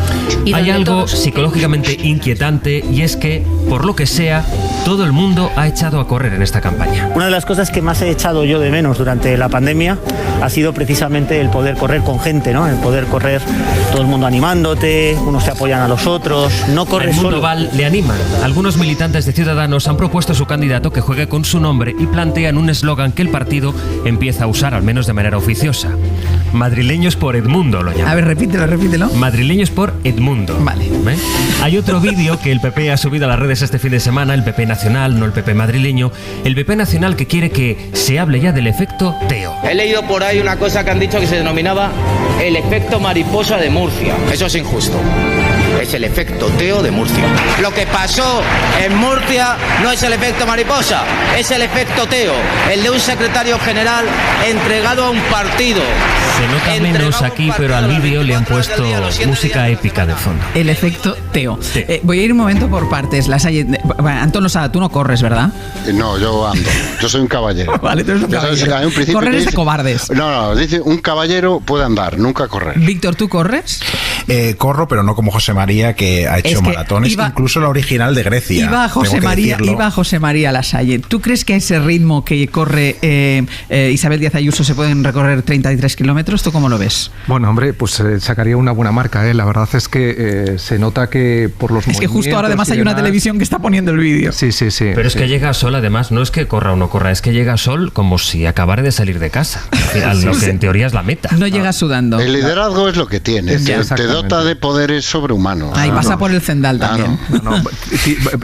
Y hay algo psicológicamente inquietante, y es que, por lo que sea, todo el mundo ha echado a correr en esta campaña. Una de las cosas que más he echado yo de menos durante la pandemia ha sido precisamente el poder correr con gente, ¿no? El poder correr, todo el mundo animándote, unos se apoyan a los otros, no corres solo. Raimundo Val le anima. Algunos militantes de Ciudadanos han propuesto a su candidato que juegue con su nombre y plantean un eslogan que el partido empieza a usar, al menos de manera oficiosa. Madrileños por Edmundo lo llaman. A ver, repítelo. Madrileños por Edmundo. Vale. ¿Ve? Hay otro vídeo que el PP ha subido a las redes este fin de semana, el PP nacional, no el PP madrileño, el PP nacional, que quiere que se hable ya del efecto Teo. He leído por ahí una cosa que han dicho que se denominaba el efecto mariposa de Murcia. Eso es injusto. Es el efecto Teo de Murcia. Lo que pasó en Murcia no es el efecto mariposa, es el efecto Teo, el de un secretario general entregado a un partido. Se nota menos aquí, pero al vídeo le han puesto música épica de fondo. El efecto Teo. Sí. Voy a ir un momento por partes. Antón Losada, tú no corres, ¿verdad? No, yo ando. Yo soy un caballero. Vale, tú eres un caballero. Correr es de cobardes. No, dice un caballero puede andar, nunca correr. Víctor, ¿tú corres? Corro, pero no como José María, que ha hecho maratones, incluso la original de Grecia. Iba José María Lasalle. ¿Tú crees que a ese ritmo que corre Isabel Díaz Ayuso se pueden recorrer 33 kilómetros? ¿Tú cómo lo ves? Bueno, hombre, pues sacaría una buena marca, ¿eh? La verdad es que se nota que por los movimientos... Es que justo ahora además hay una televisión que está poniendo el vídeo. Sí. Pero es que llega Sol, además, no es que corra o no corra, es que llega Sol como si acabara de salir de casa. Lo que en teoría es la meta. No llega sudando. El liderazgo es lo que tiene. Te dota de poderes sobrehumanos. Y pasa por el Zendal también.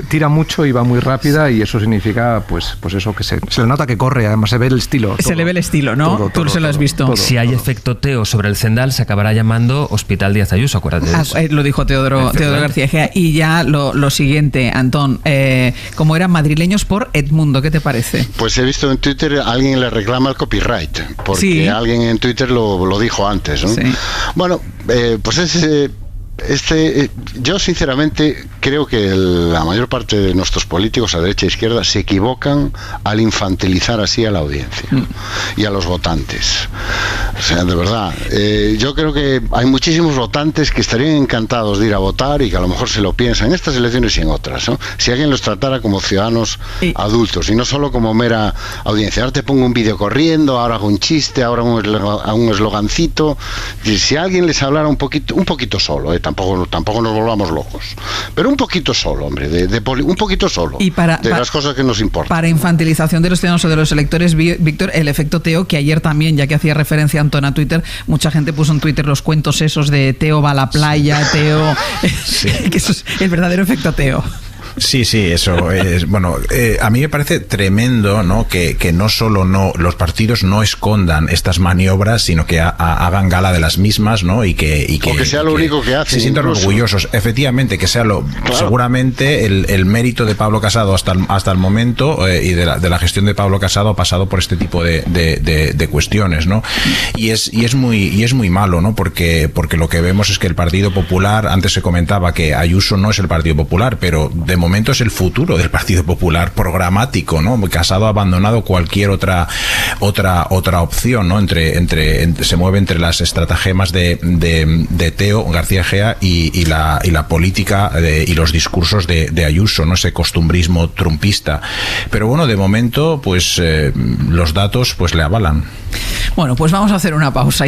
Tira mucho y va muy rápida, y eso significa pues eso, que se le nota que corre, además se ve el estilo. Se le ve el estilo, ¿no? Tú se lo has visto. Si hay efecto Teo sobre el Zendal, se acabará llamando Hospital Díaz Ayuso, acuérdate de eso. Lo dijo Teodoro García Egea. Y ya lo siguiente, Antón, como eran madrileños por Edmundo, ¿qué te parece? Pues he visto en Twitter alguien le reclama el copyright, porque alguien en Twitter lo dijo antes, ¿no? Sí. Bueno, pues yo sinceramente creo que la mayor parte de nuestros políticos a derecha e izquierda se equivocan al infantilizar así a la audiencia y a los votantes. O sea, de verdad, yo creo que hay muchísimos votantes que estarían encantados de ir a votar y que a lo mejor se lo piensan en estas elecciones y en otras, ¿no? Si alguien los tratara como ciudadanos adultos y no solo como mera audiencia. Ahora te pongo un vídeo corriendo, ahora hago un chiste, ahora un eslogancito. Si alguien les hablara un poquito solo, tampoco nos volvamos locos, pero un poquito solo, hombre, un poquito solo, y de las cosas que nos importan. Para infantilización de los ciudadanos o de los electores, Víctor, el efecto Teo, que ayer también, ya que hacía referencia a Antón a Twitter, mucha gente puso en Twitter los cuentos esos de Teo va a la playa, Teo, que eso es el verdadero efecto Teo. Sí, eso es. Bueno, a mí me parece tremendo, ¿no? Que no solo los partidos no escondan estas maniobras, sino que hagan gala de las mismas, ¿no? Y que sea lo único que hacen. Se sientan orgullosos. Efectivamente, que sea seguramente el mérito de Pablo Casado hasta el momento y de la gestión de Pablo Casado ha pasado por este tipo de cuestiones, ¿no? Y es muy malo, ¿no? Porque lo que vemos es que el Partido Popular, antes se comentaba que Ayuso no es el Partido Popular, pero de momento es el futuro del Partido Popular programático, ¿no? Casado ha abandonado cualquier otra opción, ¿no? Se mueve entre las estratagemas de Teo García Egea y la política y los discursos de Ayuso, ¿no? Ese costumbrismo trumpista. Pero bueno, de momento, pues los datos pues le avalan. Bueno, pues vamos a hacer una pausa.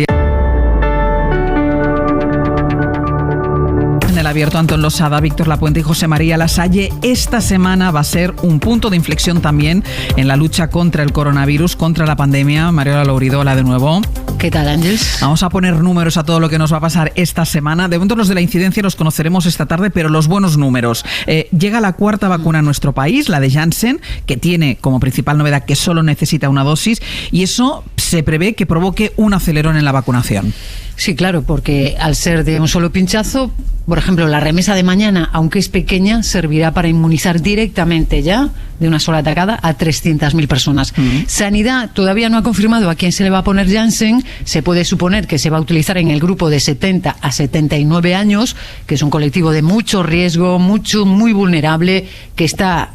En el abierto, Antón Losada, Víctor Lapuente y José María Lasalle. Esta semana va a ser un punto de inflexión también en la lucha contra el coronavirus, contra la pandemia. Mariola Lourido, hola de nuevo. ¿Qué tal, Ángeles? Vamos a poner números a todo lo que nos va a pasar esta semana. De momento los de la incidencia los conoceremos esta tarde, pero los buenos números. Llega la cuarta vacuna a nuestro país, la de Janssen, que tiene como principal novedad que solo necesita una dosis, y eso se prevé que provoque un acelerón en la vacunación. Sí, claro, porque al ser de un solo pinchazo, por ejemplo, la remesa de mañana, aunque es pequeña, servirá para inmunizar directamente ya, de una sola atacada, a 300.000 personas. Sanidad todavía no ha confirmado a quién se le va a poner Janssen. Se puede suponer que se va a utilizar en el grupo de 70 a 79 años, que es un colectivo de mucho riesgo, muy vulnerable, que está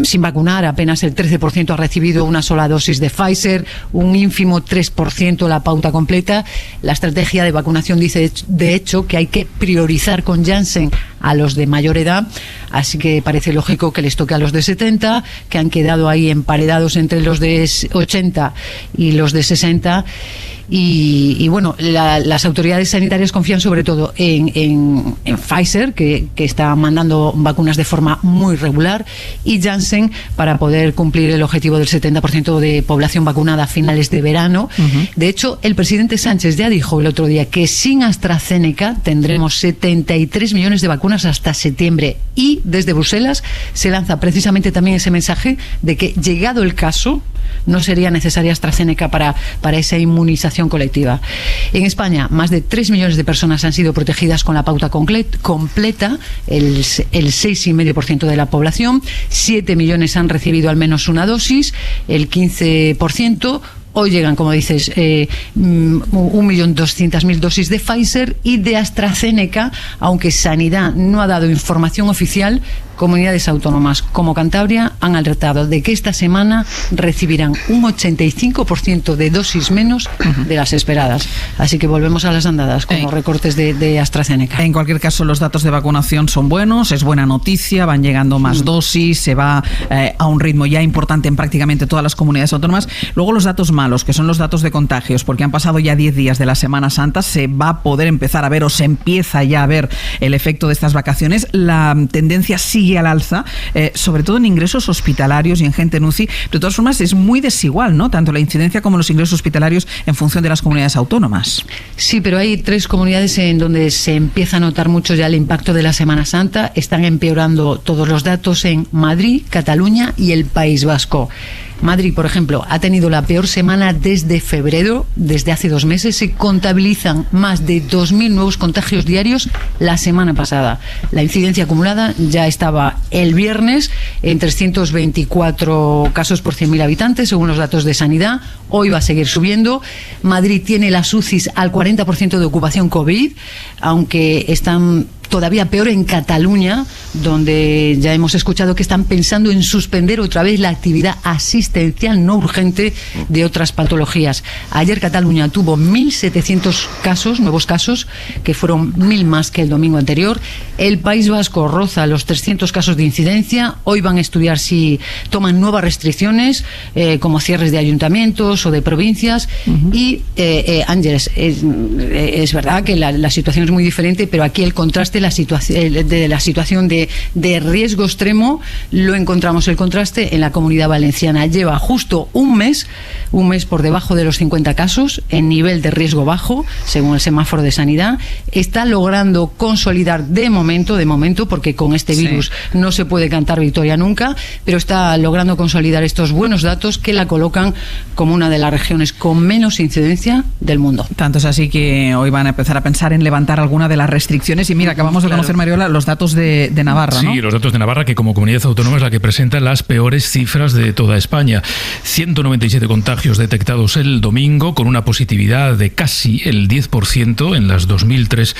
sin vacunar. Apenas el 13% ha recibido una sola dosis de Pfizer, un ínfimo 3% la pauta completa. La estrategia de vacunación dice, de hecho, que hay que priorizar con Janssen a los de mayor edad, así que parece lógico que les toque a los de 70, que han quedado ahí emparedados entre los de 80 y los de 60. Y bueno, las autoridades sanitarias confían sobre todo en Pfizer, que está mandando vacunas de forma muy regular, y Janssen para poder cumplir el objetivo del 70% de población vacunada a finales de verano. De hecho, el presidente Sánchez ya dijo el otro día que sin AstraZeneca tendremos 73 millones de vacunas hasta septiembre, y desde Bruselas se lanza precisamente también ese mensaje de que, llegado el caso, no sería necesaria AstraZeneca para esa inmunización colectiva. En España, más de 3 millones de personas han sido protegidas con la pauta completa, el 6,5% de la población. 7 millones han recibido al menos una dosis, el 15%. Hoy llegan, como dices, 1.200.000 dosis de Pfizer y de AstraZeneca, aunque Sanidad no ha dado información oficial. Comunidades autónomas como Cantabria han alertado de que esta semana recibirán un 85% de dosis menos de las esperadas. Así que volvemos a las andadas con los recortes de AstraZeneca. En cualquier caso, los datos de vacunación son buenos, es buena noticia, van llegando más dosis, se va a un ritmo ya importante en prácticamente todas las comunidades autónomas. Luego los datos malos, que son los datos de contagios, porque han pasado ya 10 días de la Semana Santa, se va a poder empezar a ver, o se empieza ya a ver, el efecto de estas vacaciones. La tendencia sigue al alza, sobre todo en ingresos hospitalarios y en gente en UCI. De todas formas, es muy desigual, ¿no? Tanto la incidencia como los ingresos hospitalarios en función de las comunidades autónomas. Sí, pero hay 3 comunidades en donde se empieza a notar mucho ya el impacto de la Semana Santa. Están empeorando todos los datos en Madrid, Cataluña y el País Vasco. Madrid, por ejemplo, ha tenido la peor semana desde febrero, desde hace 2 meses. Se contabilizan más de 2.000 nuevos contagios diarios la semana pasada. La incidencia acumulada ya estaba el viernes en 324 casos por 100.000 habitantes, según los datos de Sanidad. Hoy va a seguir subiendo. Madrid tiene las UCIs al 40% de ocupación COVID, aunque están todavía peor en Cataluña, donde ya hemos escuchado que están pensando en suspender otra vez la actividad asistencial no urgente de otras patologías. Ayer Cataluña tuvo 1.700 casos, nuevos casos, que fueron 1.000 más que el domingo anterior. El País Vasco roza los 300 casos de incidencia. Hoy van a estudiar si toman nuevas restricciones, como cierres de ayuntamientos o de provincias. Y, Ángeles, es verdad que la situación es muy diferente, pero aquí el contraste, la situación de riesgo extremo lo encontramos el contraste en la Comunidad Valenciana. Lleva justo un mes por debajo de los 50 casos en nivel de riesgo bajo, según el semáforo de sanidad. Está logrando consolidar de momento, porque con este virus no se puede cantar victoria nunca, pero está logrando consolidar estos buenos datos que la colocan como una de las regiones con menos incidencia del mundo. Tanto es así que hoy van a empezar a pensar en levantar alguna de las restricciones. Y mira, acabamos de conocer, Mariola, los datos de Navarra, ¿no? Sí, los datos de Navarra, que como comunidad autónoma es la que presenta las peores cifras de toda España. 197 contagios detectados el domingo, con una positividad de casi el 10% en las 2003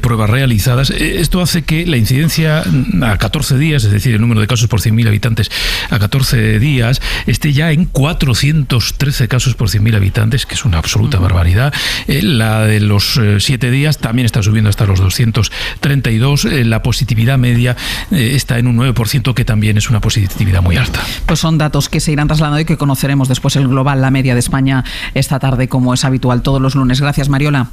pruebas realizadas. Esto hace que la incidencia a 14 días, es decir, el número de casos por 100.000 habitantes a 14 días, esté ya en 413 casos por 100.000 habitantes, que es una absoluta barbaridad. La de los 7 días también está subiendo hasta los 232. La positividad media está en un 9%, que también es una positividad muy alta. Pues son datos que se irán trasladando y que conoceremos después el global, la media de España esta tarde, como es habitual todos los lunes. Gracias, Mariola.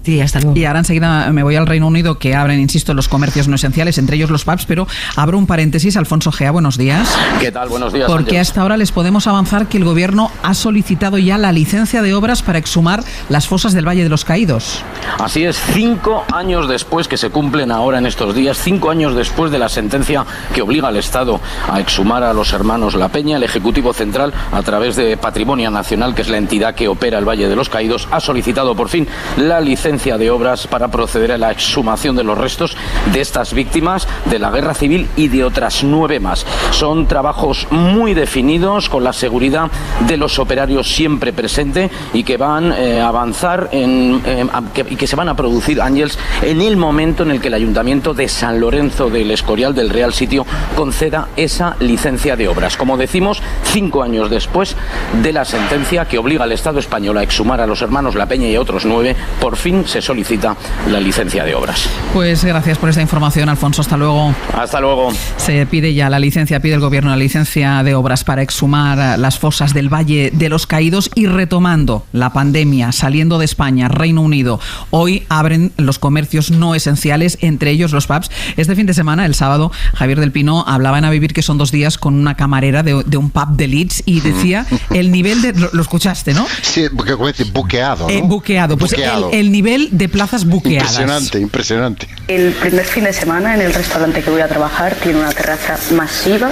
Sí, hasta luego. Y ahora enseguida me voy al Reino Unido, que abren, insisto, los comercios no esenciales, entre ellos los pubs, pero abro un paréntesis. Alfonso Gea, buenos días. ¿Qué tal? Buenos días, Porque Ángeles. hasta ahora les podemos avanzar que el Gobierno ha solicitado ya la licencia de obras para exhumar las fosas del Valle de los Caídos. Así es, 5 años después, que se cumplen ahora en estos días, 5 años después de la sentencia que obliga al Estado a exhumar a los hermanos La Peña, el Ejecutivo Central, a través de Patrimonio Nacional, que es la entidad que opera el Valle de los Caídos, ha solicitado por fin la licencia de obras para proceder a la exhumación de los restos de estas víctimas de la Guerra Civil y de otras 9 más. Son trabajos muy definidos, con la seguridad de los operarios siempre presente, y que van a avanzar y que se van a producir, Ángels, en el momento en el que el Ayuntamiento de San Lorenzo del Escorial, del Real Sitio, conceda esa licencia de obras. Como decimos, 5 años después de la sentencia que obliga al Estado español a exhumar a los hermanos La Peña y a otros 9, por fin se solicita la licencia de obras. Pues gracias por esta información, Alfonso. Hasta luego. Hasta luego. Se pide ya la licencia, pide el Gobierno la licencia de obras para exhumar las fosas del Valle de los Caídos. Y retomando la pandemia, saliendo de España, Reino Unido, hoy abren los comercios no esenciales, entre ellos los pubs. Este fin de semana, el sábado, Javier del Pino hablaba en A Vivir, que son 2 días, con una camarera de un pub de Leeds, y decía el nivel de... Lo escuchaste, ¿no? Sí, porque como dice, buqueado, ¿no? Buqueado. Pues buqueado. El nivel de plazas buqueadas. Impresionante. El primer fin de semana, en el restaurante que voy a trabajar, tiene una terraza masiva.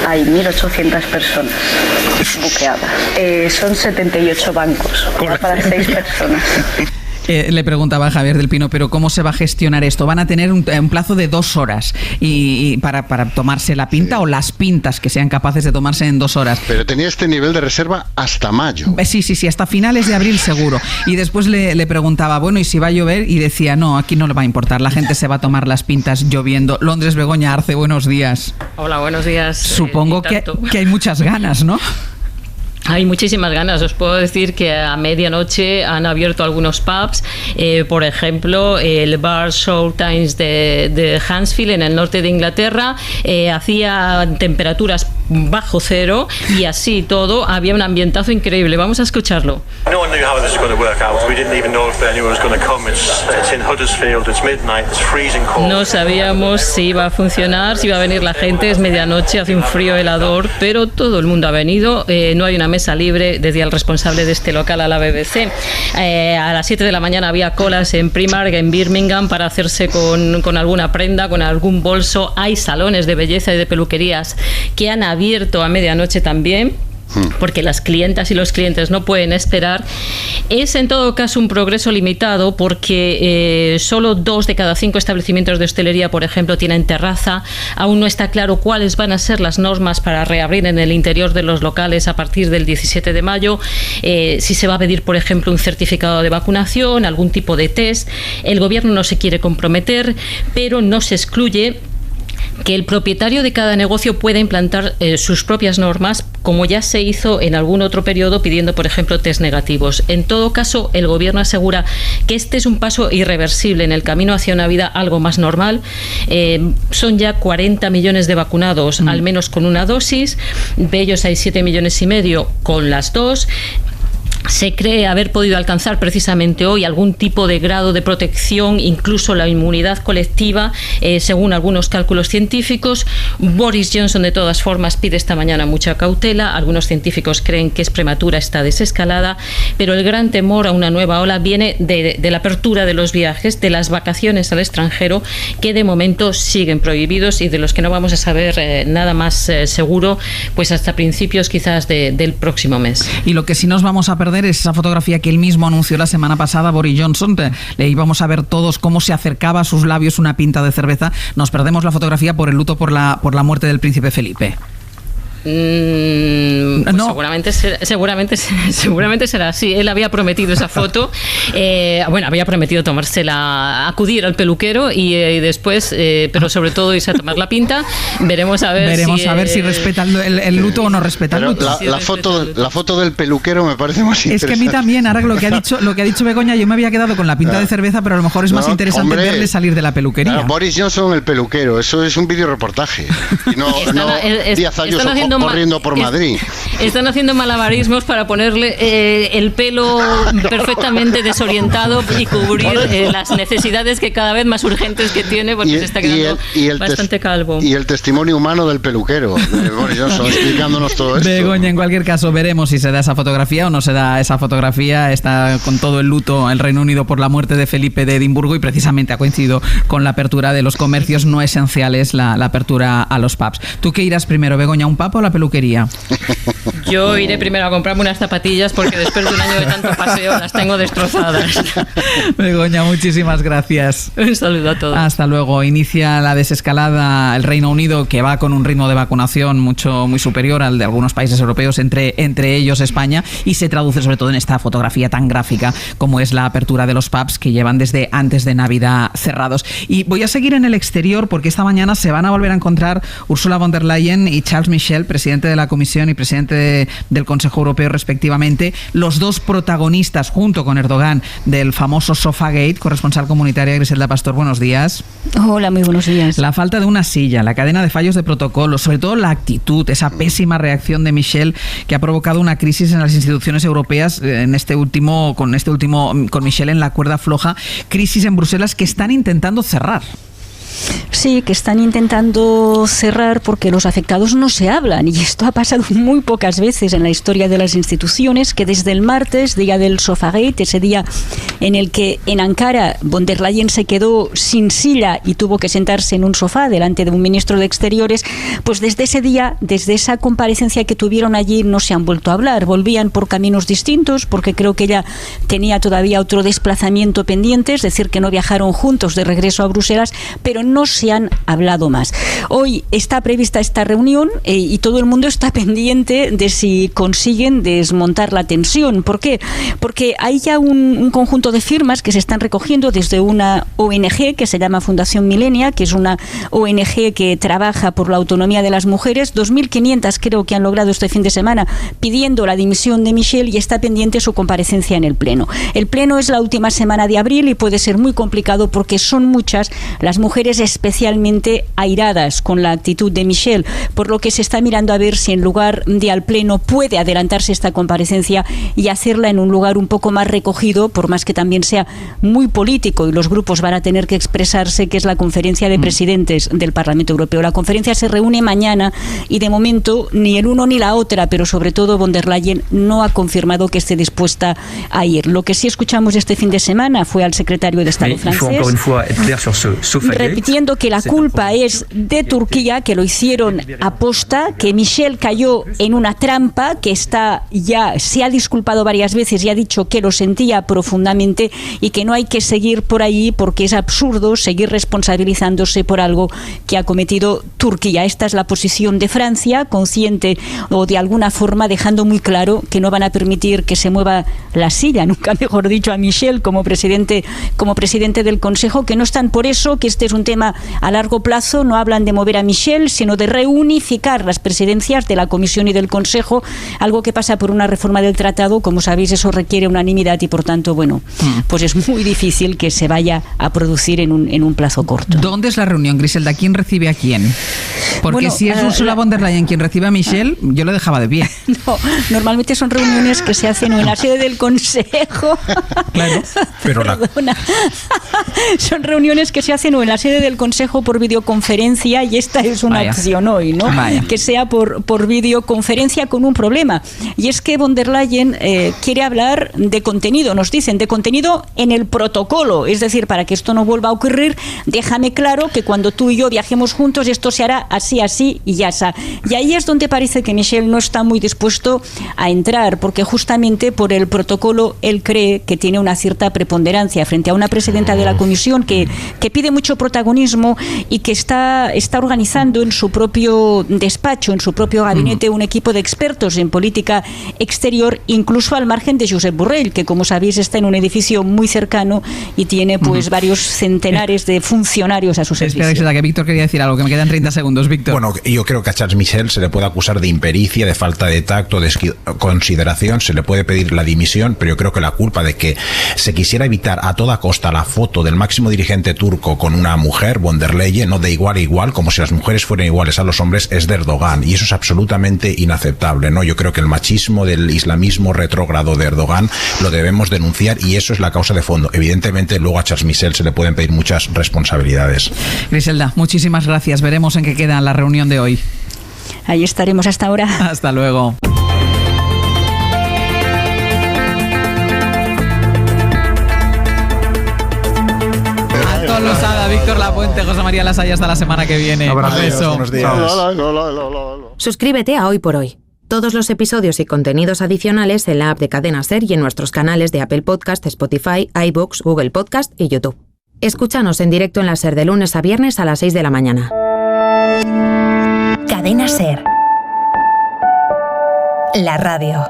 Hay 1.800 personas buqueadas. Son 78 bancos para 6 personas. Le preguntaba a Javier del Pino, pero ¿cómo se va a gestionar esto? ¿Van a tener un plazo de 2 horas y para tomarse la pinta, o las pintas que sean capaces de tomarse en 2 horas? Pero tenía este nivel de reserva hasta mayo. Sí, hasta finales de abril seguro. Y después le preguntaba, bueno, ¿y si va a llover? Y decía, no, aquí no le va a importar, la gente se va a tomar las pintas lloviendo. Londres, Begoña Arce, buenos días. Hola, buenos días. Supongo que hay muchas ganas, ¿no? Hay muchísimas ganas. Os puedo decir que a medianoche han abierto algunos pubs, por ejemplo el bar Showtimes de Hansfield, en el norte de Inglaterra. Hacía temperaturas bajo cero, y así todo había un ambientazo increíble. Vamos a escucharlo. No sabíamos si iba a funcionar, si iba a venir la gente. Es medianoche, hace un frío helador, pero todo el mundo ha venido. No hay una mesa libre, decía el responsable de este local a la BBC. A las 7 de la mañana había colas en Primark, en Birmingham, para hacerse con alguna prenda, con algún bolso. Hay salones de belleza y de peluquerías que han abierto a medianoche también, porque las clientas y los clientes no pueden esperar. Es en todo caso un progreso limitado, porque solo 2 de cada 5 establecimientos de hostelería, por ejemplo, tienen terraza. Aún no está claro cuáles van a ser las normas para reabrir en el interior de los locales a partir del 17 de mayo. Si se va a pedir, por ejemplo, un certificado de vacunación, algún tipo de test. El Gobierno no se quiere comprometer, pero no se excluye que el propietario de cada negocio pueda implantar sus propias normas, como ya se hizo en algún otro periodo, pidiendo, por ejemplo, test negativos. En todo caso, el Gobierno asegura que este es un paso irreversible en el camino hacia una vida algo más normal. Son ya 40 millones de vacunados, al menos con una dosis. De ellos hay 7,5 millones con las 2. se cree haber podido alcanzar precisamente hoy algún tipo de grado de protección, incluso la inmunidad colectiva, según algunos cálculos científicos. Boris Johnson, de todas formas, pide esta mañana mucha cautela. Algunos científicos creen que es prematura esta desescalada, pero el gran temor a una nueva ola viene de la apertura de los viajes, de las vacaciones al extranjero, que de momento siguen prohibidos y de los que no vamos a saber nada más seguro pues hasta principios quizás del próximo mes. Y lo que sí nos vamos a perder es esa fotografía que él mismo anunció la semana pasada, Boris Johnson. Le íbamos a ver todos cómo se acercaba a sus labios una pinta de cerveza. Nos perdemos la fotografía por el luto por la muerte del príncipe Felipe. Pues no. Seguramente será así. Él había prometido esa foto. Había prometido tomársela, acudir al peluquero y después, pero sobre todo irse a tomar la pinta. Veremos a ver si respeta el luto o no respeta el luto. La foto del peluquero me parece más interesante. Es que a mí también, ahora lo que ha dicho Begoña, yo me había quedado con la pinta de cerveza, pero a lo mejor es más interesante verle salir de la peluquería. Boris Johnson, el peluquero, eso es un vídeo reportaje. Y no 10 años corriendo por Madrid. Están haciendo malabarismos para ponerle el pelo perfectamente desorientado y cubrir las necesidades que cada vez más urgentes que tiene, porque se está quedando bastante calvo. Y el testimonio humano del peluquero, Boris Johnson, explicándonos todo esto. Begoña, en cualquier caso, veremos si se da esa fotografía o no se da esa fotografía. Está con todo el luto el Reino Unido por la muerte de Felipe de Edimburgo y precisamente ha coincidido con la apertura de los comercios no esenciales, la apertura a los pubs. ¿Tú qué irás primero, Begoña, un pub o la peluquería? Yo iré primero a comprarme unas zapatillas porque después de un año de tanto paseo las tengo destrozadas. Begoña, muchísimas gracias. Un saludo a todos. Hasta luego. Inicia la desescalada el Reino Unido, que va con un ritmo de vacunación muy superior al de algunos países europeos, entre ellos España, y se traduce sobre todo en esta fotografía tan gráfica como es la apertura de los pubs que llevan desde antes de Navidad cerrados. Y voy a seguir en el exterior porque esta mañana se van a volver a encontrar Ursula von der Leyen y Charles Michel, presidente de la Comisión y presidente del Consejo Europeo respectivamente, los dos protagonistas junto con Erdogan del famoso Sofagate. Corresponsal comunitaria Griselda Pastor, buenos días. Hola, muy buenos días. La falta de una silla, la cadena de fallos de protocolo, sobre todo la actitud, esa pésima reacción de Michel que ha provocado una crisis en las instituciones europeas con Michel en la cuerda floja, crisis en Bruselas que están intentando cerrar. Sí, que están intentando cerrar porque los afectados no se hablan, y esto ha pasado muy pocas veces en la historia de las instituciones, que desde el martes, día del Sofagate, ese día en el que en Ankara von der Leyen se quedó sin silla y tuvo que sentarse en un sofá delante de un ministro de Exteriores, pues desde ese día, desde esa comparecencia que tuvieron allí, no se han vuelto a hablar. Volvían por caminos distintos porque creo que ella tenía todavía otro desplazamiento pendiente, es decir, que no viajaron juntos de regreso a Bruselas, pero no se han hablado más. Hoy está prevista esta reunión y todo el mundo está pendiente de si consiguen desmontar la tensión. ¿Por qué? Porque hay ya un conjunto de firmas que se están recogiendo desde una ONG que se llama Fundación Milenia, que es una ONG que trabaja por la autonomía de las mujeres. 2.500 creo que han logrado este fin de semana pidiendo la dimisión de Michel, y está pendiente su comparecencia en el Pleno. El Pleno es la última semana de abril y puede ser muy complicado porque son muchas las mujeres especialmente airadas con la actitud de Michel, por lo que se está mirando a ver si en lugar de al Pleno puede adelantarse esta comparecencia y hacerla en un lugar un poco más recogido, por más que también sea muy político y los grupos van a tener que expresarse, que es la conferencia de presidentes del Parlamento Europeo. La conferencia se reúne mañana y de momento ni el uno ni la otra, pero sobre todo von der Leyen no ha confirmado que esté dispuesta a ir. Lo que sí escuchamos este fin de semana fue al secretario de Estado francés repitiendo que la culpa es de Turquía, que lo hicieron aposta, que Michel cayó en una trampa, que se ha disculpado varias veces y ha dicho que lo sentía profundamente y que no hay que seguir por ahí porque es absurdo seguir responsabilizándose por algo que ha cometido Turquía. Esta es la posición de Francia, consciente o de alguna forma dejando muy claro que no van a permitir que se mueva la silla, nunca mejor dicho, a Michel como presidente del Consejo, que no están por eso, que este es un tema tema a largo plazo, no hablan de mover a Michel, sino de reunificar las presidencias de la Comisión y del Consejo, algo que pasa por una reforma del tratado. Como sabéis, eso requiere unanimidad y por tanto, bueno, pues es muy difícil que se vaya a producir en un plazo corto. ¿Dónde es la reunión, Griselda? ¿Quién recibe a quién? Porque Bueno, si es Ursula von der Leyen quien recibe a Michel, yo lo dejaba de pie. No, normalmente son reuniones que se hacen en la sede del Consejo. Claro, pero Perdona. Son reuniones que se hacen o en la sede del Consejo por videoconferencia, y esta es una opción hoy, ¿no? Que sea por videoconferencia, con un problema. Y es que von der Leyen quiere hablar de contenido, nos dicen, de contenido en el protocolo. Es decir, para que esto no vuelva a ocurrir, déjame claro que cuando tú y yo viajemos juntos, esto se hará así, así y ya está. Y ahí es donde parece que Michel no está muy dispuesto a entrar, porque justamente por el protocolo él cree que tiene una cierta preponderancia frente a una presidenta de la Comisión que pide mucho protagonismo y que está organizando en su propio despacho, en su propio gabinete, un equipo de expertos en política exterior, incluso al margen de Josep Borrell, que como sabéis está en un edificio muy cercano y tiene pues varios centenares de funcionarios a su servicio. Espera, que Víctor quería decir algo, que me quedan 30 segundos, Víctor. Bueno, yo creo que a Charles Michel se le puede acusar de impericia, de falta de tacto, de consideración, se le puede pedir la dimisión, pero yo creo que la culpa de que se quisiera evitar a toda costa la foto del máximo dirigente turco con una mujer, von der Leyen, no de igual a igual, como si las mujeres fueran iguales a los hombres, es de Erdogan, y eso es absolutamente inaceptable, ¿no? Yo creo que el machismo del islamismo retrógrado de Erdogan lo debemos denunciar, y eso es la causa de fondo. Evidentemente, luego a Charles Michel se le pueden pedir muchas responsabilidades. Griselda, muchísimas gracias. Veremos en qué queda la reunión de hoy. Ahí estaremos hasta ahora. Hasta luego. Anton Losada, Víctor Lapuente, José María Lasalla, hasta la semana que viene. Un beso. Buenos días. Suscríbete a Hoy por Hoy. Todos los episodios y contenidos adicionales en la app de Cadena SER y en nuestros canales de Apple Podcast, Spotify, iVoox, Google Podcast y YouTube. Escúchanos en directo en la SER de lunes a viernes a las 6 de la mañana. Cadena SER. La radio.